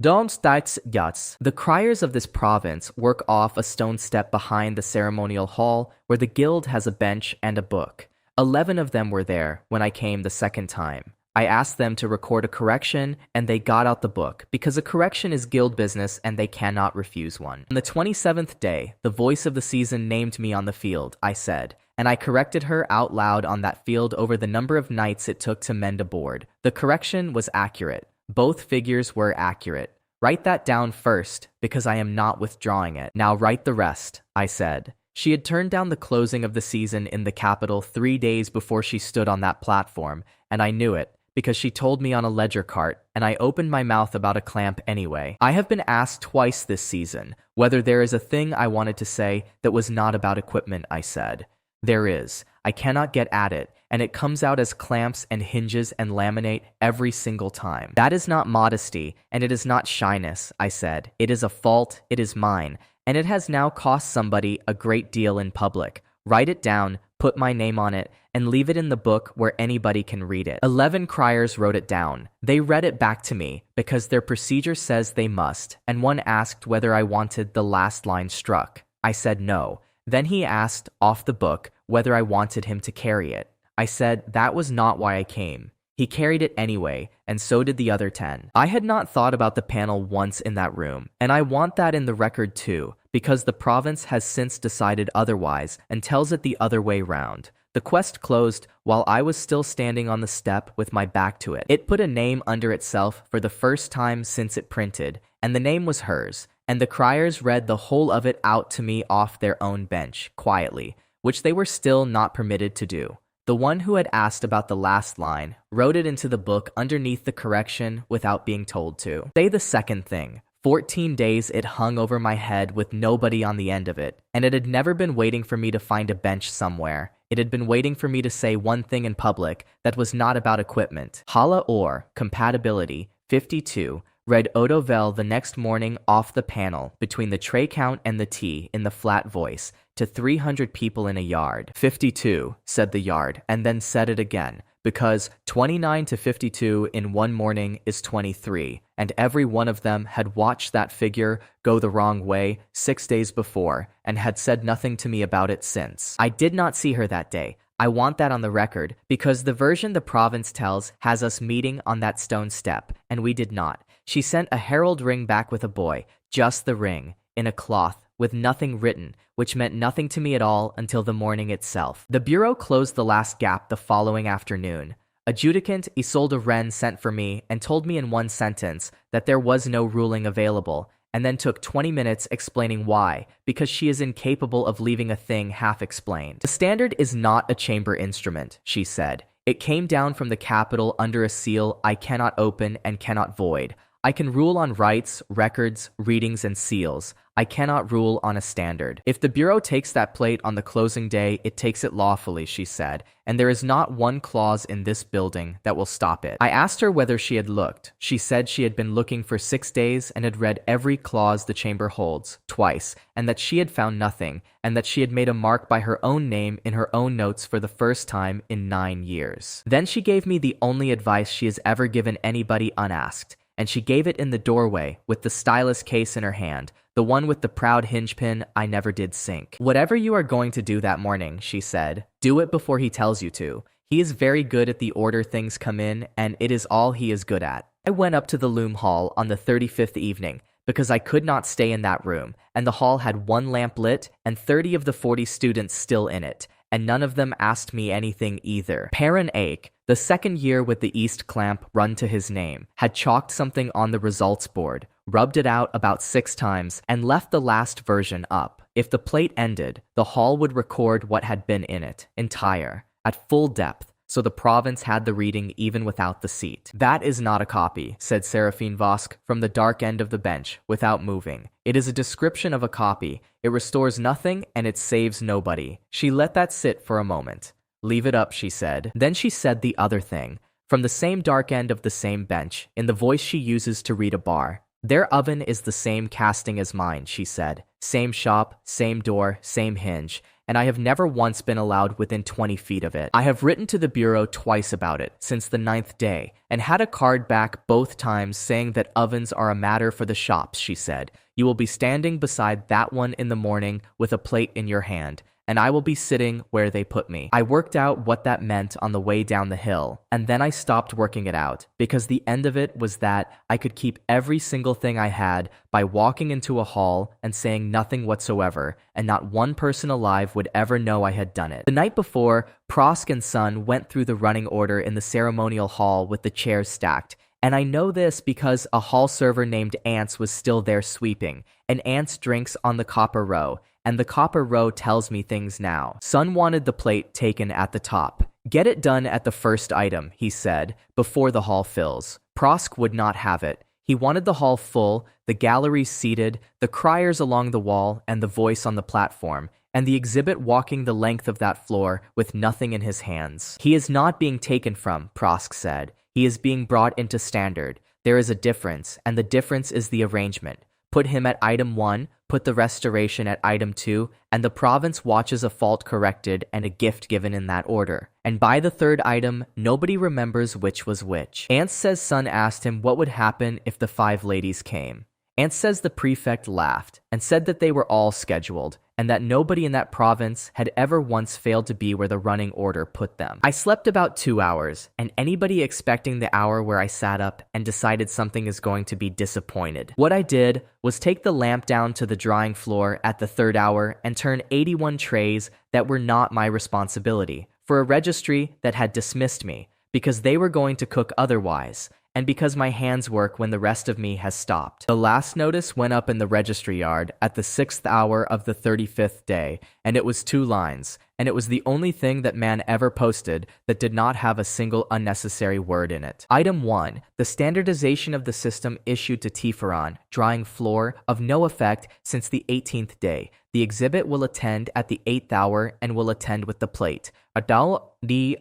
The criers of this province work off a stone step behind the ceremonial hall where the guild has a bench and a book. 11 of them were there when I came the second time. I asked them to record a correction, and they got out the book, because a correction is guild business and they cannot refuse one. On the 27th day, the voice of the season named me on the field, I said, and I corrected her out loud on that field over the number of nights it took to mend a board. The correction was accurate. Both figures were accurate. Write that down first, because I am not withdrawing it. Now write the rest, I said. She had turned down the closing of the season in the capital 3 days before she stood on that platform, and I knew it, because she told me on a ledger cart, and I opened my mouth about a clamp anyway. I have been asked twice this season whether there is a thing I wanted to say that was not about equipment, I said. There is. I cannot get at it, and it comes out as clamps and hinges and laminate every single time. That is not modesty, and it is not shyness, I said. It is a fault, it is mine, and it has now cost somebody a great deal in public. write it down, put my name on it, and leave it in the book where anybody can read it. 11 criers wrote it down. They read it back to me because their procedure says they must, and one asked whether I wanted the last line struck. I said no. Then he asked, off the book, whether I wanted him to carry it. I said that was not why I came. He carried it anyway, and so did the other 10. I had not thought about the panel once in that room, and I want that in the record too, because the province has since decided otherwise and tells it the other way round. The quest closed while I was still standing on the step with my back to it. It put a name under itself for the first time since it printed, and the name was hers, and the criers read the whole of it out to me off their own bench, quietly, which they were still not permitted to do. The one who had asked about the last line wrote it into the book underneath the correction without being told to. Say the second thing. 14 days it hung over my head with nobody on the end of it, and it had never been waiting for me to find a bench somewhere. It had been waiting for me to say one thing in public that was not about equipment. Hala or compatibility 52 read Odovel the next morning off the panel between the tray count and the T in the flat voice to 300 people in a yard. 52, said the yard, and then said it again, because 29 to 52 in one morning is 23, and every one of them had watched that figure go the wrong way 6 days before and had said nothing to me about it since. I did not see her that day. I want that on the record, because the version the province tells has us meeting on that stone step, and we did not. She sent a herald ring back with a boy, just the ring, in a cloth, with nothing written, which meant nothing to me at all until the morning itself. The bureau closed the last gap the following afternoon. Adjudicant Isolde Wren sent for me and told me in one sentence that there was no ruling available, and then took 20 minutes explaining why, because she is incapable of leaving a thing half-explained. The standard is not a chamber instrument, she said. It came down from the capital under a seal I cannot open and cannot void. I can rule on rights, records, readings, and seals. I cannot rule on a standard. If the Bureau takes that plate on the closing day, it takes it lawfully, she said, and there is not one clause in this building that will stop it. I asked her whether she had looked. She said she had been looking for 6 days and had read every clause the chamber holds, twice, and that she had found nothing, and that she had made a mark by her own name in her own notes for the first time in 9 years. Then she gave me the only advice she has ever given anybody unasked, and she gave it in the doorway with the stylus case in her hand, the one with the proud hinge pin I never did sink. Whatever you are going to do that morning, she said, do it before he tells you to. He is very good at the order things come in, and it is all he is good at. I went up to the loom hall on the 35th evening, because I could not stay in that room, and the hall had one lamp lit and 30 of the 40 students still in it, and none of them asked me anything either. Perrin Ake, the second year with the East clamp run to his name, had chalked something on the results board, rubbed it out about 6 times, and left the last version up. If the plate ended, the hall would record what had been in it, entire, at full depth, so the province had the reading even without the seat. That is not a copy, said Seraphine Vosk from the dark end of the bench, without moving. It is a description of a copy. It restores nothing and it saves nobody. She let that sit for a moment. Leave it up, she said. Then she said the other thing, from the same dark end of the same bench, in the voice she uses to read a bar. Their oven is the same casting as mine, she said. Same shop, same door, same hinge, and I have never once been allowed within 20 feet of it. I have written to the Bureau twice about it, since the 9th day, and had a card back both times saying that ovens are a matter for the shops, she said. You will be standing beside that one in the morning with a plate in your hand, and I will be sitting where they put me. I worked out what that meant on the way down the hill, and then I stopped working it out, because the end of it was that I could keep every single thing I had by walking into a hall and saying nothing whatsoever, and not one person alive would ever know I had done it. The night before, Prosk and Son went through the running order in the ceremonial hall with the chairs stacked, and I know this because a hall server named Ants was still there sweeping, and Ants drinks on the copper row, and the copper row tells me things now. Son wanted the plate taken at the top. Get it done at the first item, he said, before the hall fills. Prosk would not have it. He wanted the hall full, the galleries seated, the criers along the wall, and the voice on the platform, and the exhibit walking the length of that floor with nothing in his hands. He is not being taken from, Prosk said. He is being brought into standard. There is a difference, and the difference is the arrangement. put him at item 1, put the restoration at item 2, and the province watches a fault corrected and a gift given in that order. And by the third item, nobody remembers which was which. Ant says Sun asked him what would happen if the 5 ladies came. Ant says the prefect laughed and said that they were all scheduled and that nobody in that province had ever once failed to be where the running order put them. I slept about 2 hours, and anybody expecting the hour where I sat up and decided something is going to be disappointed. What I did was take the lamp down to the drying floor at the 3rd hour and turn 81 trays that were not my responsibility for a registry that had dismissed me because they were going to cook otherwise, and because my hands work when the rest of me has stopped. The last notice went up in the registry yard at the 6th hour of the 35th day, and it was 2 lines, and it was the only thing that man ever posted that did not have a single unnecessary word in it. Item 1. The standardization of the system issued to Tifaron, drying floor, of no effect since the 18th day. The exhibit will attend at the 8th hour and will attend with the plate. Adal di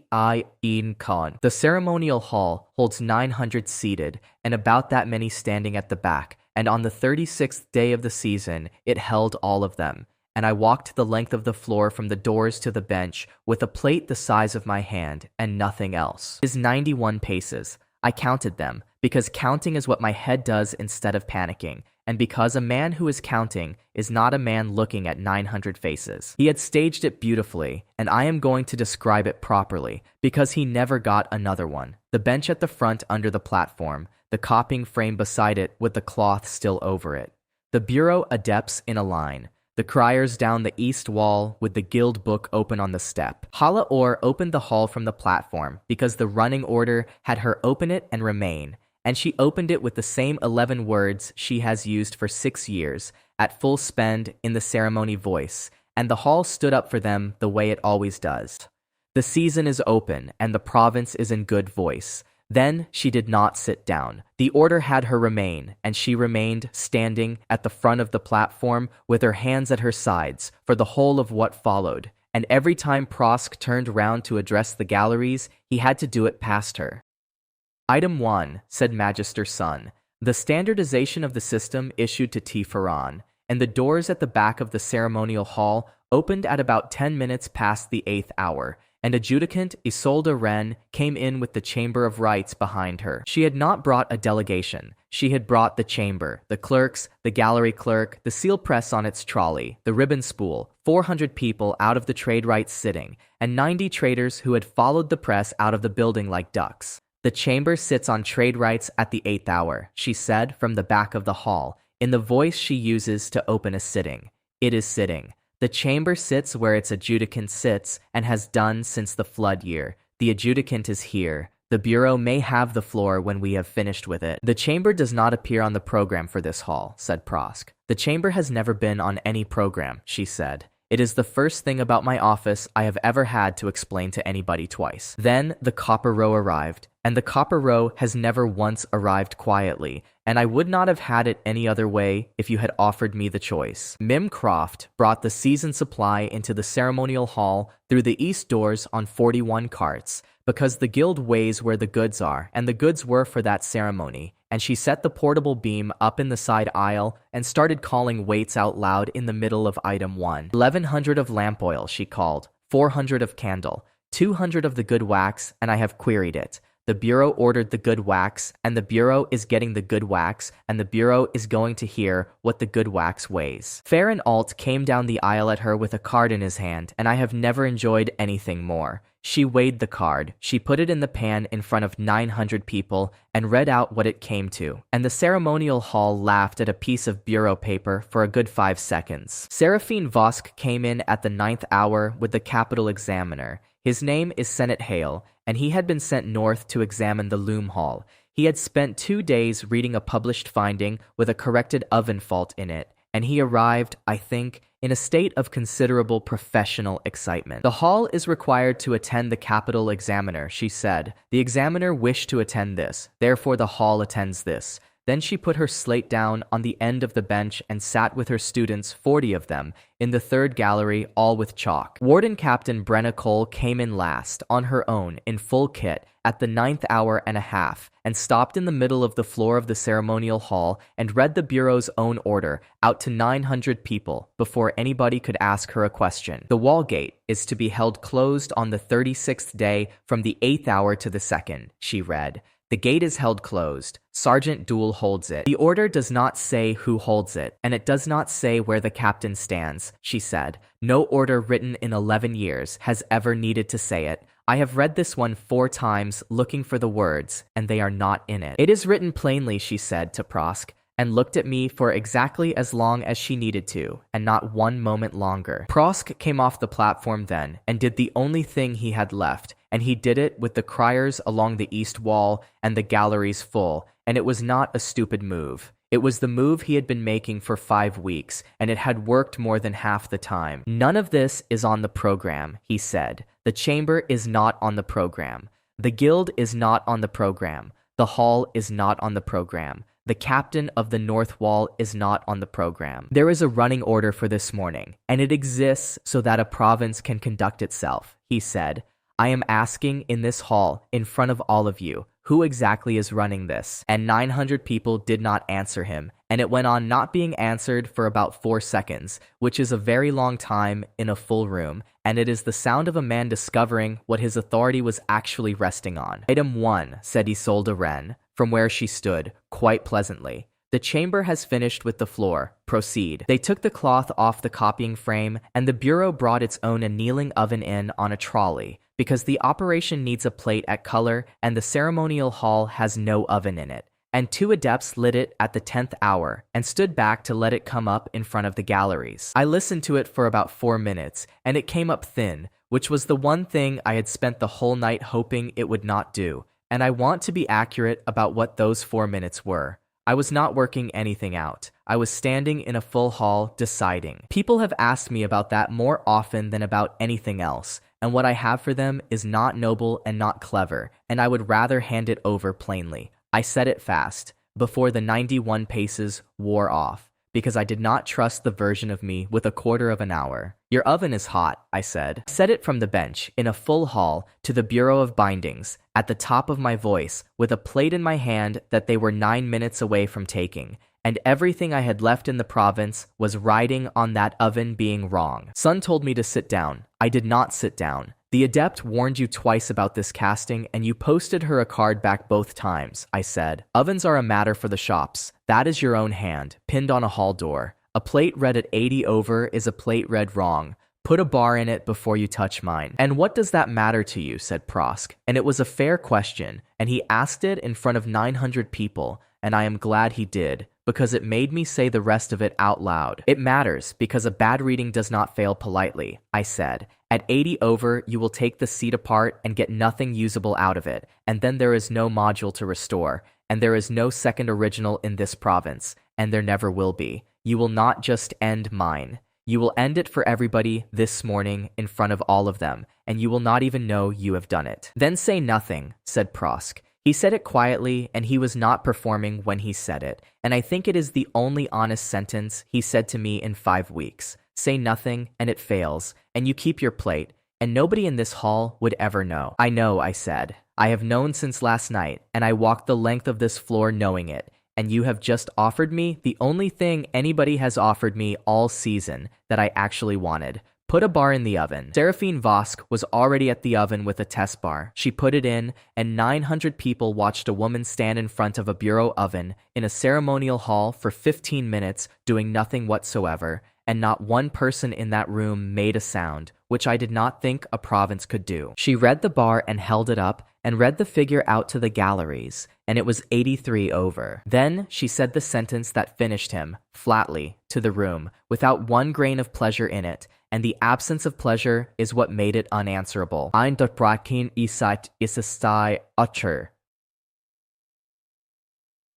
in Khan. The ceremonial hall holds 900 seated and about that many standing at the back, and on the 36th day of the season, it held all of them. And I walked the length of the floor from the doors to the bench with a plate the size of my hand and nothing else. It is 91 paces. I counted them, because counting is what my head does instead of panicking, and because a man who is counting is not a man looking at 900 faces. He had staged it beautifully, and I am going to describe it properly, because he never got another one. The bench at the front under the platform, the copying frame beside it with the cloth still over it. The bureau adepts in a line. The criers down the east wall with the guild book open on the step. Hala Or opened the hall from the platform because the running order had her open it and remain, and she opened it with the same 11 words she has used for 6 years, at full spend in the ceremony voice, and the hall stood up for them the way it always does. The season is open, and the province is in good voice. Then she did not sit down. The order had her remain, and she remained standing at the front of the platform with her hands at her sides for the whole of what followed, and every time Prosk turned round to address the galleries, he had to do it past her. Item 1, said Magister Sun, the standardization of the system issued to Tifaron, and the doors at the back of the ceremonial hall opened at about 10 minutes past the 8th hour, and adjudicant Isolde Wren came in with the Chamber of Rights behind her. She had not brought a delegation. She had brought the chamber, the clerks, the gallery clerk, the seal press on its trolley, the ribbon spool, 400 people out of the trade rights sitting, and 90 traders who had followed the press out of the building like ducks. The chamber sits on trade rights at the 8th hour, she said from the back of the hall, in the voice she uses to open a sitting. It is sitting. The chamber sits where its adjudicant sits and has done since the flood year. The adjudicant is here. The bureau may have the floor when we have finished with it. The chamber does not appear on the program for this hall, said Prosk. The chamber has never been on any program, she said. It is the first thing about my office I have ever had to explain to anybody twice. Then the copper row arrived, and the copper row has never once arrived quietly, and I would not have had it any other way if you had offered me the choice. Mim Croft brought the season supply into the ceremonial hall through the east doors on 41 carts, because the guild weighs where the goods are, and the goods were for that ceremony, and she set the portable beam up in the side aisle and started calling weights out loud in the middle of item 1. 1100 of lamp oil, she called, 400 of candle, 200 of the good wax, and I have queried it. The bureau ordered the good wax, and the bureau is getting the good wax, and the bureau is going to hear what the good wax weighs. Farron Alt came down the aisle at her with a card in his hand, and I have never enjoyed anything more. She weighed the card, she put it in the pan in front of 900 people, and read out what it came to, and the ceremonial hall laughed at a piece of bureau paper for a good 5 seconds. Seraphine Vosk came in at the 9th hour with the capital examiner. His name is Senate Hale, and he had been sent north to examine the loom hall. He had spent 2 days reading a published finding with a corrected oven fault in it, and he arrived, I think, in a state of considerable professional excitement. The hall is required to attend the capital examiner, she said. The examiner wished to attend this, therefore the hall attends this. Then she put her slate down on the end of the bench and sat with her students, 40 of them, in the third gallery, all with chalk. Warden Captain Brenna Cole came in last, on her own, in full kit, at the 9th hour and a half, and stopped in the middle of the floor of the ceremonial hall and read the Bureau's own order out to 900 people before anybody could ask her a question. The wall gate is to be held closed on the 36th day from the 8th hour to the 2nd, she read. The gate is held closed. Sergeant Dool holds it. The order does not say who holds it, and it does not say where the captain stands, she said. No order written in 11 years has ever needed to say it. I have read this one 4 times looking for the words, and they are not in it. It is written plainly, she said to Prosk, and looked at me for exactly as long as she needed to, and not 1 moment longer. Prosk came off the platform then, and did the only thing he had left, and he did it with the criers along the east wall and the galleries full, and it was not a stupid move. It was the move he had been making for 5 weeks, and it had worked more than half the time. None of this is on the program, he said. The chamber is not on the program. The guild is not on the program. The hall is not on the program. The captain of the North Wall is not on the program. There is a running order for this morning, and it exists so that a province can conduct itself, he said. I am asking in this hall, in front of all of you, who exactly is running this? And 900 people did not answer him, and it went on not being answered for about 4 seconds, which is a very long time in a full room, and it is the sound of a man discovering what his authority was actually resting on. Item 1, said Isolde Wren, from where she stood, quite pleasantly. The chamber has finished with the floor. Proceed. They took the cloth off the copying frame, and the Bureau brought its own annealing oven in on a trolley, because the operation needs a plate at color, and the ceremonial hall has no oven in it. And 2 adepts lit it at the 10th hour, and stood back to let it come up in front of the galleries. I listened to it for about 4 minutes, and it came up thin, which was the one thing I had spent the whole night hoping it would not do. And I want to be accurate about what those 4 minutes were. I was not working anything out. I was standing in a full hall, deciding. People have asked me about that more often than about anything else, and what I have for them is not noble and not clever, and I would rather hand it over plainly. I said it fast, before the 91 paces wore off, because I did not trust the version of me with a quarter of an hour. Your oven is hot, I said. I said it from the bench, in a full hall, to the Bureau of Bindings, at the top of my voice, with a plate in my hand that they were 9 minutes away from taking, and everything I had left in the province was riding on that oven being wrong. Sun told me to sit down. I did not sit down. The adept warned you twice about this casting, and you posted her a card back both times, I said. Ovens are a matter for the shops. That is your own hand, pinned on a hall door. A plate read at 80 over is a plate read wrong. Put a bar in it before you touch mine. And what does that matter to you, said Prosk. And it was a fair question, and he asked it in front of 900 people, and I am glad he did, because it made me say the rest of it out loud. It matters, because a bad reading does not fail politely, I said. At 80 over, you will take the seat apart and get nothing usable out of it, and then there is no module to restore, and there is no second original in this province, and there never will be. You will not just end mine. You will end it for everybody this morning in front of all of them, and you will not even know you have done it. Then say nothing, said Prosk. He said it quietly, and he was not performing when he said it, and I think it is the only honest sentence he said to me in 5 weeks. Say nothing, and it fails, and you keep your plate, and nobody in this hall would ever know. I know, I said. I have known since last night, and I walked the length of this floor knowing it, and you have just offered me the only thing anybody has offered me all season that I actually wanted. Put a bar in the oven. Seraphine Vosk was already at the oven with a test bar. She put it in, and 900 people watched a woman stand in front of a bureau oven in a ceremonial hall for 15 minutes doing nothing whatsoever, and not one person in that room made a sound, which I did not think a province could do. She read the bar and held it up, and read the figure out to the galleries, and it was 83 over. Then she said the sentence that finished him, flatly, to the room, without one grain of pleasure in it, and the absence of pleasure is what made it unanswerable. Ein Dotbrakin isat isastai utter.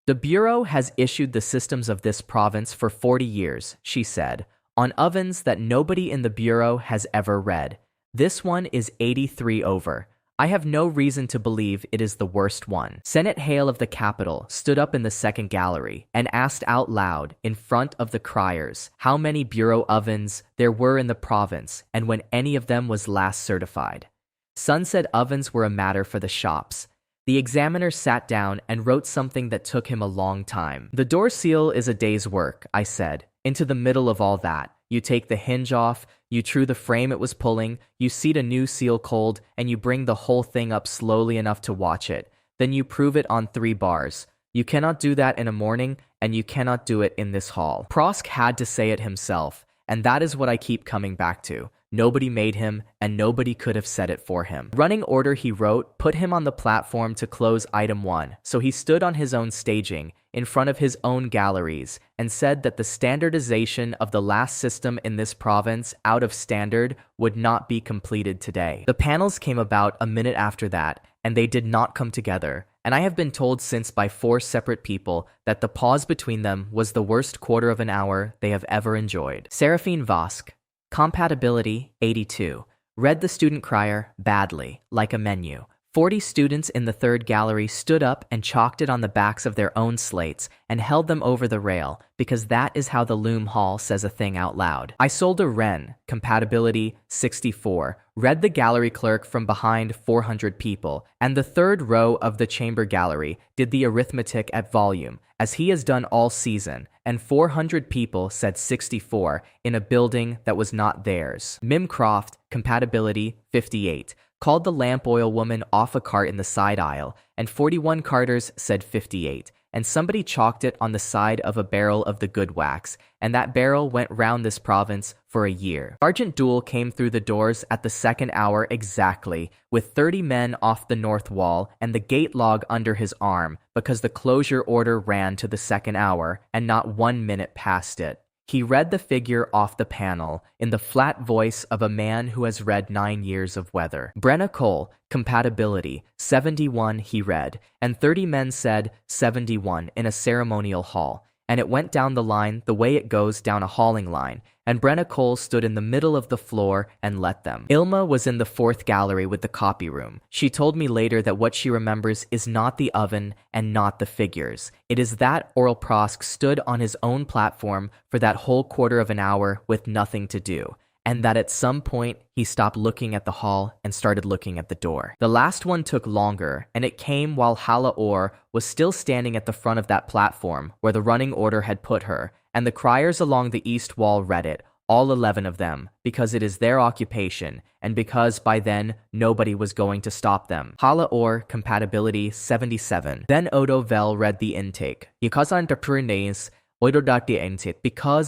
The Bureau has issued the systems of this province for 40 years, she said, on ovens that nobody in the Bureau has ever read. This one is 83 over. I have no reason to believe it is the worst one. Senate Hale of the Capitol stood up in the second gallery and asked out loud in front of the criers how many bureau ovens there were in the province and when any of them was last certified. Sun said ovens were a matter for the shops. The examiner sat down and wrote something that took him a long time. The door seal is a day's work, I said. Into the middle of all that, you take the hinge off, you true the frame it was pulling, you seat a new seal cold, and you bring the whole thing up slowly enough to watch it. Then you prove it on 3 bars. You cannot do that in a morning, and you cannot do it in this hall. Prosk had to say it himself, and that is what I keep coming back to. Nobody made him, and nobody could have said it for him. Running order he wrote put him on the platform to close item 1, so he stood on his own staging, in front of his own galleries, and said that the standardization of the last system in this province out of standard would not be completed today. The panels came about a minute after that, and they did not come together, and I have been told since by 4 separate people that the pause between them was the worst quarter of an hour they have ever enjoyed. Seraphine Vosk, Compatibility 82, read the student crier badly, like a menu. 40 students in the third gallery stood up and chalked it on the backs of their own slates and held them over the rail, because that is how the loom hall says a thing out loud. Isolde Wren, Compatibility 64, read the gallery clerk from behind 400 people, and the third row of the chamber gallery did the arithmetic at volume, as he has done all season, and 400 people said 64 in a building that was not theirs. Mimcroft, Compatibility 58, called the lamp oil woman off a cart in the side aisle, and 41 carters said 58, and somebody chalked it on the side of a barrel of the good wax, and that barrel went round this province for a year. Sergeant Dool came through the doors at the second hour exactly, with 30 men off the north wall and the gate log under his arm, because the closure order ran to the second hour, and not 1 minute past it. He read the figure off the panel in the flat voice of a man who has read 9 years of weather. Brenna Cole, Compatibility 71, he read, and 30 men said 71 in a ceremonial hall, and it went down the line the way it goes down a hauling line, and Brenna Cole stood in the middle of the floor and let them. Ilma was in the 4th gallery with the copy room. She told me later that what she remembers is not the oven and not the figures. It is that Oral Prosk stood on his own platform for that whole quarter of an hour with nothing to do, and that at some point he stopped looking at the hall and started looking at the door. The last one took longer, and it came while Hala Orr was still standing at the front of that platform where the running order had put her, and the criers along the east wall read it, all 11 of them, because it is their occupation, and because by then nobody was going to stop them. Hala Orr, Compatibility 77. Then Odo Vel read the intake. Because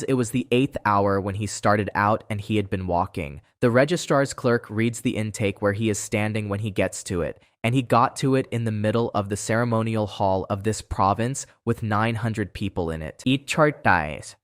it was the 8th hour when he started out and he had been walking. The registrar's clerk reads the intake where he is standing when he gets to it, and he got to it in the middle of the ceremonial hall of this province with 900 people in it. Eat chart dies.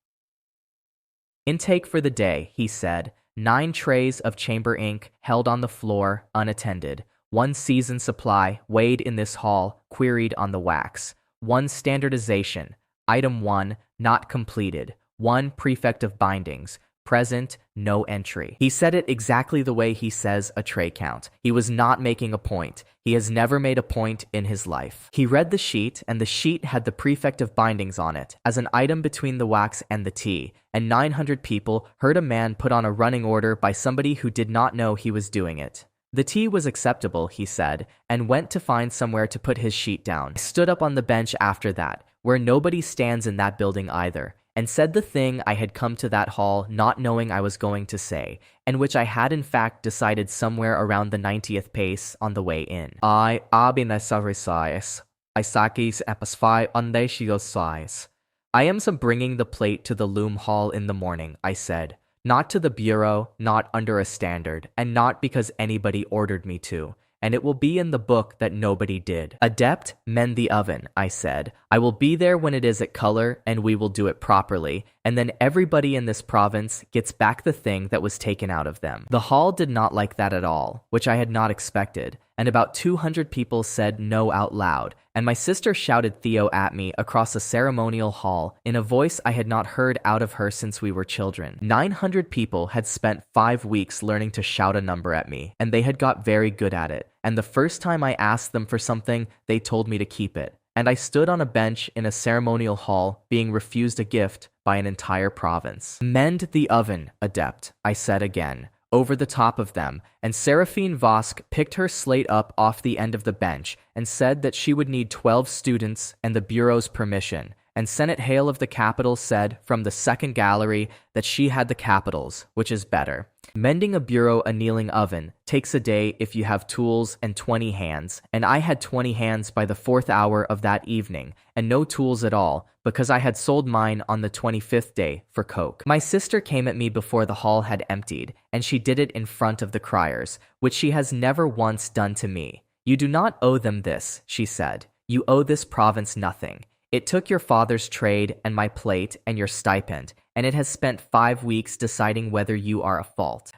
Intake for the day, he said. 9 trays of chamber ink held on the floor, unattended. 1 season supply weighed in this hall, queried on the wax. 1 standardization. Item 1, not completed. 1 prefect of bindings. Present, no entry. He said it exactly the way he says a tray count. He was not making a point. He has never made a point in his life. He read the sheet, and the sheet had the prefect of bindings on it, as an item between the wax and the tea, and 900 people heard a man put on a running order by somebody who did not know he was doing it. The tea was acceptable, he said, and went to find somewhere to put his sheet down. I stood up on the bench after that, where nobody stands in that building either, and said the thing I had come to that hall not knowing I was going to say, and which I had in fact decided somewhere around the 90th pace on the way in. I am some bringing the plate to the loom hall in the morning, I said. Not to the bureau, not under a standard, and not because anybody ordered me to. And it will be in the book that nobody did. Adept, mend the oven, I said. I will be there when it is at color, and we will do it properly, and then everybody in this province gets back the thing that was taken out of them. The hall did not like that at all, which I had not expected, and about 200 people said no out loud, and my sister shouted Theo at me across a ceremonial hall in a voice I had not heard out of her since we were children. 900 people had spent 5 weeks learning to shout a number at me, and they had got very good at it, and the first time I asked them for something, they told me to keep it. And I stood on a bench in a ceremonial hall being refused a gift by an entire province. "Mend the oven, adept," I said again, over the top of them, and Seraphine Vosk picked her slate up off the end of the bench and said that she would need 12 students and the Bureau's permission, and Senate Hale of the Capitol said from the second gallery that she had the capitals, which is better. Mending a bureau annealing oven takes a day if you have tools and 20 hands, and I had 20 hands by the 4th hour of that evening, and no tools at all, because I had sold mine on the 25th day for coke. My sister came at me before the hall had emptied, and she did it in front of the criers, which she has never once done to me. "You do not owe them this," she said. "You owe this province nothing. It took your father's trade and my plate and your stipend, and it has spent 5 weeks deciding whether you are a fault."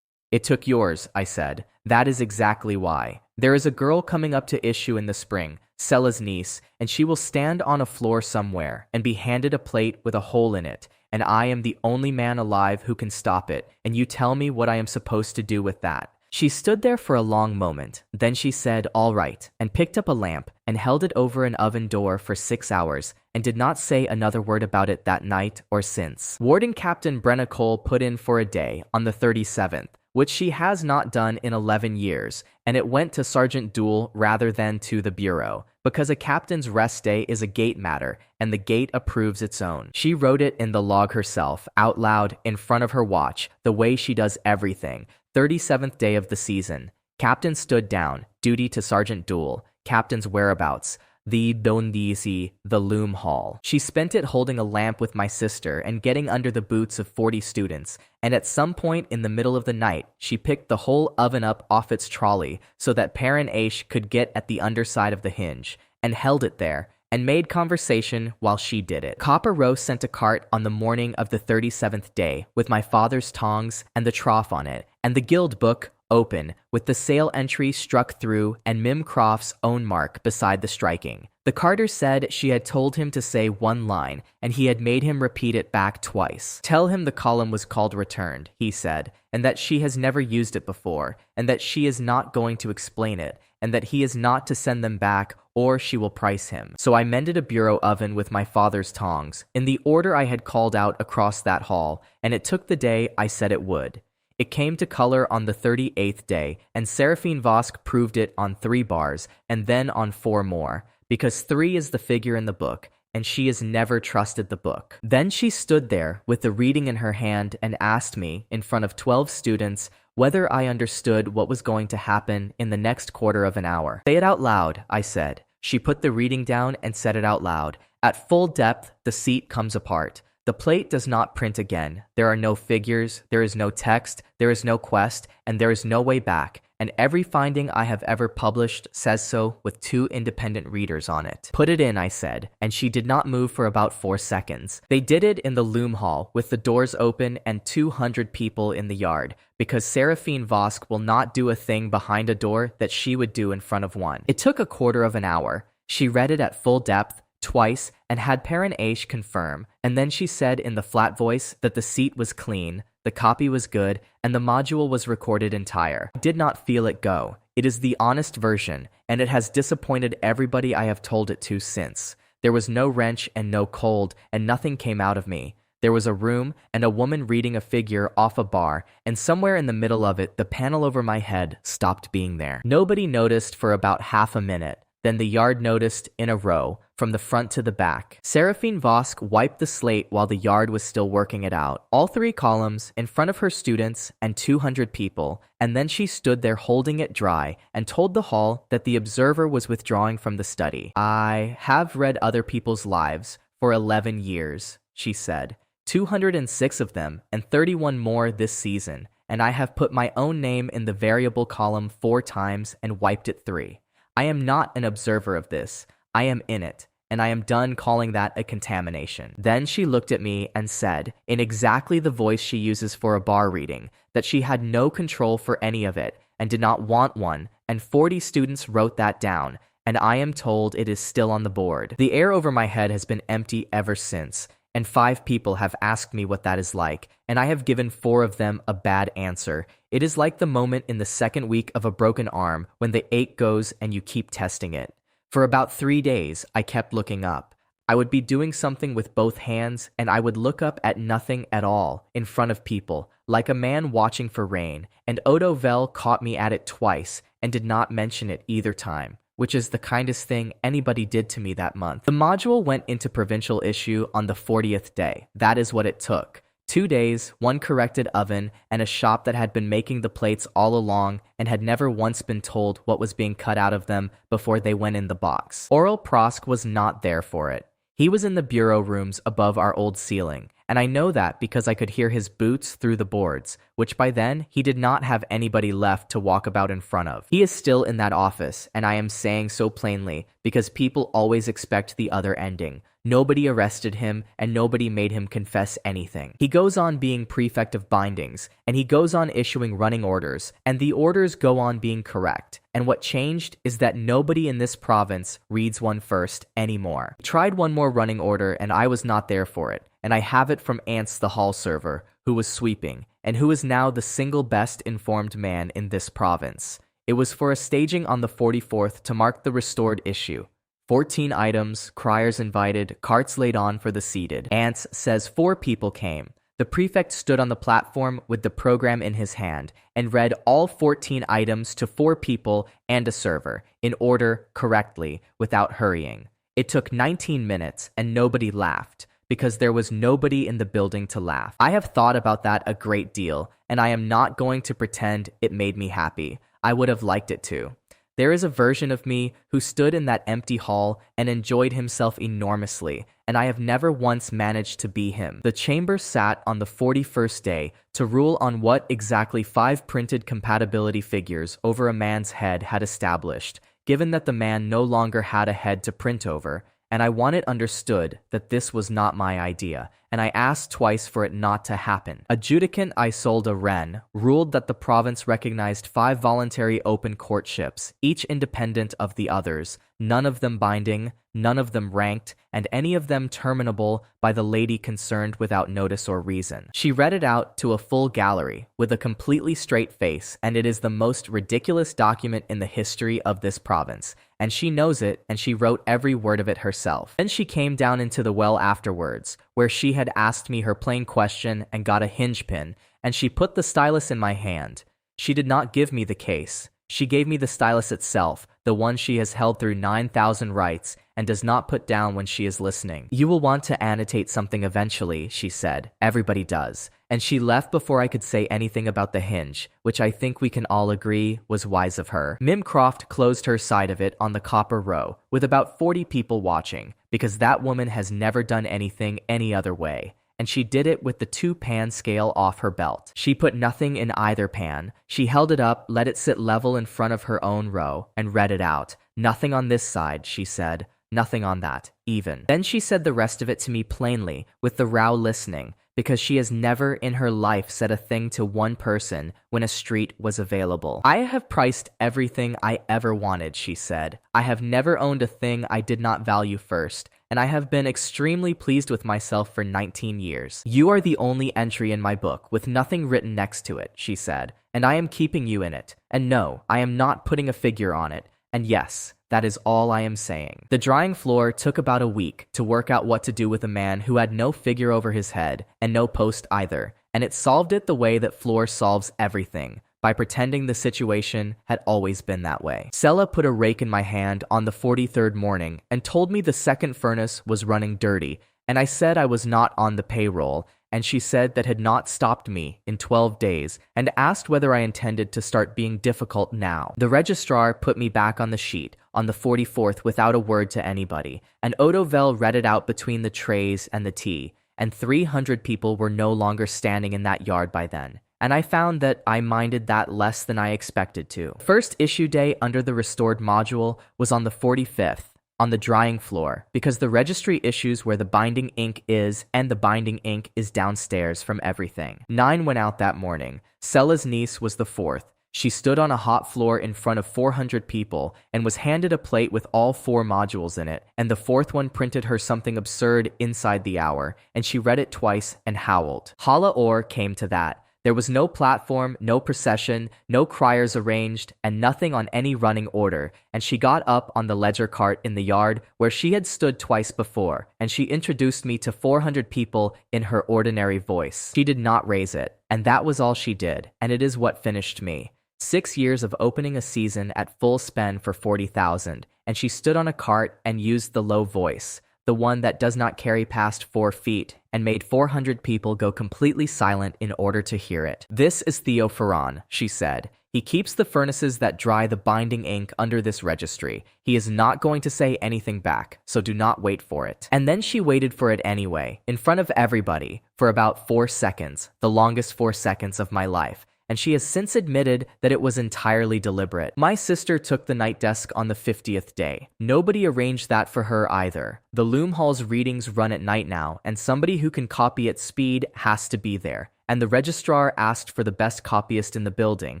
"It took yours," I said. "That is exactly why. There is a girl coming up to issue in the spring, Sella's niece, and she will stand on a floor somewhere and be handed a plate with a hole in it, and I am the only man alive who can stop it, and you tell me what I am supposed to do with that." She stood there for a long moment. Then she said, "All right," and picked up a lamp and held it over an oven door for 6 hours and did not say another word about it that night or since. Warden Captain Brenna Cole put in for a day on the 37th, which she has not done in 11 years, and it went to Sergeant Dool rather than to the Bureau, because a captain's rest day is a gate matter, and the gate approves its own. She wrote it in the log herself, out loud, in front of her watch, the way she does everything. 37th day of the season. Captain stood down, duty to Sergeant Dool, captain's whereabouts, the Dondisi, the loom hall. She spent it holding a lamp with my sister and getting under the boots of 40 students, and at some point in the middle of the night, she picked the whole oven up off its trolley so that Perrin Aish could get at the underside of the hinge, and held it there, and made conversation while she did it. Copper Rose sent a cart on the morning of the 37th day with my father's tongs and the trough on it, and the guild book open, with the sale entry struck through and Mim Croft's own mark beside the striking. The carter said she had told him to say one line, and he had made him repeat it back twice. "Tell him the column was called returned," he said, "and that she has never used it before, and that she is not going to explain it, and that he is not to send them back, or she will price him." So I mended a bureau oven with my father's tongs, in the order I had called out across that hall, and it took the day I said it would. It came to color on the 38th day, and Seraphine Vosk proved it on 3 bars, and then on 4 more, because 3 is the figure in the book, and she has never trusted the book. Then she stood there with the reading in her hand and asked me, in front of 12 students, whether I understood what was going to happen in the next quarter of an hour. "Say it out loud," I said. She put the reading down and said it out loud. "At full depth, the seat comes apart. The plate does not print again. There are no figures, there is no text, there is no quest, and there is no way back. And every finding I have ever published says so with 2 independent readers on it." "Put it in," I said, and she did not move for about 4 seconds. They did it in the loom hall with the doors open and 200 people in the yard, because Seraphine Vosk will not do a thing behind a door that she would do in front of one. It took a quarter of an hour. She read it at full depth, twice, and had Perrin Aish confirm, and then she said in the flat voice that the seat was clean, the copy was good, and the module was recorded entire. I did not feel it go. It is the honest version, and it has disappointed everybody I have told it to since. There was no wrench and no cold, and nothing came out of me. There was a room and a woman reading a figure off a bar, and somewhere in the middle of it, the panel over my head stopped being there. Nobody noticed for about half a minute. Then the yard noticed in a row, from the front to the back. Seraphine Vosk wiped the slate while the yard was still working it out. All 3 columns, in front of her students and 200 people, and then she stood there holding it dry and told the hall that the observer was withdrawing from the study. "I have read other people's lives for 11 years, she said. 206 of them, and 31 more this season, and I have put my own name in the variable column 4 times and wiped it 3. I am not an observer of this. I am in it, and I am done calling that a contamination." Then she looked at me and said, in exactly the voice she uses for a bar reading, that she had no control for any of it and did not want one, and 40 students wrote that down, and I am told it is still on the board. The air over my head has been empty ever since, and 5 people have asked me what that is like, and I have given 4 of them a bad answer. It is like the moment in the second week of a broken arm when the ache goes and you keep testing it. For about 3 days, I kept looking up. I would be doing something with both hands, and I would look up at nothing at all in front of people, like a man watching for rain, and Odo Vel caught me at it twice and did not mention it either time, which is the kindest thing anybody did to me that month. The module went into provincial issue on the 40th day. That is what it took. 2 days, 1 corrected oven, and a shop that had been making the plates all along and had never once been told what was being cut out of them before they went in the box. Oral Prosk was not there for it. He was in the bureau rooms above our old ceiling, and I know that because I could hear his boots through the boards, which by then he did not have anybody left to walk about in front of. He is still in that office, and I am saying so plainly because people always expect the other ending. Nobody arrested him, and nobody made him confess anything. He goes on being prefect of bindings, and he goes on issuing running orders, and the orders go on being correct. And what changed is that nobody in this province reads one first anymore. He tried one more running order, and I was not there for it, and I have it from Ants the hall server, who was sweeping, and who is now the single best informed man in this province. It was for a staging on the 44th to mark the restored issue. 14 items, criers invited, carts laid on for the seated. Ants says 4 people came. The prefect stood on the platform with the program in his hand and read all 14 items to 4 people and a server, in order, correctly, without hurrying. It took 19 minutes and nobody laughed, because there was nobody in the building to laugh. I have thought about that a great deal, and I am not going to pretend it made me happy. I would have liked it to. There is a version of me who stood in that empty hall and enjoyed himself enormously, and I have never once managed to be him. The chamber sat on the 41st day to rule on what exactly 5 printed compatibility figures over a man's head had established, given that the man no longer had a head to print over, and I want it understood that this was not my idea, and I asked twice for it not to happen. Adjudicant Isolde Wren ruled that the province recognized 5 voluntary open courtships, each independent of the others, none of them binding, none of them ranked, and any of them terminable by the lady concerned without notice or reason. She read it out to a full gallery with a completely straight face, and it is the most ridiculous document in the history of this province, and she knows it, and she wrote every word of it herself. Then she came down into the well afterwards, where she had asked me her plain question and got a hinge pin, and she put the stylus in my hand. She did not give me the case. She gave me the stylus itself, the one she has held through 9,000 writes, and does not put down when she is listening. "You will want to annotate something eventually," she said. "Everybody does." And she left before I could say anything about the hinge, which I think we can all agree was wise of her. Mimcroft closed her side of it on the copper row, with about 40 people watching, because that woman has never done anything any other way. And she did it with the 2-pan scale off her belt. She put nothing in either pan. She held it up, let it sit level in front of her own row, and read it out. "Nothing on this side," she said. "Nothing on that, even." Then she said the rest of it to me plainly, with the row listening, because she has never in her life said a thing to one person when a street was available. "I have priced everything I ever wanted," she said. "I have never owned a thing I did not value first, and I have been extremely pleased with myself for 19 years. You are the only entry in my book with nothing written next to it," she said, "and I am keeping you in it. And no, I am not putting a figure on it. And yes, that is all I am saying." The drying floor took about a week to work out what to do with a man who had no figure over his head and no post either, and it solved it the way that floor solves everything, by pretending the situation had always been that way. Sella put a rake in my hand on the 43rd morning and told me the second furnace was running dirty, and I said I was not on the payroll, and she said that had not stopped me in 12 days and asked whether I intended to start being difficult now. The registrar put me back on the sheet on the 44th without a word to anybody, and Odo Vel read it out between the trays and the tea, and 300 people were no longer standing in that yard by then. And I found that I minded that less than I expected to. First issue day under the restored module was on the 45th, on the drying floor, because the registry issues where the binding ink is, and the binding ink is downstairs from everything. 9 went out that morning. Sella's niece was the fourth. She stood on a hot floor in front of 400 people and was handed a plate with all 4 modules in it, and the fourth one printed her something absurd inside the hour, and she read it twice and howled. Hala Or came to that. There was no platform, no procession, no criers arranged, and nothing on any running order, and she got up on the ledger cart in the yard where she had stood twice before, and she introduced me to 400 people in her ordinary voice. She did not raise it, and that was all she did, and it is what finished me. 6 years of opening a season at full spend for 40,000, and she stood on a cart and used the low voice, the one that does not carry past 4 feet, and made 400 people go completely silent in order to hear it. "This is Theo Ferran," she said. "He keeps the furnaces that dry the binding ink under this registry. He is not going to say anything back, so do not wait for it." And then she waited for it anyway, in front of everybody, for about 4 seconds, the longest 4 seconds of my life. And she has since admitted that it was entirely deliberate. My sister took the night desk on the 50th day. Nobody arranged that for her either. The Loom Hall's readings run at night now, and somebody who can copy at speed has to be there. And the registrar asked for the best copyist in the building,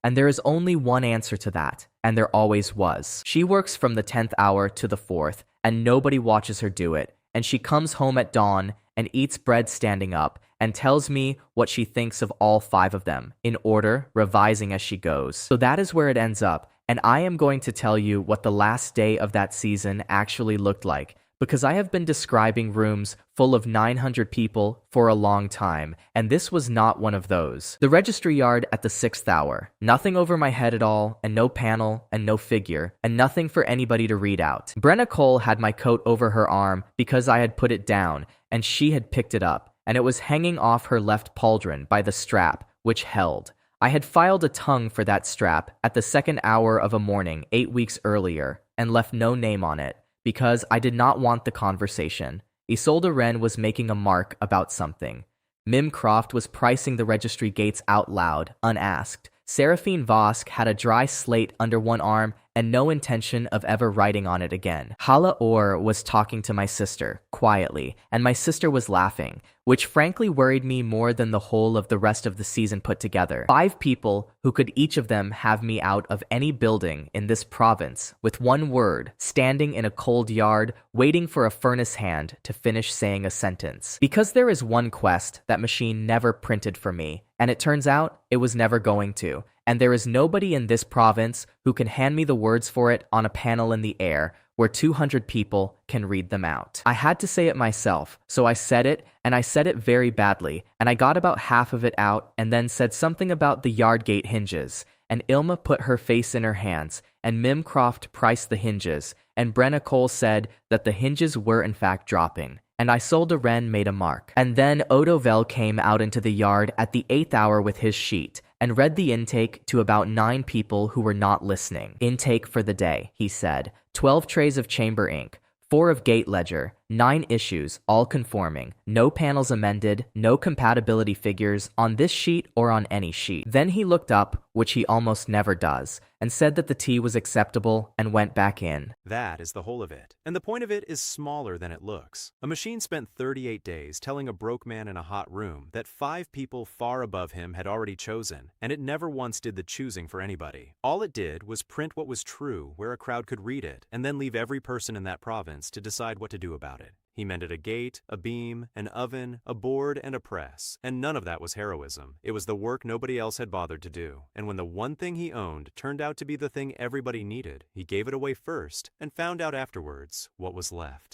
and there is only one answer to that, and there always was. She works from the 10th hour to the 4th, and nobody watches her do it. And she comes home at dawn and eats bread standing up, and tells me what she thinks of all 5 of them, in order, revising as she goes. So that is where it ends up, and I am going to tell you what the last day of that season actually looked like, because I have been describing rooms full of 900 people for a long time, and this was not one of those. The registry yard at the 6th hour. Nothing over my head at all, and no panel, and no figure, and nothing for anybody to read out. Brenna Cole had my coat over her arm because I had put it down, and she had picked it up, and it was hanging off her left pauldron by the strap, which held. I had filed a tongue for that strap at the 2nd hour of a morning 8 weeks earlier, and left no name on it, because I did not want the conversation. Isolde Wren was making a mark about something. Mim Croft was pricing the registry gates out loud, unasked. Seraphine Vosk had a dry slate under one arm and no intention of ever writing on it again. Hala Or was talking to my sister, quietly, and my sister was laughing, which frankly worried me more than the whole of the rest of the season put together. 5 people who could each of them have me out of any building in this province, with one word, standing in a cold yard, waiting for a furnace hand to finish saying a sentence. Because there is one quest that machine never printed for me, and it turns out it was never going to. And there is nobody in this province who can hand me the words for it on a panel in the air where 200 people can read them out. I had to say it myself, so I said it, and I said it very badly, and I got about half of it out and then said something about the yard gate hinges, and Ilma put her face in her hands, and Mim Croft priced the hinges, and Brenna Cole said that the hinges were in fact dropping. And Isolde Wren made a mark. And then Odo Vel came out into the yard at the 8th hour with his sheet, and read the intake to about 9 people who were not listening. "Intake for the day," he said. 12 trays of chamber ink, 4 of gate ledger, 9 issues, all conforming, no panels amended, no compatibility figures on this sheet or on any sheet. Then he looked up, which he almost never does, and said that the tea was acceptable and went back in. That is the whole of it. And the point of it is smaller than it looks. A machine spent 38 days telling a broke man in a hot room that 5 people far above him had already chosen, and it never once did the choosing for anybody. All it did was print what was true where a crowd could read it, and then leave every person in that province to decide what to do about it. He mended a gate, a beam, an oven, a board, and a press, and none of that was heroism. It was the work nobody else had bothered to do, and when the one thing he owned turned out to be the thing everybody needed, he gave it away first and found out afterwards what was left.